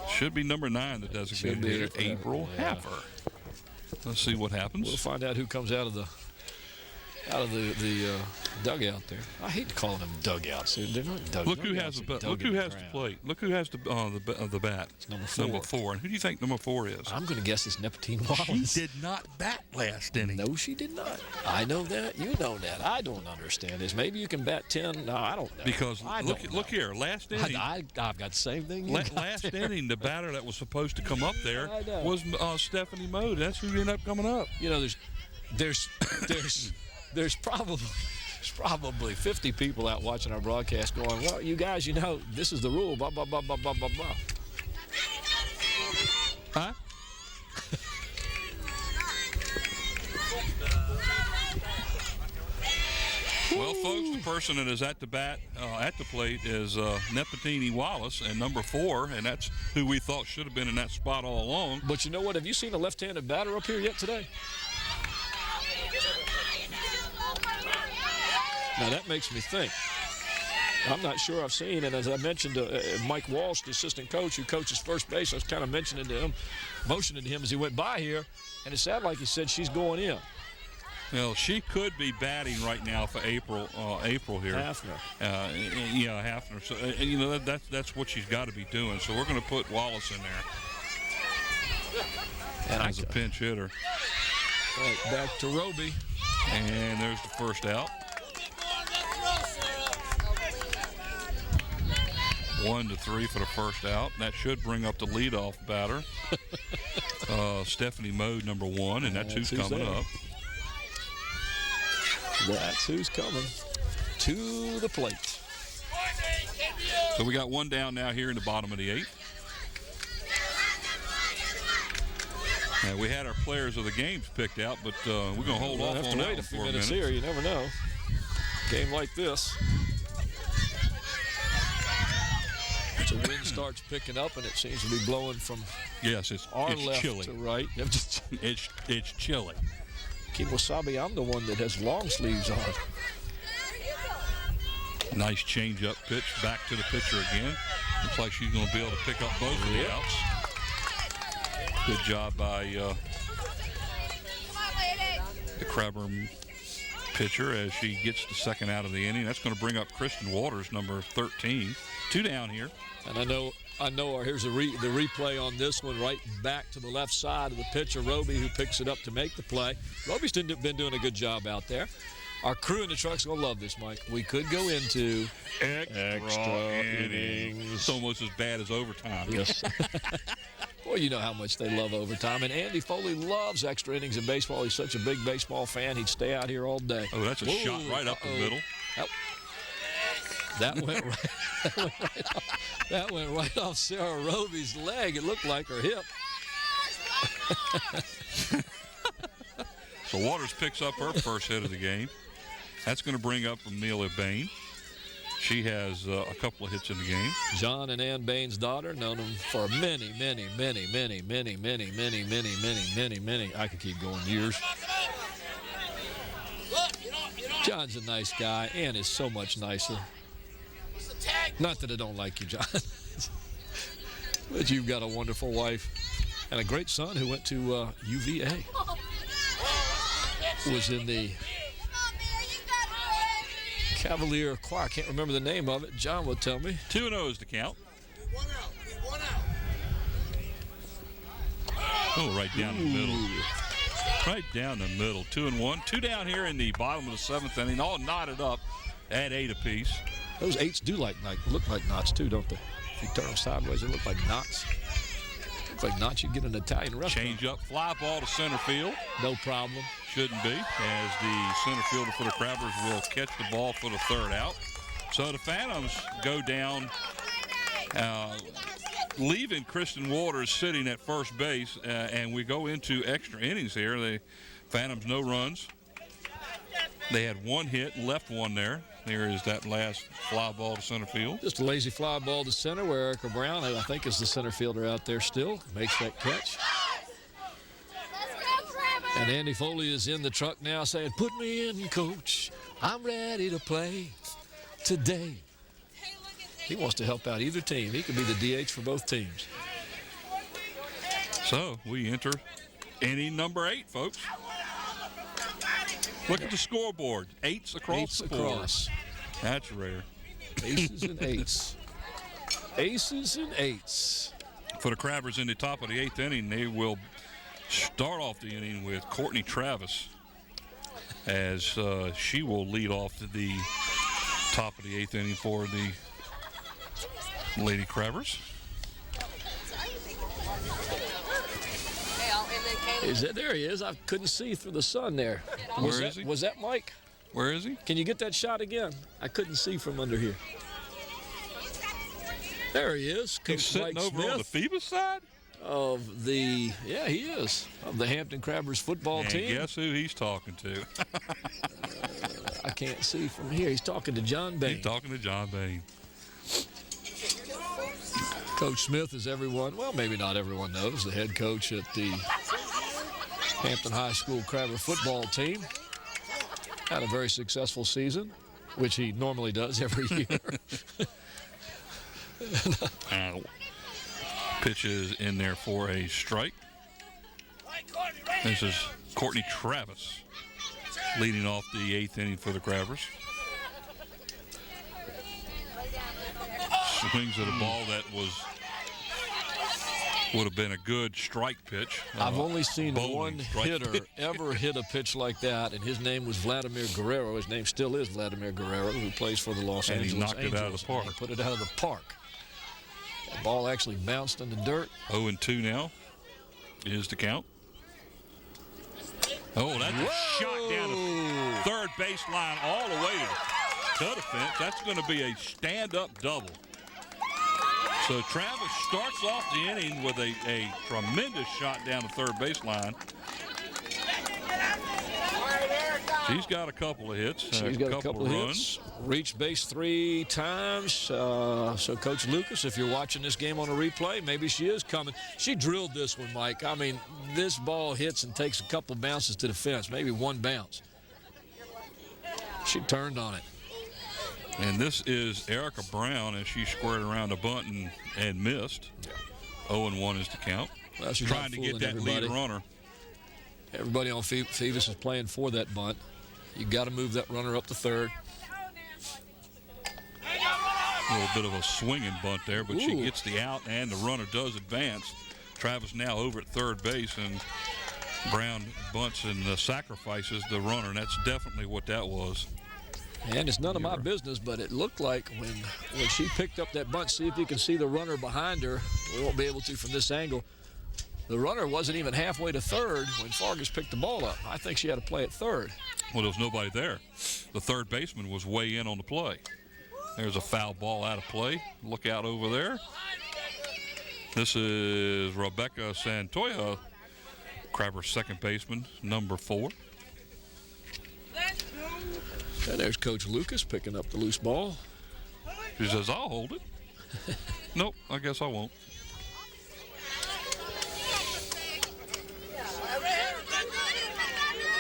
Should be number 9, the designated hitter, April Heffer. Let's see what happens. We'll find out who comes out of the dugout there. I hate calling them dugouts. They're not dugouts. Look who has the plate. Look who has the bat. It's number 4. And who do you think number 4 is? I'm going to guess it's Nepentine Wallace. She did not bat last inning. No, she did not. I know that. You know that. I don't understand this. Maybe you can bat 10. No, I don't know. Because look here, last inning. I've got the same thing. Last inning, the batter that was supposed to come up there was Stephanie Mode. That's who ended up coming up. There's probably 50 people out watching our broadcast going, well, you guys, this is the rule, blah, blah, blah, blah, blah, blah, blah. Huh? Well, folks, the person that is at the bat, at the plate is Nepentine Wallace, and number 4, and that's who we thought should have been in that spot all along. But you know what? Have you seen a left-handed batter up here yet today? Now, that makes me think. I'm not sure I've seen, and as I mentioned to Mike Walsh, the assistant coach who coaches first base, I was kind of motioning to him as he went by here, and it sounded like he said she's going in. Well, she could be batting right now for April here. Hafner. Hafner. So, that's what she's got to be doing. So we're going to put Wallace in there as a pinch hitter. Right, back to Roby. And there's the first out. 1-3 for the first out. That should bring up the leadoff batter, Stephanie Mode, number 1, and that's who's coming up. That's who's coming to the plate. So we got 1 down now here in the bottom of the 8th. We had our players of the games picked out, but we're going to hold off have on to that wait one a few for a minutes minute. here. You never know. Game like this. The wind starts picking up, and it seems to be blowing from Yes, it's left chilly. to right. It's chilly. Kimosabe, I'm the one that has long sleeves on. Nice change-up pitch back to the pitcher again. Looks like she's going to be able to pick up both of the outs. Good job by the Crabber pitcher as she gets the second out of the inning. That's going to bring up Kristen Waters, number 13. 2 down here. And I know. Here's the replay on this one, right back to the left side of the pitcher, Roby, who picks it up to make the play. Roby's been doing a good job out there. Our crew in the truck's going to love this, Mike. We could go into extra innings. It's almost as bad as overtime. Yes. Well, you know how much they love overtime. And Andy Foley loves extra innings in baseball. He's such a big baseball fan. He'd stay out here all day. Oh, that's a shot right up the middle. That went right off Sarah Roby's leg. It looked like her hip. So Waters picks up her first hit of the game. That's going to bring up Amelia Bain. She has a couple of hits in the game. John and Ann Bain's daughter, known them for many. I could keep going years. John's a nice guy. Ann is so much nicer. Not that I don't like you, John. But you've got a wonderful wife and a great son who went to UVA. Was in the Cavalier Choir. I can't remember the name of it. John will tell me. 2-0 is the count. Oh, right down the middle. Right down the middle. 2-1. 2 down here in the bottom of the 7th inning, all knotted up at 8 apiece. Those 8s do look like knots too, don't they? If you turn them sideways, they look like knots. Look like knots you'd get in an Italian restaurant. Change up, fly ball to center field. No problem. Shouldn't be, as the center fielder for the Crabbers will catch the ball for the 3rd out. So the Phantoms go down, leaving Kristen Waters sitting at first base, and we go into extra innings here. The Phantoms no runs. They had 1 hit and left 1 there. There is that last fly ball to center field. Just a lazy fly ball to center where Erica Brown, I think, is the center fielder out there still, makes that catch. And Andy Foley is in the truck now saying, "Put me in, coach. I'm ready to play today." He wants to help out either team. He could be the DH for both teams. So we enter inning number 8, folks. Look at the scoreboard. 8s across the board. Across. That's rare. Aces and 8s. Aces and 8s. For the Crabbers in the top of the 8th inning, they will start off the inning with Courtney Travis, as she will lead off to the top of the 8th inning for the Lady Crabbers. There he is. I couldn't see through the sun there. Where is he? Was that Mike? Where is he? Can you get that shot again? I couldn't see from under here. There he is. Coach He's sitting Mike over Smith on the Phoebus side? of the, yeah, he is, of the Hampton Crabbers football And team. guess who he's talking to? I can't see from here. He's talking to John Bain. He's talking to John Bain. Coach Smith, as everyone, well, maybe not everyone knows, the head coach at the Hampton High School Crabber football team. Had a very successful season, which he normally does every year. Ow. Pitch is in there for a strike. This is Courtney Travis leading off the 8th inning for the Crabbers. Swings at a ball that would have been a good strike pitch. I've only seen bowling one strike hitter pitch. ever hit a pitch like that, and his name was Vladimir Guerrero. His name still is Vladimir Guerrero, who plays for the Los And he Angeles knocked it out of the Angels. park. And he put it out of the park. The ball actually bounced in the dirt. 0-2 now is the count. Oh, that's a shot down the third baseline all the way to the fence. That's going to be a stand-up double. So Travis starts off the inning with a tremendous shot down the third baseline. She's got a couple of hits. She's got a couple of runs. hits. Reached base 3 times. So, Coach Lucas, if you're watching this game on a replay, maybe she is coming. She drilled this one, Mike. I mean, this ball hits and takes a couple bounces to the fence, maybe one bounce. She turned on it. And this is Erica Brown as she squared around a bunt and missed. 0-1 is the count. Well, she's trying to get that lead runner. Everybody on Phoebus is playing for that bunt. You got to move that runner up to third. A little bit of a swinging bunt there, but she gets the out and the runner does advance. Travis now over at third base, and Brown bunts and sacrifices the runner, and that's definitely what that was. And it's none of my business, but it looked like when she picked up that bunt, see if you can see the runner behind her. We won't be able to from this angle. The runner wasn't even halfway to third when Fargus picked the ball up. I think she had to play at third. Well, there was nobody there. The third baseman was way in on the play. There's a foul ball out of play. Look out over there. This is Rebecca Santoya, Crabber's second baseman, number 4. And there's Coach Lucas picking up the loose ball. She says, I'll hold it. Nope, I guess I won't.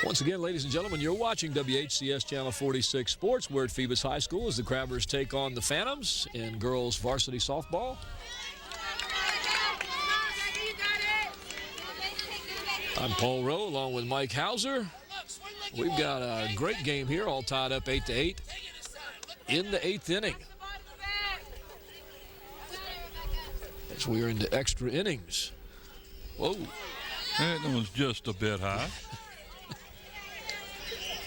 Once again, ladies and gentlemen, you're watching WHCS Channel 46 Sports. We're at Phoebus High School as the Crabbers take on the Phantoms in girls varsity softball. I'm Paul Rowe along with Mike Hauser. We've got a great game here, all tied up 8-8 in the 8th inning. As we are into extra innings. Whoa. That one's just a bit high.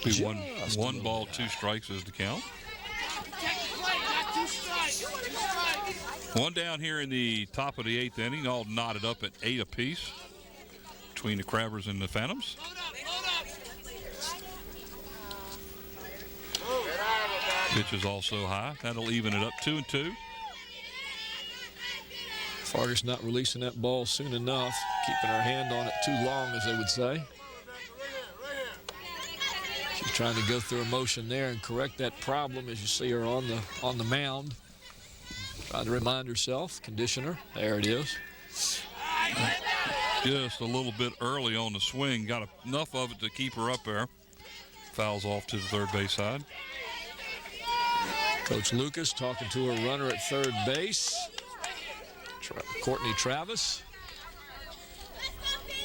Be one ball, 2 strikes is the count. One down here in the top of the 8th inning, all knotted up at 8 apiece between the Crabbers and the Phantoms. Pitch is also high. That'll even it up 2-2. Fargus not releasing that ball soon enough, keeping her hand on it too long, as they would say. She's trying to go through a motion there and correct that problem as you see her on the mound. Trying to remind herself, condition her. There it is. Just a little bit early on the swing. Got enough of it to keep her up there. Fouls off to the third base side. Coach Lucas talking to her runner at third base. Courtney Travis.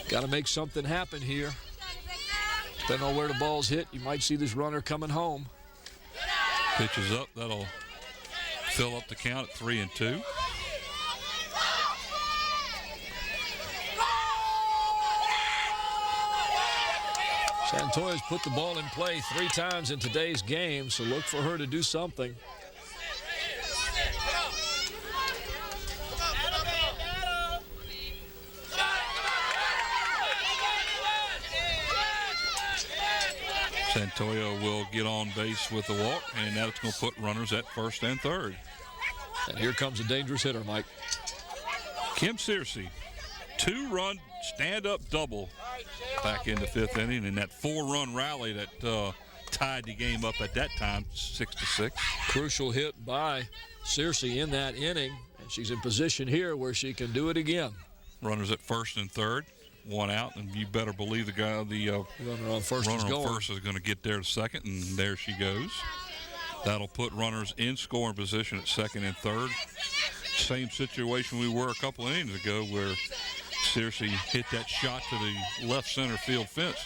Got to make something happen here. Depending on where the ball's hit, you might see this runner coming home. Pitch is up. That'll fill up the count at 3-2. Santoya's put the ball in play 3 times in today's game, so look for her to do something. Santoya will get on base with the walk, and that's going to put runners at first and third. And here comes a dangerous hitter, Mike. Kim Searcy, 2-run stand-up double back in the 5th inning, and that 4-run rally that tied the game up at that time, 6-6. Crucial hit by Searcy in that inning, and she's in position here where she can do it again. Runners at first and third. 1 out, and you better believe the runner on first is going to get there to second, and there she goes. That'll put runners in scoring position at second and third. Same situation we were a couple innings ago where Searcy hit that shot to the left center field fence.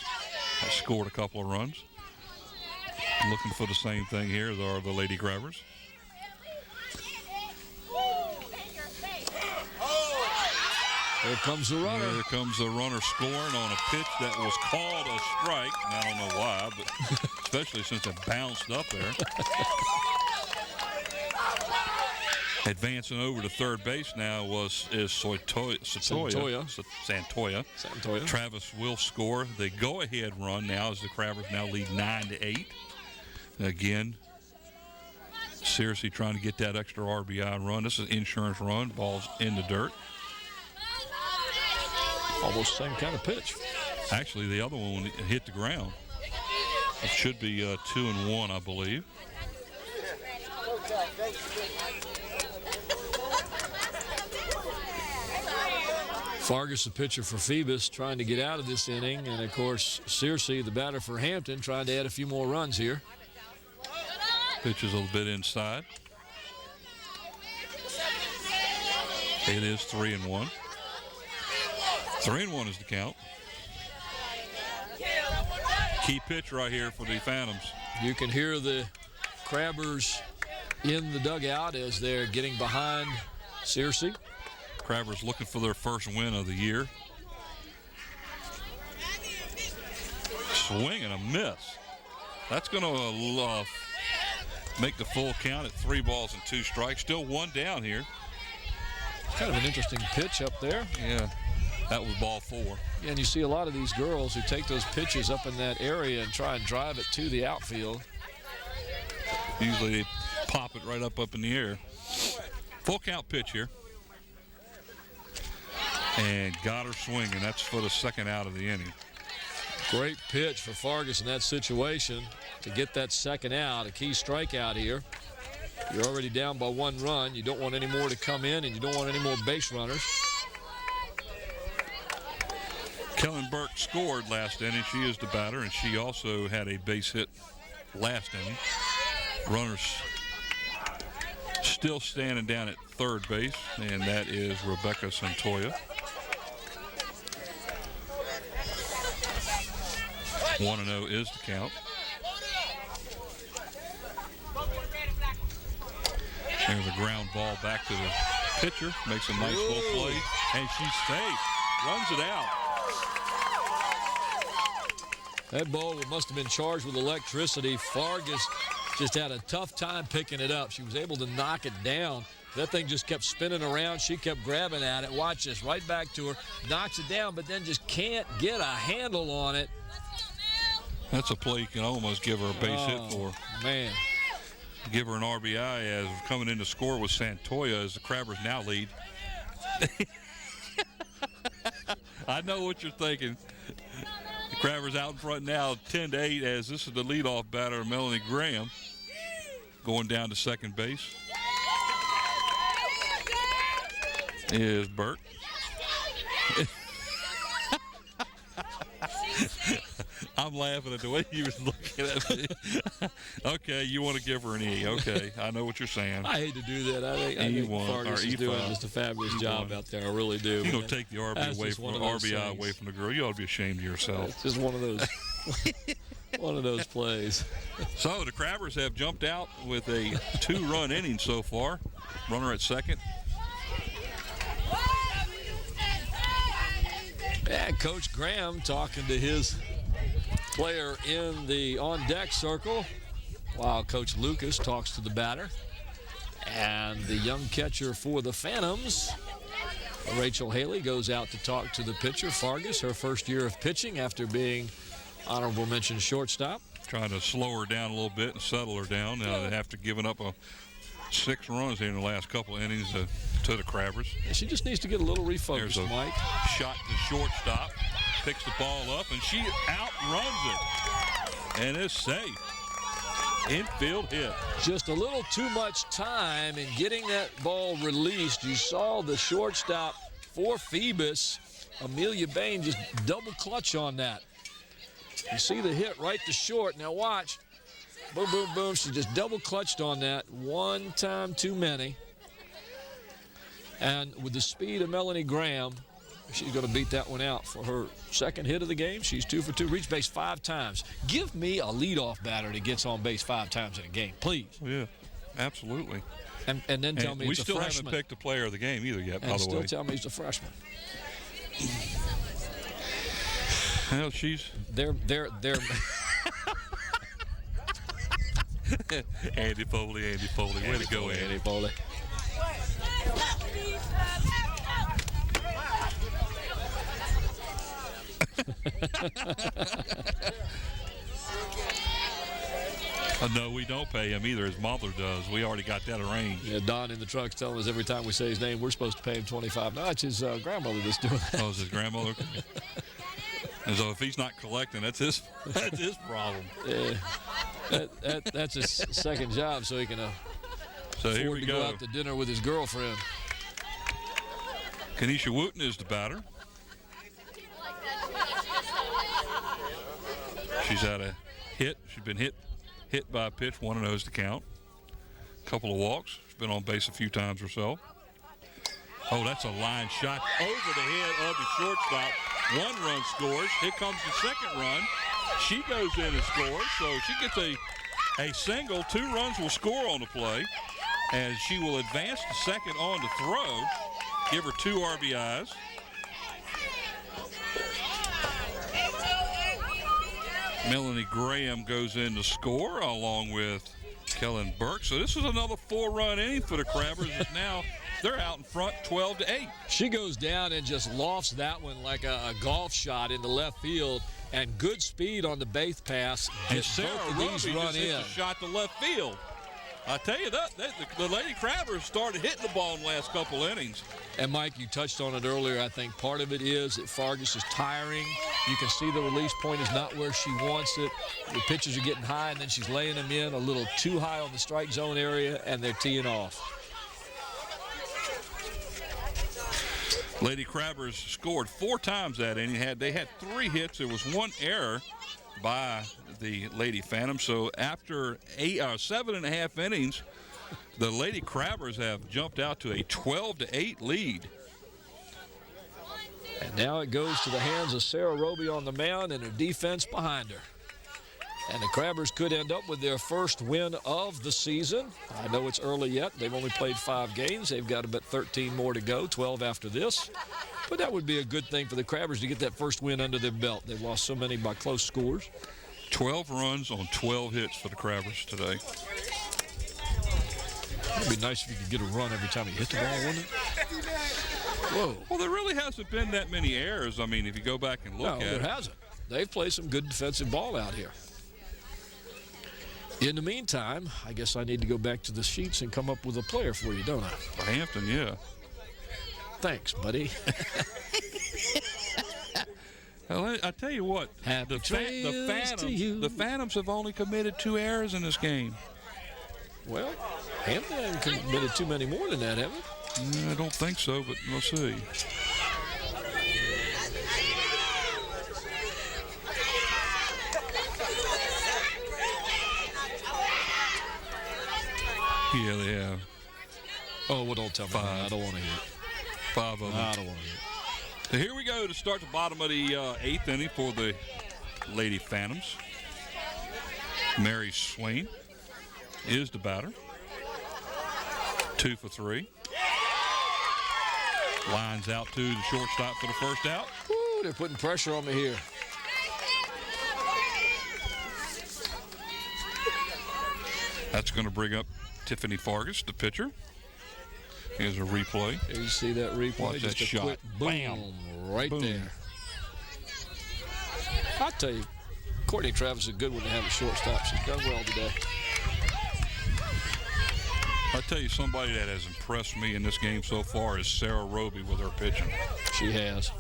That scored a couple of runs. Looking for the same thing here are the Lady Grabbers. Here comes the runner. Here comes the runner scoring on a pitch that was called a strike. And I don't know why, but especially since it bounced up there. Advancing over to third base now is Santoya. Travis will score the go-ahead run now as the Crabbers now lead 9-8. Again, Searcy trying to get that extra RBI run. This is insurance run. Ball's in the dirt. Almost the same kind of pitch. Actually, the other one hit the ground. It should be 2-1, I believe. Fargus, the pitcher for Phoebus, trying to get out of this inning. And, of course, Searcy, the batter for Hampton, trying to add a few more runs here. Pitch is a little bit inside. It is 3-1. 3-1 is the count. Key pitch right here for the Phantoms. You can hear the Crabbers in the dugout as they're getting behind Searcy. Crabbers looking for their first win of the year. Swing and a miss. That's going to make the full count at 3 balls and 2 strikes. Still 1 down here. Kind of an interesting pitch up there. Yeah, that was ball 4. Yeah, and you see a lot of these girls who take those pitches up in that area and try and drive it to the outfield. Usually they pop it right up in the air. Full count pitch here. And got her swinging. That's for the second out of the inning. Great pitch for Fargus in that situation to get that second out, a key strikeout here. You're already down by 1 run. You don't want any more to come in, and you don't want any more base runners. Kellen Burke scored last inning. She is the batter, and she also had a base hit last inning. Runners still standing down at third base, and that is Rebecca Santoya. 1-0 is the count. There's a ground ball back to the pitcher. Makes a nice little play. And she's safe. Runs it out. That ball must have been charged with electricity. Fargus just had a tough time picking it up. She was able to knock it down. That thing just kept spinning around. She kept grabbing at it. Watch this. Right back to her. Knocks it down, but then just can't get a handle on it. That's a play you can almost give her a base hit for. Man. Give her an RBI as coming in to score with Santoya as the Crabbers now lead. I know what you're thinking. The Crabbers out in front now 10-8 as this is the leadoff batter, Melanie Graham, going down to second base. Is Burke. I'm laughing at the way you was looking at me. Okay, you want to give her an E. Okay, I know what you're saying. I hate to do that. I think Fargus is doing just a fabulous job out there. I really do. You don't take the RBI away from the girl. You ought to be ashamed of yourself. It's just one of those one of those plays. So the Crabbers have jumped out with a 2-run inning so far. Runner at second. And Coach Graham talking to his player in the on-deck circle while Coach Lucas talks to the batter. And the young catcher for the Phantoms, Rachel Haley, goes out to talk to the pitcher, Fargus, her first year of pitching after being honorable mention shortstop. Trying to slow her down a little bit and settle her down. After giving up 6 runs here in the last couple of innings to the Crabbers. She just needs to get a little refocused, There's a Mike. Shot to shortstop. Picks the ball up, and she outruns it. And is safe. Infield hit. Just a little too much time in getting that ball released. You saw the shortstop for Phoebus, Amelia Bain, just double clutch on that. You see the hit right to short. Now watch. Boom, boom, boom. She just double clutched on that. One time too many. And with the speed of Melanie Graham, she's going to beat that one out for her second hit of the game. She's 2 for 2. Reached base 5 times. Give me a leadoff batter that gets on base 5 times in a game, please. Yeah, absolutely. And then tell me it's a freshman. We still haven't picked the player of the game either yet, by the way. And still tell me he's a freshman. Well, she's... They're Andy Foley. Way to go, Andy Foley. No, we don't pay him either. His mother does. We already got that arranged. Yeah, Don in the truck's telling us every time we say his name, we're supposed to pay him $25. No, it's his grandmother that's doing that. Oh, is his grandmother? And so if he's not collecting, that's his problem. Yeah, that's his second job, so he can So here afford we to go go. out to dinner with his girlfriend. Kenesha Wooten is the batter. She's had a hit. She's been hit by a pitch, 1-0 to count. Couple of walks. She's been on base a few times herself. Oh, that's a line shot over the head of the shortstop. 1 run scores. Here comes the second run. She goes in and scores. So she gets a single. 2 runs will score on the play. As she will advance to second on to throw. Give her 2 RBIs. Melanie Graham goes in to score along with Kellen Burke. So this is another 4-run inning for the Crabbers. As now they're out in front 12-8. She goes down and just lofts that one like a golf shot into left field, and good speed on the base pass. And Sarah both of Roby these just run hits in. a shot to left field. I tell you that the Lady Crabbers started hitting the ball in the last couple innings. And Mike, you touched on it earlier. I think part of it is that Fargus is tiring. You can see the release point is not where she wants it. The pitches are getting high, and then she's laying them in a little too high on the strike zone area, and they're teeing off. Lady Crabbers scored 4 times that inning. They had 3 hits. There was 1 error by the Lady Phantoms. So after 7.5 innings, the Lady Crabbers have jumped out to a 12-8 lead. And now it goes to the hands of Sarah Roby on the mound and her defense behind her. And the Crabbers could end up with their first win of the season. I know it's early yet. They've only played 5 games. They've got about 13 more to go, 12 after this. But that would be a good thing for the Crabbers to get that first win under their belt. They've lost so many by close scores. 12 runs on 12 hits for the Crabbers today. It'd be nice if you could get a run every time you hit the ball, wouldn't it? Whoa. Well, there really hasn't been that many errors. I mean, if you go back and look No, at it. there hasn't. They've played some good defensive ball out here. In the meantime, I guess I need to go back to the sheets and come up with a player for you, don't I? For Hampton, yeah. Thanks, buddy. Well, I tell you what, Happy trails to you. the Phantoms have only committed 2 errors in this game. Well, Hampton hasn't committed too many more than that, have they? I don't think so, but we'll see. Yeah, they have. Oh, well, don't tell me. 5. I don't want to hear it. 5 of them. I don't want to hear it. So here we go to start the bottom of the 8th inning for the Lady Phantoms. Mary Swain is the batter. 2 for 3. Lines out to the shortstop for the first out. Woo, they're putting pressure on me here. That's going to bring up Tiffany Fargus, the pitcher. Here's a replay. There you see that replay. Watch Just that a shot. quick boom, Bam. right Boom. there. I tell you, Courtney Travis is a good one to have a shortstop. She's done well today. I'll tell you, somebody that has impressed me in this game so far is Sarah Roby with her pitching. She has.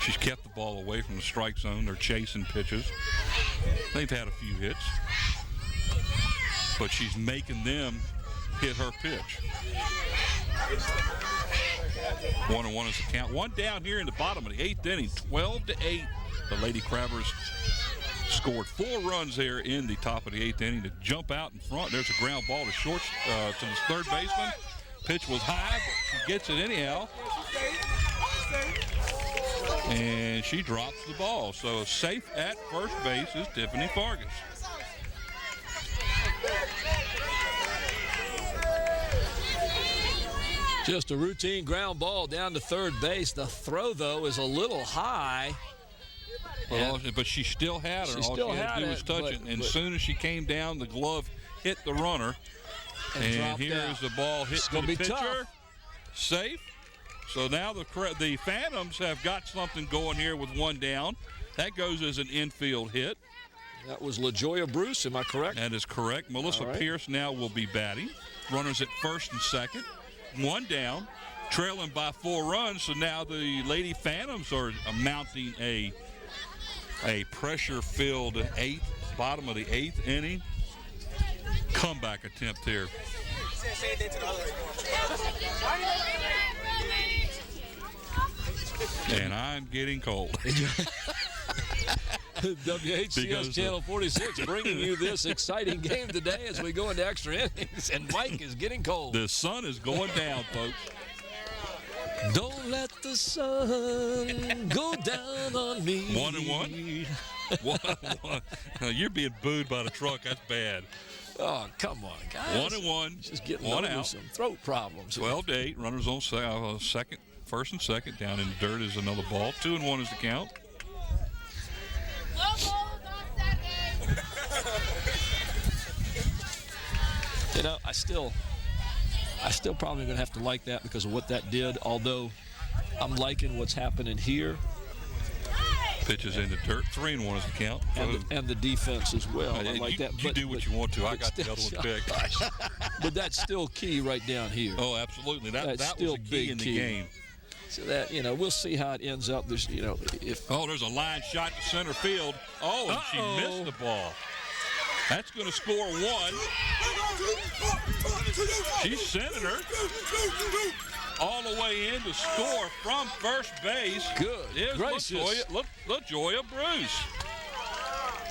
She's kept the ball away from the strike zone. They're chasing pitches. They've had a few hits, but she's making them hit her pitch. 1-1 is the count. 1 down here in the bottom of the 8th inning, 12-8. The Lady Crabbers scored 4 runs there in the top of the 8th inning to jump out in front. There's a ground ball to short to the third baseman. Pitch was high, but she gets it anyhow. And she drops the ball. So safe at first base is Tiffany Fargus. Just a routine ground ball down to third base. The throw, though, is a little high. But she still had her. She All still she had had to do was it, touch but- it. And but- as soon as she came down, the glove hit the runner. And dropped here out. is the ball hit It's to gonna the be pitcher. tough. Safe. So now the Phantoms have got something going here with 1 down. That goes as an infield hit. That was LaJoya Bruce, am I correct? That is correct. Melissa Pierce now will be batting. Runners at first and second. One down, trailing by 4 runs. So now the Lady Phantoms are mounting a pressure-filled bottom of the 8th inning. Comeback attempt here. And I'm getting cold. WHCS Channel 46 bringing you this exciting game today as we go into extra innings, and Mike is getting cold. The sun is going down, folks. Don't let the sun go down on me. 1-1. 1-1. You're being booed by the truck. That's bad. Oh, come on, guys. 1-1. Just getting one over out. some throat problems. 12-8. Runners on second, first and second. Down in the dirt is another ball. 2-1 is the count. You know, I still probably gonna have to like that because of what that did. Although I'm liking what's happening here. Pitches in the dirt. 3-1 is the count. And the defense as well. I like that. You do what you want to. I got the other one picked. But that's still key right down here. Oh, absolutely. That still was a key in the game. So that, we'll see how it ends up. There's, if there's a line shot to center field. Oh, and she missed the ball. That's going to score 1. She sent her all the way in to score from first base. Good. Gracious. LaJoya Bruce.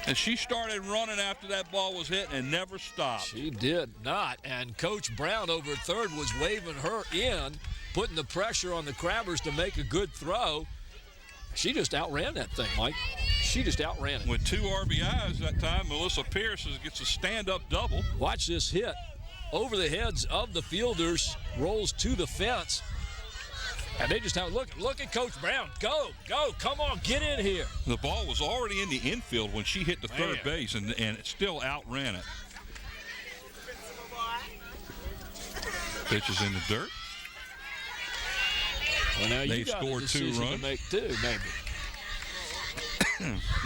And she started running after that ball was hit and never stopped. She did not. And Coach Brown over at third was waving her in, putting the pressure on the Crabbers to make a good throw. She just outran that thing, Mike. She just outran it. With 2 RBIs that time, Melissa Pierce gets a stand-up double. Watch this hit. Over the heads of the fielders, rolls to the fence. And they just have, look at Coach Brown. Go, come on, get in here. The ball was already in the infield when she hit the third base, and it still outran it. Pitches in the dirt. Well, now they scored 2 runs. To make 2, maybe.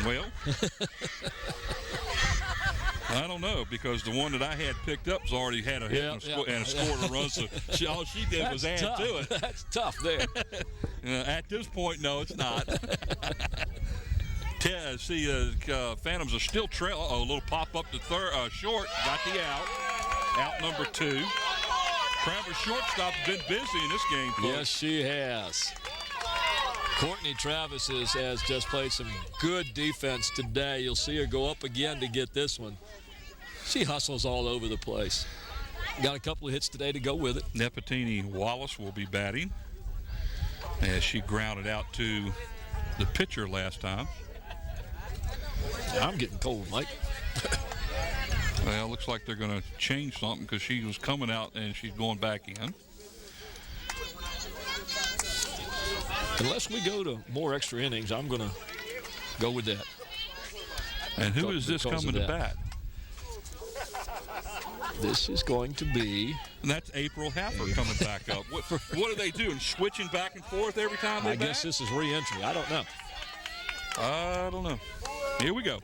Well, I don't know, because the one that I had picked up has already had a hit and scored a run. So all she did was add to it. That's tough there. At this point, no, it's not. Phantoms are still trailing. A little pop up to short. Got the out. Out number 2. Crabbers shortstop has been busy in this game, folks. Yes, she has. Courtney Travis has just played some good defense today. You'll see her go up again to get this one. She hustles all over the place. Got a couple of hits today to go with it. Nepatini Wallace will be batting as she grounded out to the pitcher last time. I'm getting cold, Mike. Well, looks like they're going to change something because she was coming out and she's going back in. Unless we go to more extra innings, I'm going to go with that. And who is this coming to bat? This is going to be... And that's April Haffer coming back up. What are they doing? Switching back and forth every time they bat? I guess this is re-entry. I don't know. Here we go.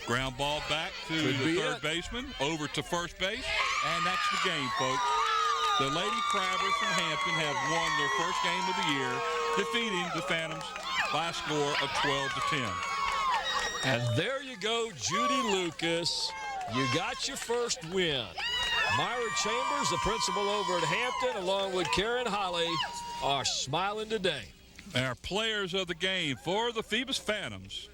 Ground ball back to the third baseman, over to first base, and that's the game, folks. The Lady Crabbers from Hampton have won their first game of the year, defeating the Phantoms by a score of 12-10. And there you go, Judy Lucas. You got your first win. Myra Chambers, the principal over at Hampton, along with Karen Holly, are smiling today. Our players of the game for the Phoebus Phantoms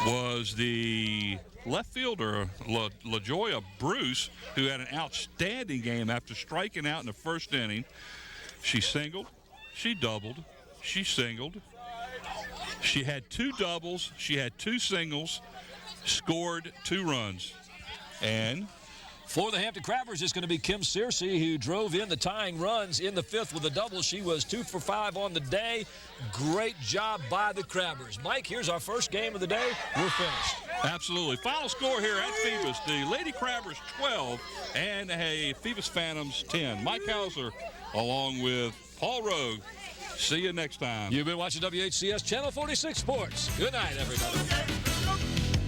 was the left fielder, LaJoya Bruce, who had an outstanding game after striking out in the first inning. She singled, she doubled, she singled. She had 2 doubles, she had 2 singles, scored 2 runs. And for the Hampton Crabbers, it's going to be Kim Searcy, who drove in the tying runs in the 5th with a double. She was 2 for 5 on the day. Great job by the Crabbers. Mike, here's our first game of the day. We're finished. Absolutely. Final score here at Phoebus. The Lady Crabbers 12 and Phoebus Phantoms 10. Mike Hauser along with Paul Rogue See you next time. You've been watching WHCS Channel 46 Sports. Good night, everybody.